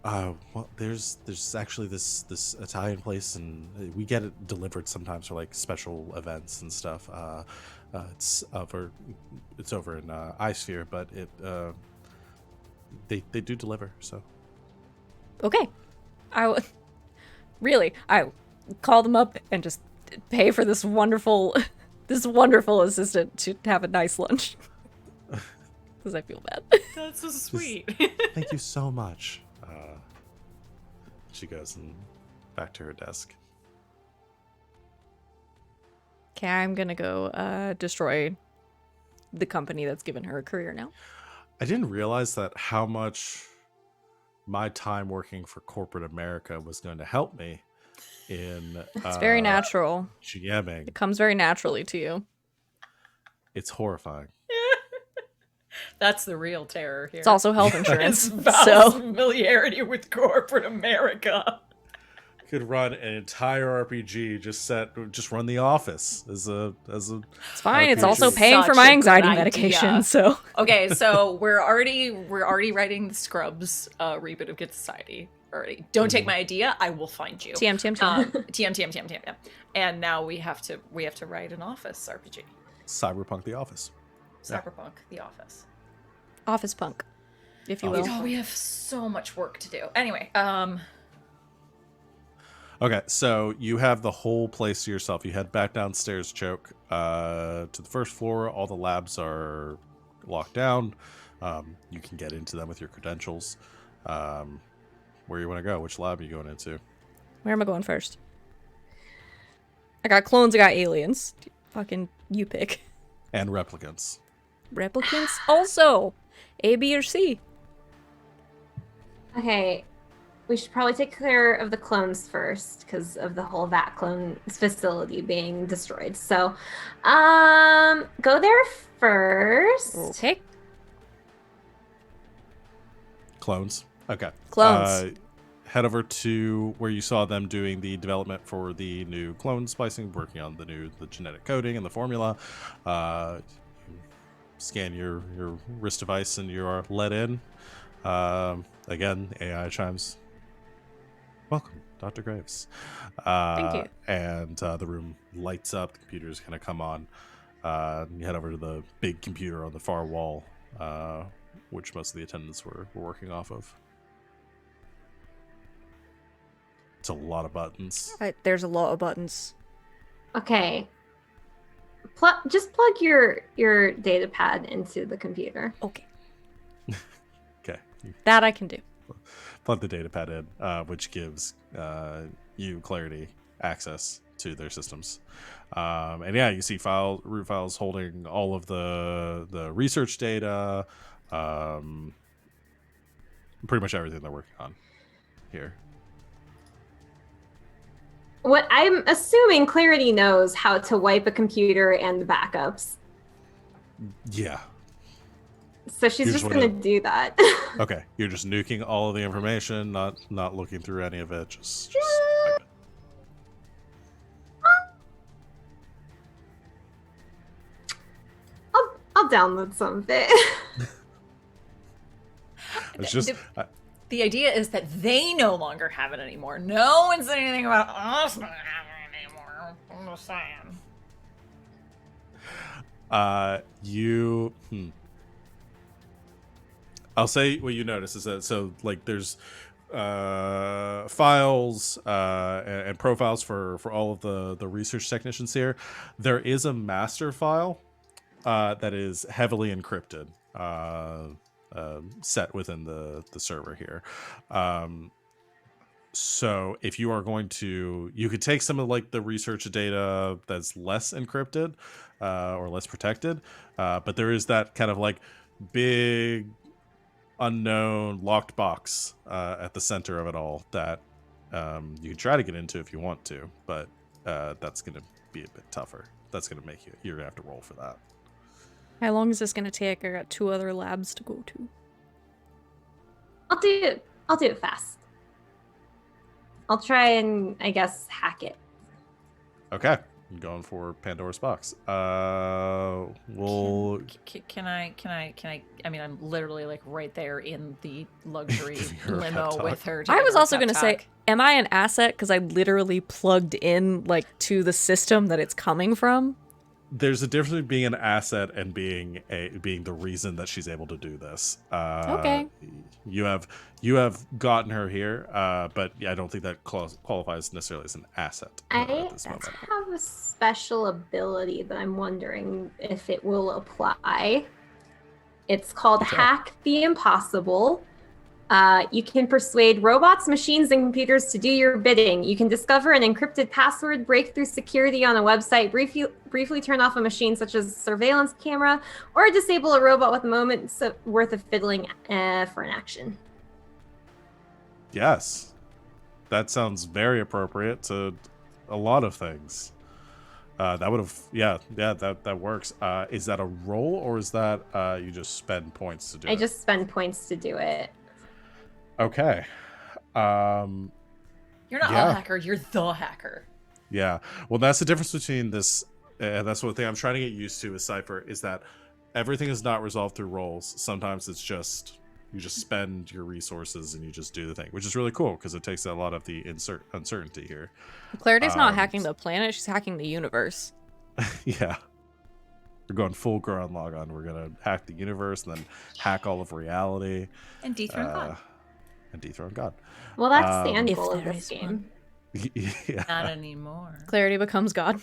Well, there's actually this Italian place, and we get it delivered sometimes for like special events and stuff. It's over in iSphere, but they do deliver. So Okay. I call them up and just pay for this wonderful assistant to have a nice lunch. Because I feel bad. That's so sweet. thank you so much. She goes and back to her desk. Okay, I'm gonna go destroy the company that's given her a career now. I didn't realize that how much my time working for corporate America was going to help me in It's very natural. GMing. It comes very naturally to you. It's horrifying. That's the real terror here. It's also health It's insurance. Val's So familiarity with corporate America. Could run an entire RPG, just run The Office as a. it's fine. It's RPG. also paying for Such my a good anxiety idea. medication. So Okay, so we're already writing the Scrubs reboot of Good Society already. Don't take my idea. I will find you. TM. TM. And now we have to write an Office RPG. Cyberpunk The Office. Yeah. Cyberpunk, The Office. Office punk, if you will. Oh, we have so much work to do. Anyway, Okay, so you have the whole place to yourself. You head back downstairs, Choke, to the first floor. All the labs are locked down. You can get into them with your credentials. Where you want to go? Which lab are you going into? Where am I going first? I got clones. I got aliens. Fucking you pick. And replicants. Replicants also. A, B, or C. Okay, we should probably take care of the clones first because of the whole vat clone facility being destroyed. So, go there first. Okay. Clones. Okay. Clones. Head over to where you saw them doing the development for the new clone splicing, working on the genetic coding and the formula. You scan your wrist device and you are let in. Again, AI chimes. Welcome, Dr. Graves. Thank you. And the room lights up. The computers kind of come on. You head over to the big computer on the far wall, which most of the attendants were working off of. It's a lot of buttons. There's a lot of buttons. Okay. Just plug your data pad into the computer. Okay. Okay. That I can do. Plug the data pad in, which gives you Clarity access to their systems. And yeah, you see root files holding all of the research data, pretty much everything they're working on here. What I'm assuming Clarity knows how to wipe a computer and the backups. Yeah. So she's just going to do that. Okay. You're just nuking all of the information, not looking through any of it. Just wipe it. I'll download some of it. It's just the idea is that they no longer have it anymore. No one said anything about us not having it anymore. I'm just saying. I'll say what you notice is that there's files and profiles for all of the research technicians here. There is a master file that is heavily encrypted, set within the server here. So if you are going to, you could take some of the research data that's less encrypted or less protected, but there is that kind of big unknown locked box at the center of it all that you can try to get into if you want to, but that's going to be a bit tougher. That's going to make you're going to have to roll for that. How long is this going to take? I got 2 other labs to go to. I'll do it fast. I'll try and, I guess, hack it. Okay. I'm going for Pandora's box. We'll Can I? I mean, I'm literally right there in the luxury Your limo laptop. with her. I was also going going to say, am I an asset? Because I literally plugged in to the system that it's coming from. There's a difference between being an asset and being the reason that she's able to do this. Okay. You have gotten her here, but I don't think that qualifies necessarily as an asset. At this moment. have a special ability that I'm wondering if it will apply. It's called Hack the Impossible. You can persuade robots, machines, and computers to do your bidding. You can discover an encrypted password, break through security on a website, briefly turn off a machine such as a surveillance camera, or disable a robot with a moment's worth of fiddling for an action. Yes. That sounds very appropriate to a lot of things. That would have, that works. Is that a roll, or is that you just spend points to do it? I just spend points to do it. Okay. You're not Yeah. a hacker, you're the hacker. Yeah. Well, that's the difference between this. That's one thing I'm trying to get used to with Cypher is that everything is not resolved through rolls. Sometimes it's just you just spend your resources and you just do the thing, which is really cool because it takes a lot of the uncertainty here. Clarity's not hacking the planet; she's hacking the universe. Yeah. We're going full Gurren Lagann. We're gonna hack the universe and then hack all of reality. And dethrone God. And dethrone God. Well, that's the end If goal of there this is game. Yeah. Not anymore. Clarity becomes God.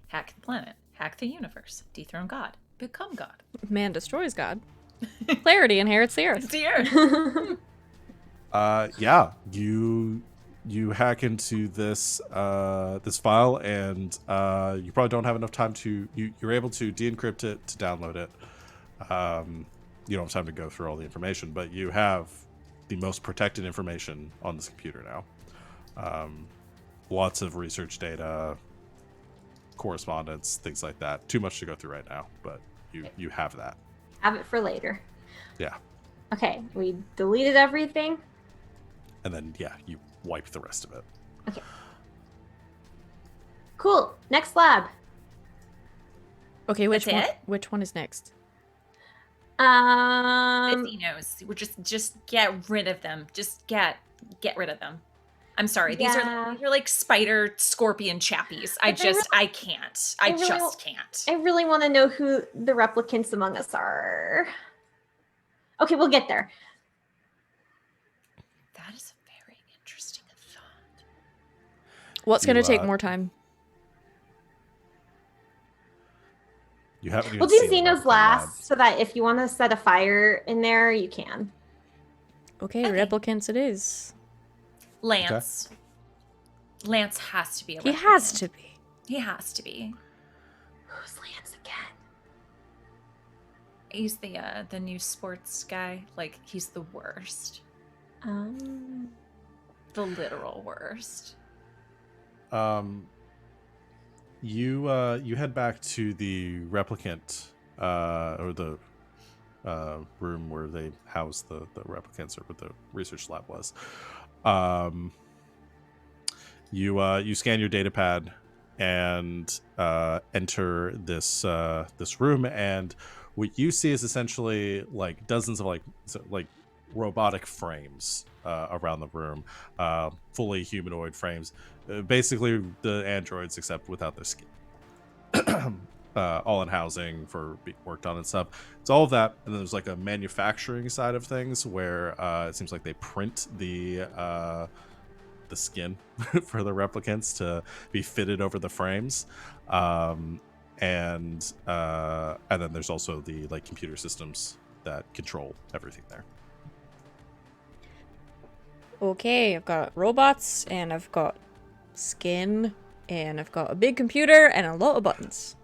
Hack the planet. Hack the universe. Dethrone God. Become God. Man destroys God. Clarity inherits the earth. It's the earth. Yeah, you hack into this this file, and you probably don't have enough time to you're able to de-encrypt it to download it. You don't have time to go through all the information, but you have the most protected information on this computer now. Lots of research data, correspondence, things like that. Too much to go through right now, but you have that. Have it for later. Yeah. Okay, we deleted everything. And then you wipe the rest of it. Okay. Cool. Next lab. Okay, which That's one? it? Which one is next? Busy knows. We're just get rid of them. Just get rid of them. I'm sorry. These Yeah. are like spider scorpion chappies. I can't. I just can't. I really want to know who the replicants among us are. Okay, we'll get there. That is a very interesting thought. What's going to You, take more time? You haven't even We'll do seen the Xenos replicant last lab. so that if you want to set a fire in there, you can. Okay, Okay. replicants it is. Lance. Lance has to be a He replicant. has to be. He has to be. Who's Lance again? He's the new sports guy. Like, he's the worst. The literal worst. You head back to the replicant or the room where they house the replicants, or where the research lab was. You scan your data pad and enter this this room, and what you see is essentially like dozens of like robotic frames around the room, fully humanoid frames, basically the androids except without their skin. All in housing for being worked on and stuff. It's all of that, and then there's like a manufacturing side of things where it seems like they print the skin for the replicants to be fitted over the frames, and then there's also the like computer systems that control everything there. Okay, I've got robots, and I've got skin, and I've got a big computer, and a lot of buttons.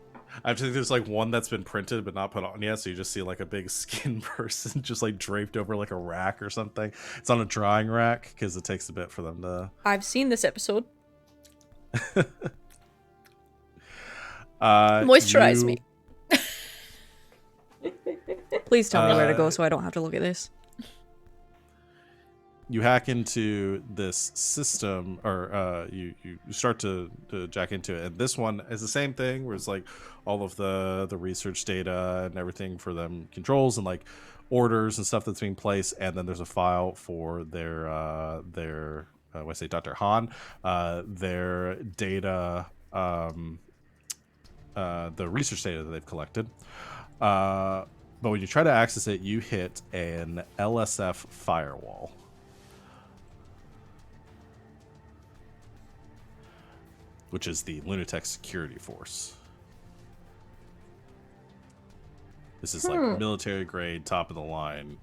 I think there's like one that's been printed but not put on yet, so you just see like a big skin person just like draped over like a rack or something. It's on a drying rack because it takes a bit for them to. I've seen this episode. you- Moisturize me. Please tell me where to go so I don't have to look at this. You hack into this system, or you start to jack into it, and this one is the same thing where it's like all of the research data and everything for them controls and like orders and stuff that's being placed, and then there's a file for their when I say Dr. Han, their data, the research data that they've collected. But when you try to access it, you hit an LSF firewall. Which is the Lunatic Security Force. This is like military grade, top of the line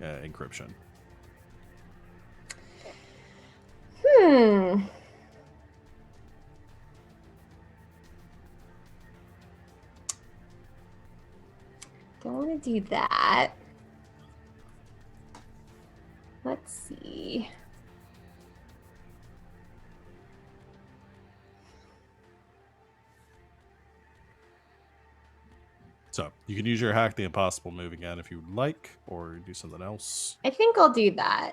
encryption. Don't want to do that. Let's see. So you can use your hack the impossible move again if you would like, or do something else. I think I'll do that.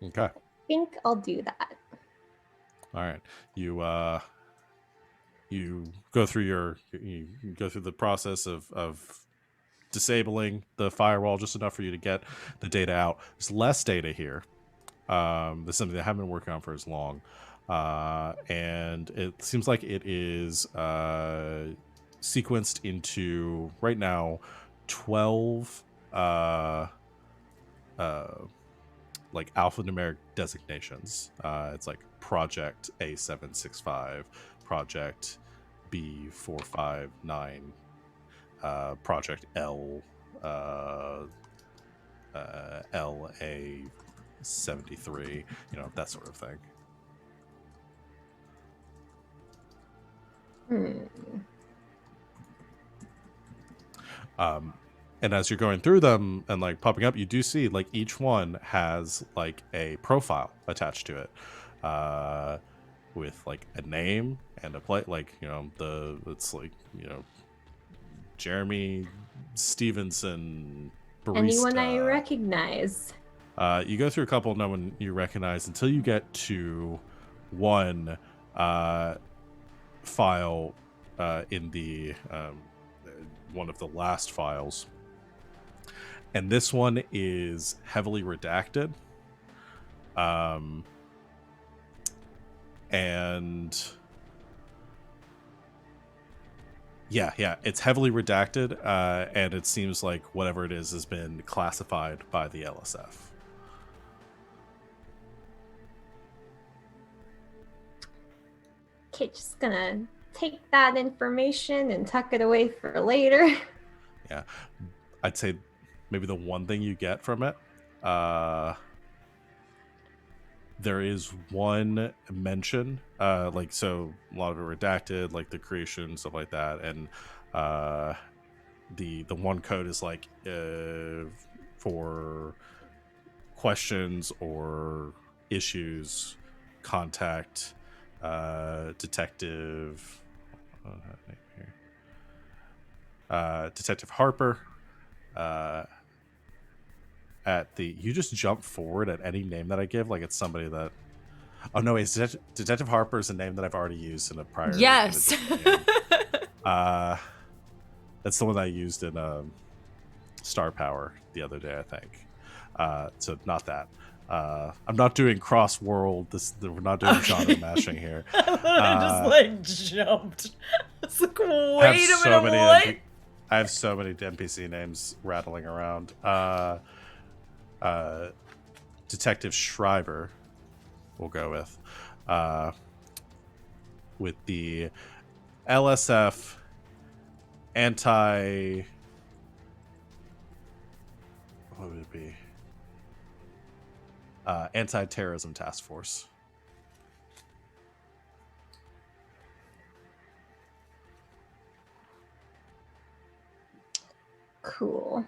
Okay. I think I'll do that. All right. You go through the process of disabling the firewall just enough for you to get the data out. There's less data here. There's something that I haven't been working on for as long. And it seems like it is sequenced into, right now, 12 like alphanumeric designations. It's like Project A765, Project B459, Project LA73, that sort of thing. And as you're going through them and like popping up, you do see like each one has like a profile attached to it, with like a name and a play, like it's like Jeremy Stevenson barista. Anyone I recognize. You go through a couple, no one you recognize, until you get to one file in the one of the last files. And this one is heavily redacted. And yeah, it's heavily redacted, and it seems like whatever it is has been classified by the LSF. Okay, just gonna take that information and tuck it away for later. Yeah, I'd say maybe the one thing you get from it, there is one mention, like, so a lot of it redacted, like the creation, stuff like that, and the one code is like for questions or issues, contact Detective Detective Harper. You just jump forward at any name that I give, like it's somebody that. Oh no, wait, Detective Harper is a name that I've already used in a prior. Yes. That's the one that I used in Star Power the other day, I think. So not that. I'm not doing cross world. We're not doing genre mashing here. I just jumped. It's like, wait a minute, what? I have so many NPC names rattling around. Detective Shriver, we'll go with the LSF what would it be? Anti-terrorism task force. Cool.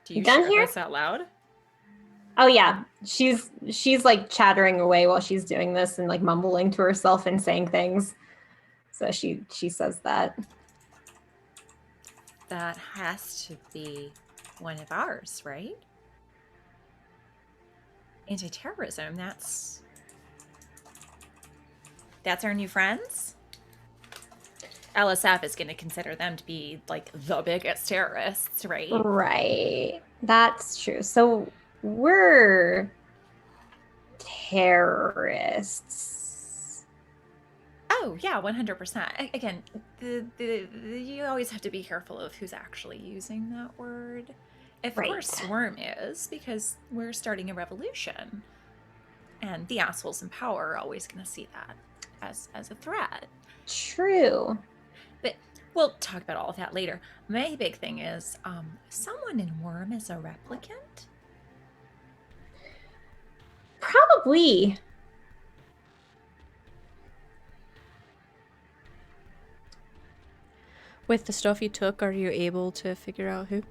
Do you done share here? this out loud? Oh yeah, she's like chattering away while she's doing this and like mumbling to herself and saying things. So she says that. That has to be one of ours, right? Anti-terrorism, that's our new friends? LSF is going to consider them to be like the biggest terrorists, right? Right. That's true. So we're terrorists. Oh, yeah, 100%. Again, you always have to be careful of who's actually using that word. Of course, Swarm is, because we're starting a revolution. And the assholes in power are always going to see that as a threat. True. But we'll talk about all of that later. My big thing is, someone in Worm is a replicant? Probably. With the stuff you took, are you able to figure out who?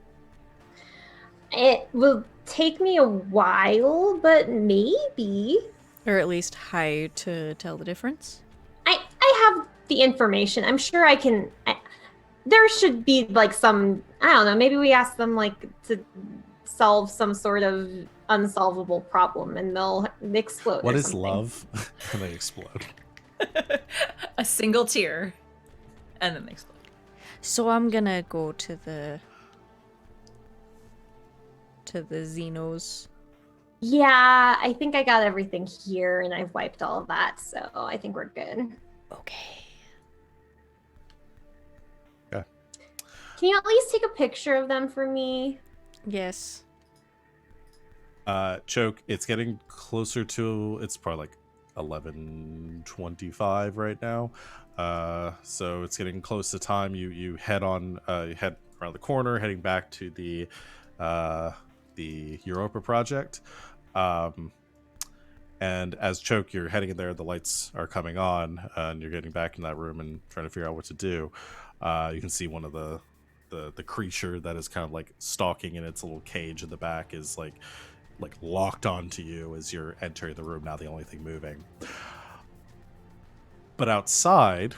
It will take me a while, but maybe. Or at least how to tell the difference? I have the information. I'm sure I can. There should be like some. I don't know. Maybe we ask them like to solve some sort of unsolvable problem, and they'll explode. What or is something. love? And they explode. A single tear, and then they explode. So I'm gonna go to the Xenos. Yeah, I think I got everything here, and I've wiped all of that, so I think we're good. Okay. Yeah. Can you at least take a picture of them for me? Yes. Choke, it's getting closer to, it's probably like 11:25 right now. So it's getting close to time. You head on, you head around the corner, heading back to the Europa project. And as Choke, you're heading in there, the lights are coming on, and you're getting back in that room and trying to figure out what to do. You can see one of the creature that is kind of like stalking in its little cage in the back is like locked onto you as you're entering the room, now the only thing moving. But outside,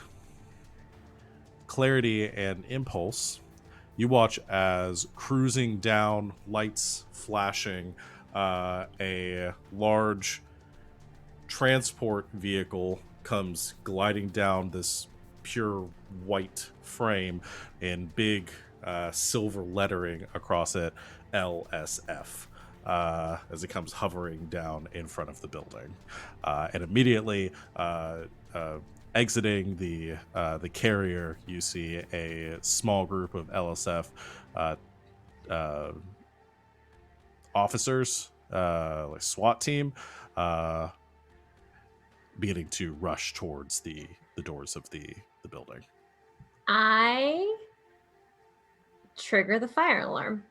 Clarity and Impulse, you watch as cruising down, lights flashing, a large transport vehicle comes gliding down this pure white frame in big silver lettering across it, LSF. As it comes hovering down in front of the building, and immediately exiting the carrier, you see a small group of LSF officers, like SWAT team, beginning to rush towards the doors of the building. I trigger the fire alarm.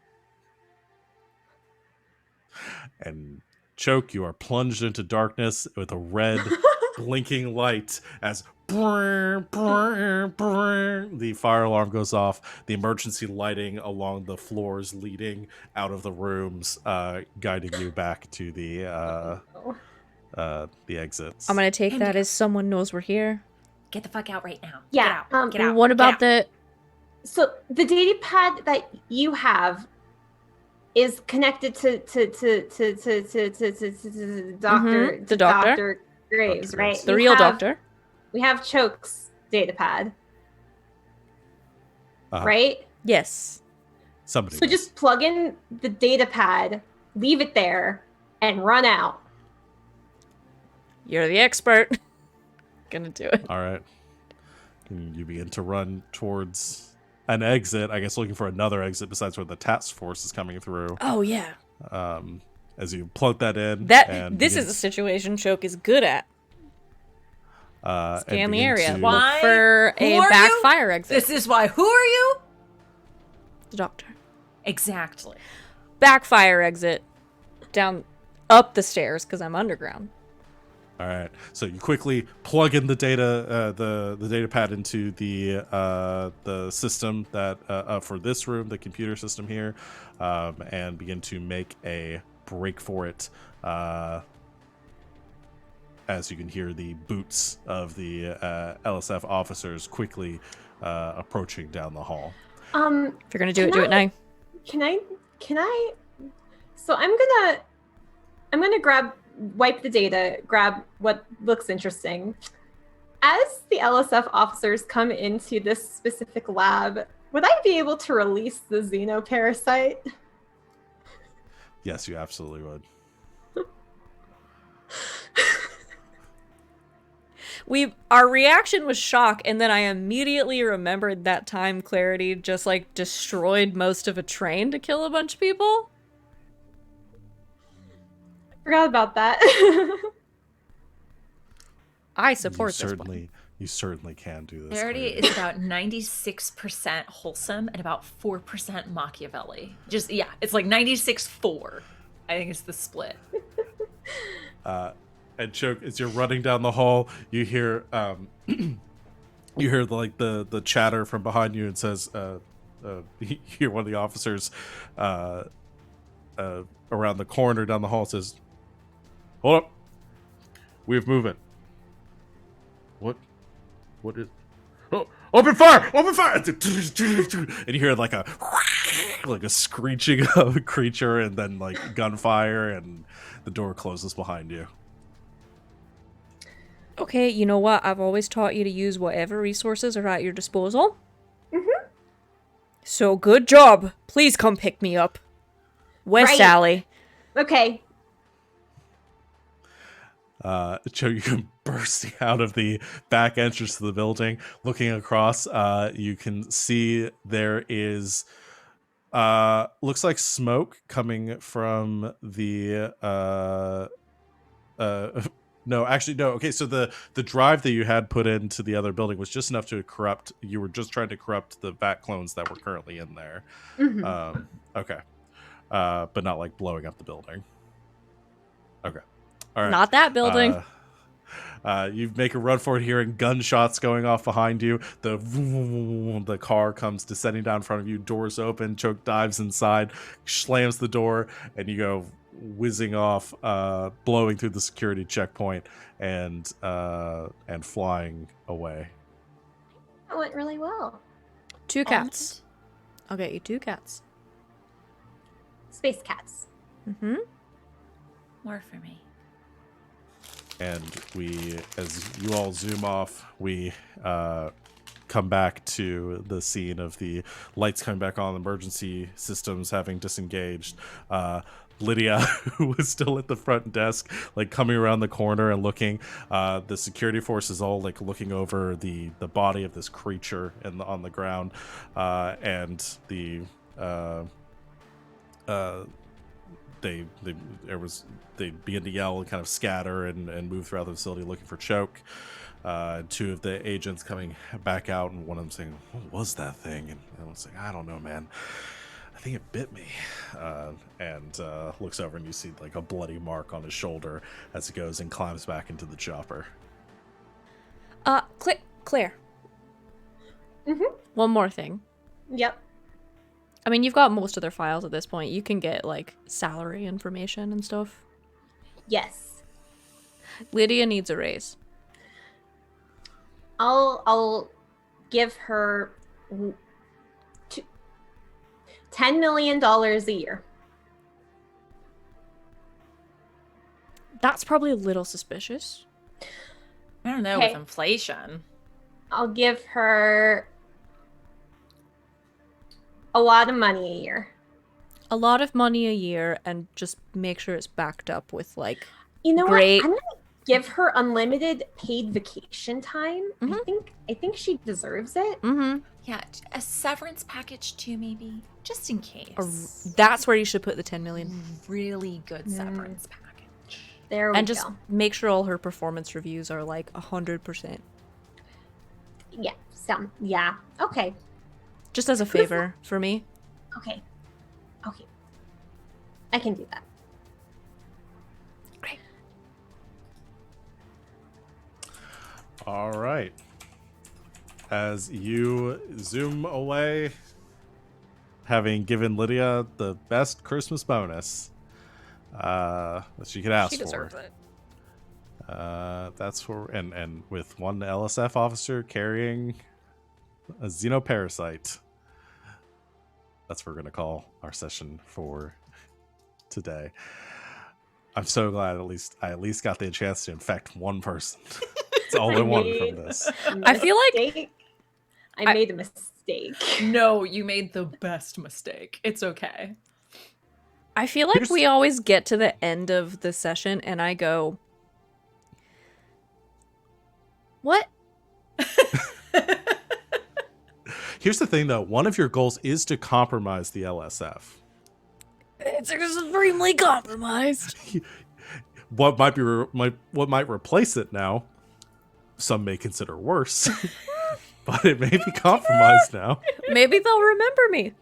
And Choke, you are plunged into darkness with a red blinking light as the fire alarm goes off. The emergency lighting along the floors leading out of the rooms, guiding you back to the exits. I'm gonna take that as someone knows we're here. Get the fuck out right now. Yeah, Get out. Get out. What about Get out. So the data pad that you have is connected to Doctor the doctor. Dr. Graves, Dr. right? Graves. The real doctor. We have Choke's data pad, Uh-huh. right? Yes. Somebody So does. just plug in the data pad, leave it there, and run out. You're the expert. Gonna do it. All right. And you begin to run towards an exit, I guess looking for another exit besides where the task force is coming through. Oh yeah. As you plug that in. This is a situation Choke is good at. Scan the area. Why? Look for Who a are backfire exit. This is why. Who are you? The doctor. Exactly. Backfire exit. Down, up the stairs because I'm underground. All right. So you quickly plug in the data, the data pad into the system that for this room, the computer system here, and begin to make a break for it. As you can hear the boots of the LSF officers quickly approaching down the hall. If you're gonna do Can it now. Can I? So I'm gonna wipe the data, grab what looks interesting. As the LSF officers come into this specific lab, would I be able to release the xenoparasite? Yes, you absolutely would. Our reaction was shock, and then I immediately remembered that time Clarity just like destroyed most of a train to kill a bunch of people. Forgot about that. I support this one. You certainly can do this. Clarity Clarity. is about 96% wholesome and about 4% Machiavelli. Just, yeah, it's like 96-4. I think it's the split. And Choke, as you're running down the hall, you hear you hear the chatter from behind you, and says you hear one of the officers around the corner down the hall says, "Hold up, we have movement." What Open fire! Open fire! And you hear like a screeching of a creature, and then like gunfire, and the door closes behind you. Okay, you know what? I've always taught you to use whatever resources are at your disposal. Mm-hmm. So good job. Please come pick me up. West Right. Alley. Okay. Cho, you come bursting out of the back entrance to the building, looking across. You can see there is looks like smoke coming from the no, actually no. Okay, so the drive that you had put into the other building was just enough to corrupt. You were just trying to corrupt the vat clones that were currently in there. Mm-hmm. Okay, but not like blowing up the building. Okay, all right. Not that building. You make a run for it, hearing gunshots going off behind you. The car comes descending down in front of you. Doors open. Choke dives inside, slams the door, and you go whizzing off, blowing through the security checkpoint, and flying away. That went really well. 2 cats. I'll get you 2 cats. Space cats. Mm-hmm. More for me. And we, as you all zoom off, we come back to the scene of the lights coming back on, emergency systems having disengaged. Lydia, who was still at the front desk, like coming around the corner and looking. The security force is all like looking over the body of this creature on the ground, and the they begin to yell and kind of scatter and move throughout the facility looking for Choke. 2 of the agents coming back out, and one of them saying, "What was that thing?" And the other one's saying, "I don't know, man. I think it bit me." And looks over, and you see like a bloody mark on his shoulder as he goes and climbs back into the chopper. Claire. Mm-hmm. One more thing. Yep. I mean, you've got most of their files at this point. You can get, like, salary information and stuff. Yes. Lydia needs a raise. I'll give her $10 million a year. That's probably a little suspicious. I don't know, Okay. with inflation. I'll give her a lot of money a year. A lot of money a year, and just make sure it's backed up with, like, You know Great. what? I'm gonna give her unlimited paid vacation time. I think she deserves it. mm-hmm. Yeah, a severance package too, maybe, just in case. That's where you should put the 10 million. Really good severance package. There we And go. just make sure all her performance reviews are, like, 100%. Yeah. Okay. Just as a favor for me. Okay. I can do that. Great. All right. As you zoom away, having given Lydia the best Christmas bonus that she could ask She for. deserves it. That's for and with one LSF officer carrying a xenoparasite. That's what we're gonna call our session for today. I'm so glad I at least got the chance to infect one person. That's all I wanted from this. I feel like I made a mistake. No, you made the best mistake. It's okay. I feel like Here's- we always get to the end of the session and I go, what? Here's the thing, though. One of your goals is to compromise the LSF. It's extremely compromised. What might replace it now, some may consider worse, but it may be compromised now. Maybe they'll remember me.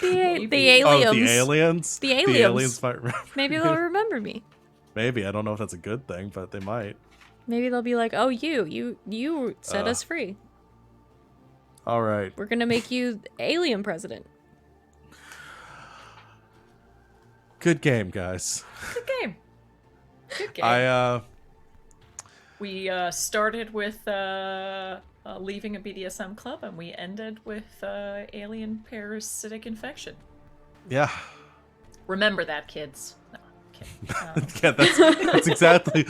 The Oh, the aliens. aliens? The The aliens. aliens might remember. Maybe you. they'll remember me. Maybe. I don't know if that's a good thing, but they might. Maybe they'll be like, "Oh, you set us free. All right. We're gonna make you alien president." Good game, guys. Good game. Good game. I We started with leaving a BDSM club, and we ended with alien parasitic infection. Yeah. Remember that, kids. No, I'm kidding. Yeah, that's exactly.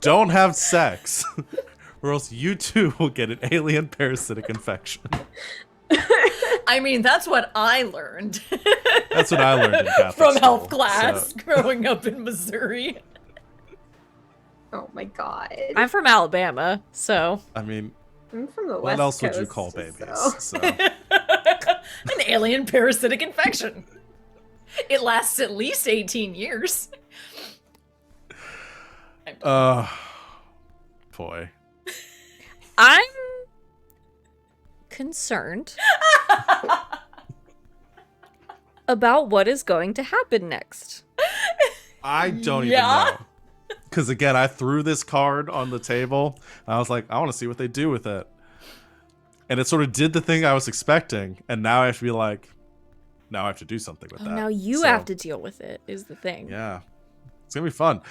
Don't have sex, or else you too will get an alien parasitic infection. I mean, that's what I learned. That's what I learned in Catholic From school, health class so- growing up in Missouri. Oh my god. I'm from Alabama, so I mean, I'm from the what West else would you Coast, call babies? so- So. An alien parasitic infection. It lasts at least 18 years. Boy. I'm concerned about what is going to happen next. I don't Yeah? even know. Because again, I threw this card on the table. And I was like, I want to see what they do with it. And it sort of did the thing I was expecting. And now I have to be like, now I have to do something with that. Now you So, have to deal with it, is the thing. Yeah. It's going to be fun.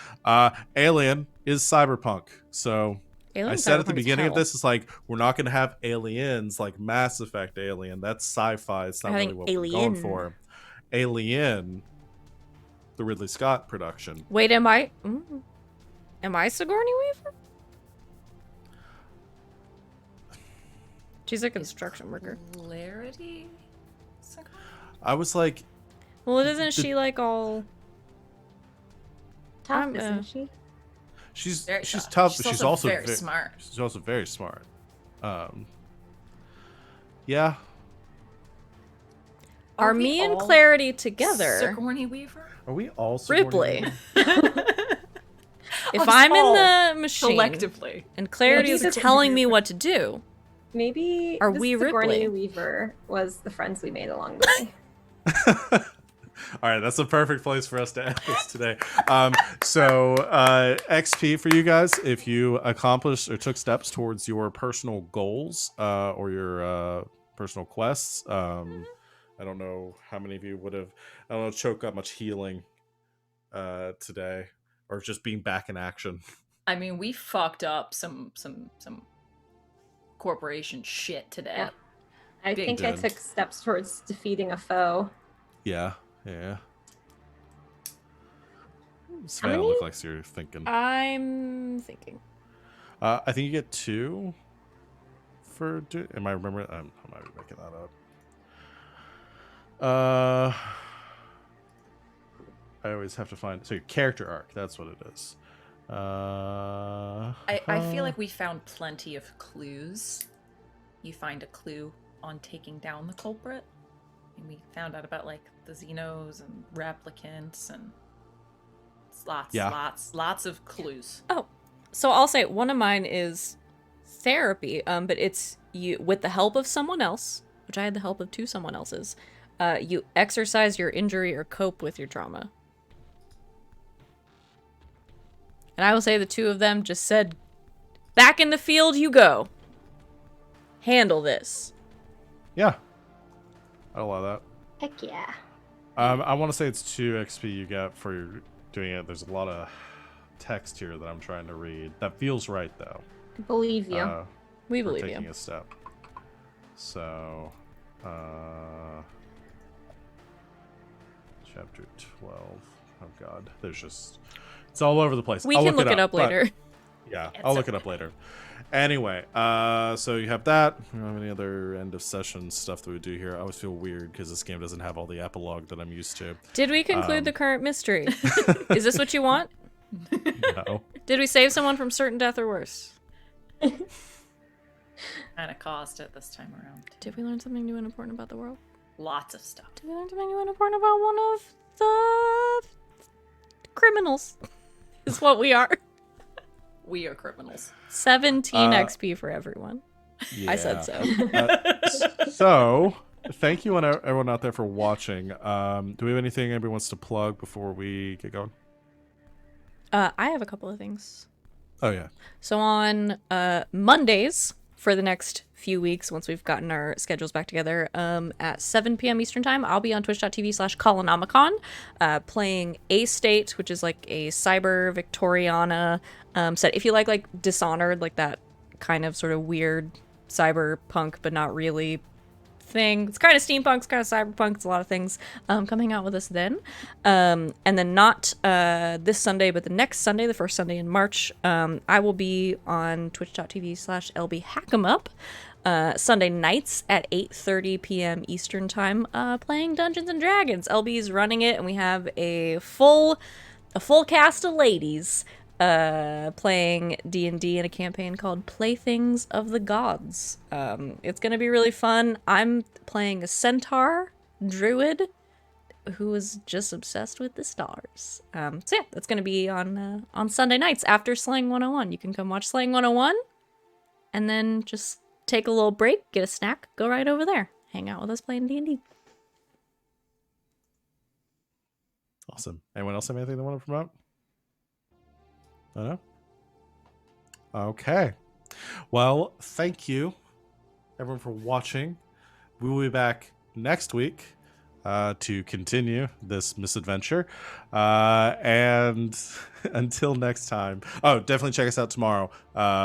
Alien is cyberpunk. So Alien I said at the Cyberpunk is beginning of hell. this, it's like, we're not going to have aliens like Mass Effect Alien. That's sci-fi. It's not We're really having what we're going Alien. for. Alien, the Ridley Scott production. Wait, am I Sigourney Weaver? She's a construction worker. Clarity? I was like, Well, isn't she like all... Tough, I'm, isn't she? she's Very tough, tough. but she's also very smart. She's also very smart. Yeah. Are we me and all Clarity together? Sigourney Weaver? Are we all Sigourney Ripley. Weaver? If Us I'm in all, the machine Selectively. and Clarity Maybe is this- telling me what to do, Maybe Are this we Sigourney Ripley? Weaver was the friends we made along the way. All right, that's the perfect place for us to end this today. So XP for you guys if you accomplished or took steps towards your personal goals or your personal quests. I don't know how many of you would have. I don't know. Choke got much healing today, or just being back in action. I mean, we fucked up some corporation shit today. Yeah. I Big think I dent. took steps towards defeating a foe. Yeah. Savannah many? look like you're thinking. I'm thinking. I think you get 2 for. Am I remembering? I might be making that up. I always have to find. So your character arc. That's what it is. I feel like we found plenty of clues. You find a clue on taking down the culprit. And we found out about like the Xenos and replicants and it's lots of clues. Oh, so I'll say one of mine is therapy, but it's you with the help of someone else, which I had the help of 2 someone else's. You exercise your injury or cope with your trauma. And I will say the 2 of them just said, back in the field you go. Handle this. Yeah. I'll allow that. Heck yeah. I want to say it's 2 XP you get for doing it. There's a lot of text here that I'm trying to read. That feels right, though. I believe you. We For believe taking you. a step. So, chapter 12. Oh, God. There's just... It's all over the place. We I'll can look it up but- later. Yeah, It's I'll look it up later. Anyway, so you have that. We don't have any other end of session stuff that we do here. I always feel weird because this game doesn't have all the epilogue that I'm used to. Did we conclude the current mystery? Is this what you want? No. Did we save someone from certain death or worse? Kind of caused it this time around. Did we learn something new and important about the world? Lots of stuff. Did we learn something new and important about one of the criminals? Is what we are. We are criminals. 17 XP for everyone. I said so. So, thank you everyone out there for watching. Do we have anything anybody wants to plug before we get going? I have a couple of things. Oh, yeah. So on Mondays for the next few weeks, once we've gotten our schedules back together, at 7 p.m. Eastern Time, I'll be on twitch.tv/Colonomicon, playing A State, which is like a cyber Victoriana set. If you like Dishonored, like that kind of sort of weird cyberpunk, but not really thing. It's kind of steampunk, it's kind of cyberpunk, it's a lot of things coming out with us then. And then not this Sunday, but the next Sunday, the first Sunday in March, I will be on twitch.tv/LBHack'emUp Sunday nights at 8:30 p.m. Eastern Time, playing Dungeons and Dragons. LB's running it, and we have a full cast of ladies playing D&D in a campaign called Playthings of the Gods. It's gonna be really fun. I'm playing a centaur druid who is just obsessed with the stars. So yeah, that's gonna be on Sunday nights after Slang 101. You can come watch Slang 101 and then just take a little break, get a snack, go right over there, hang out with us playing D&D. Awesome. Anyone else have anything they want to promote? No? Okay. Well, thank you, everyone, for watching. We will be back next week to continue this misadventure. And until next time. Oh, definitely check us out tomorrow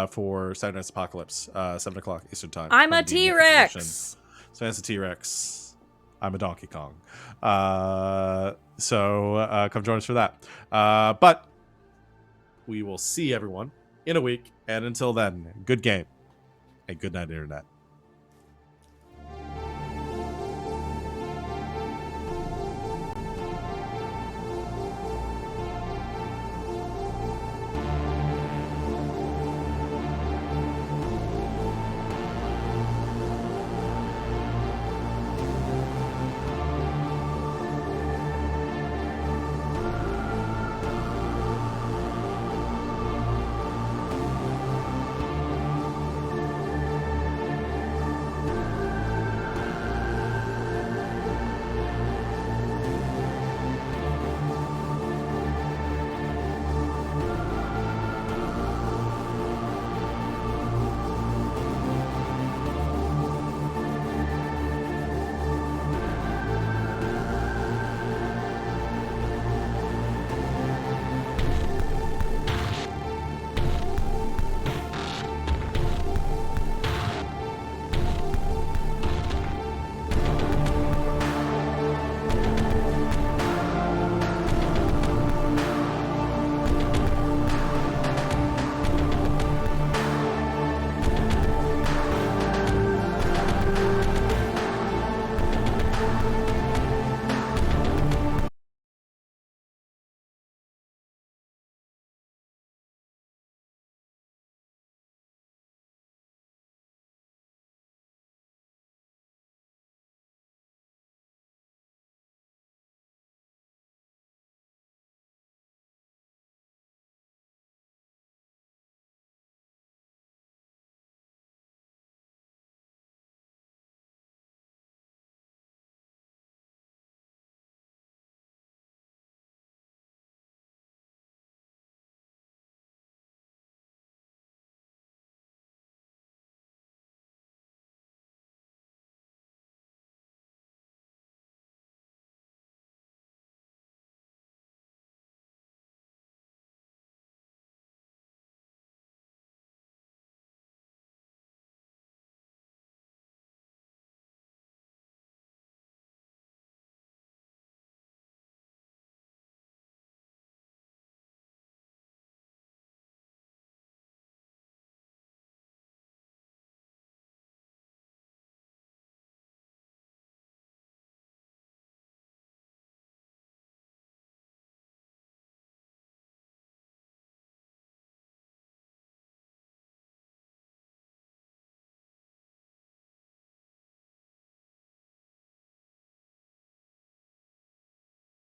for Saturday Night's Apocalypse, 7 o'clock Eastern Time. I'm a T-Rex! So that's a T-Rex. I'm a Donkey Kong. So come join us for that. But we will see everyone in a week. And until then, good game and good night, Internet.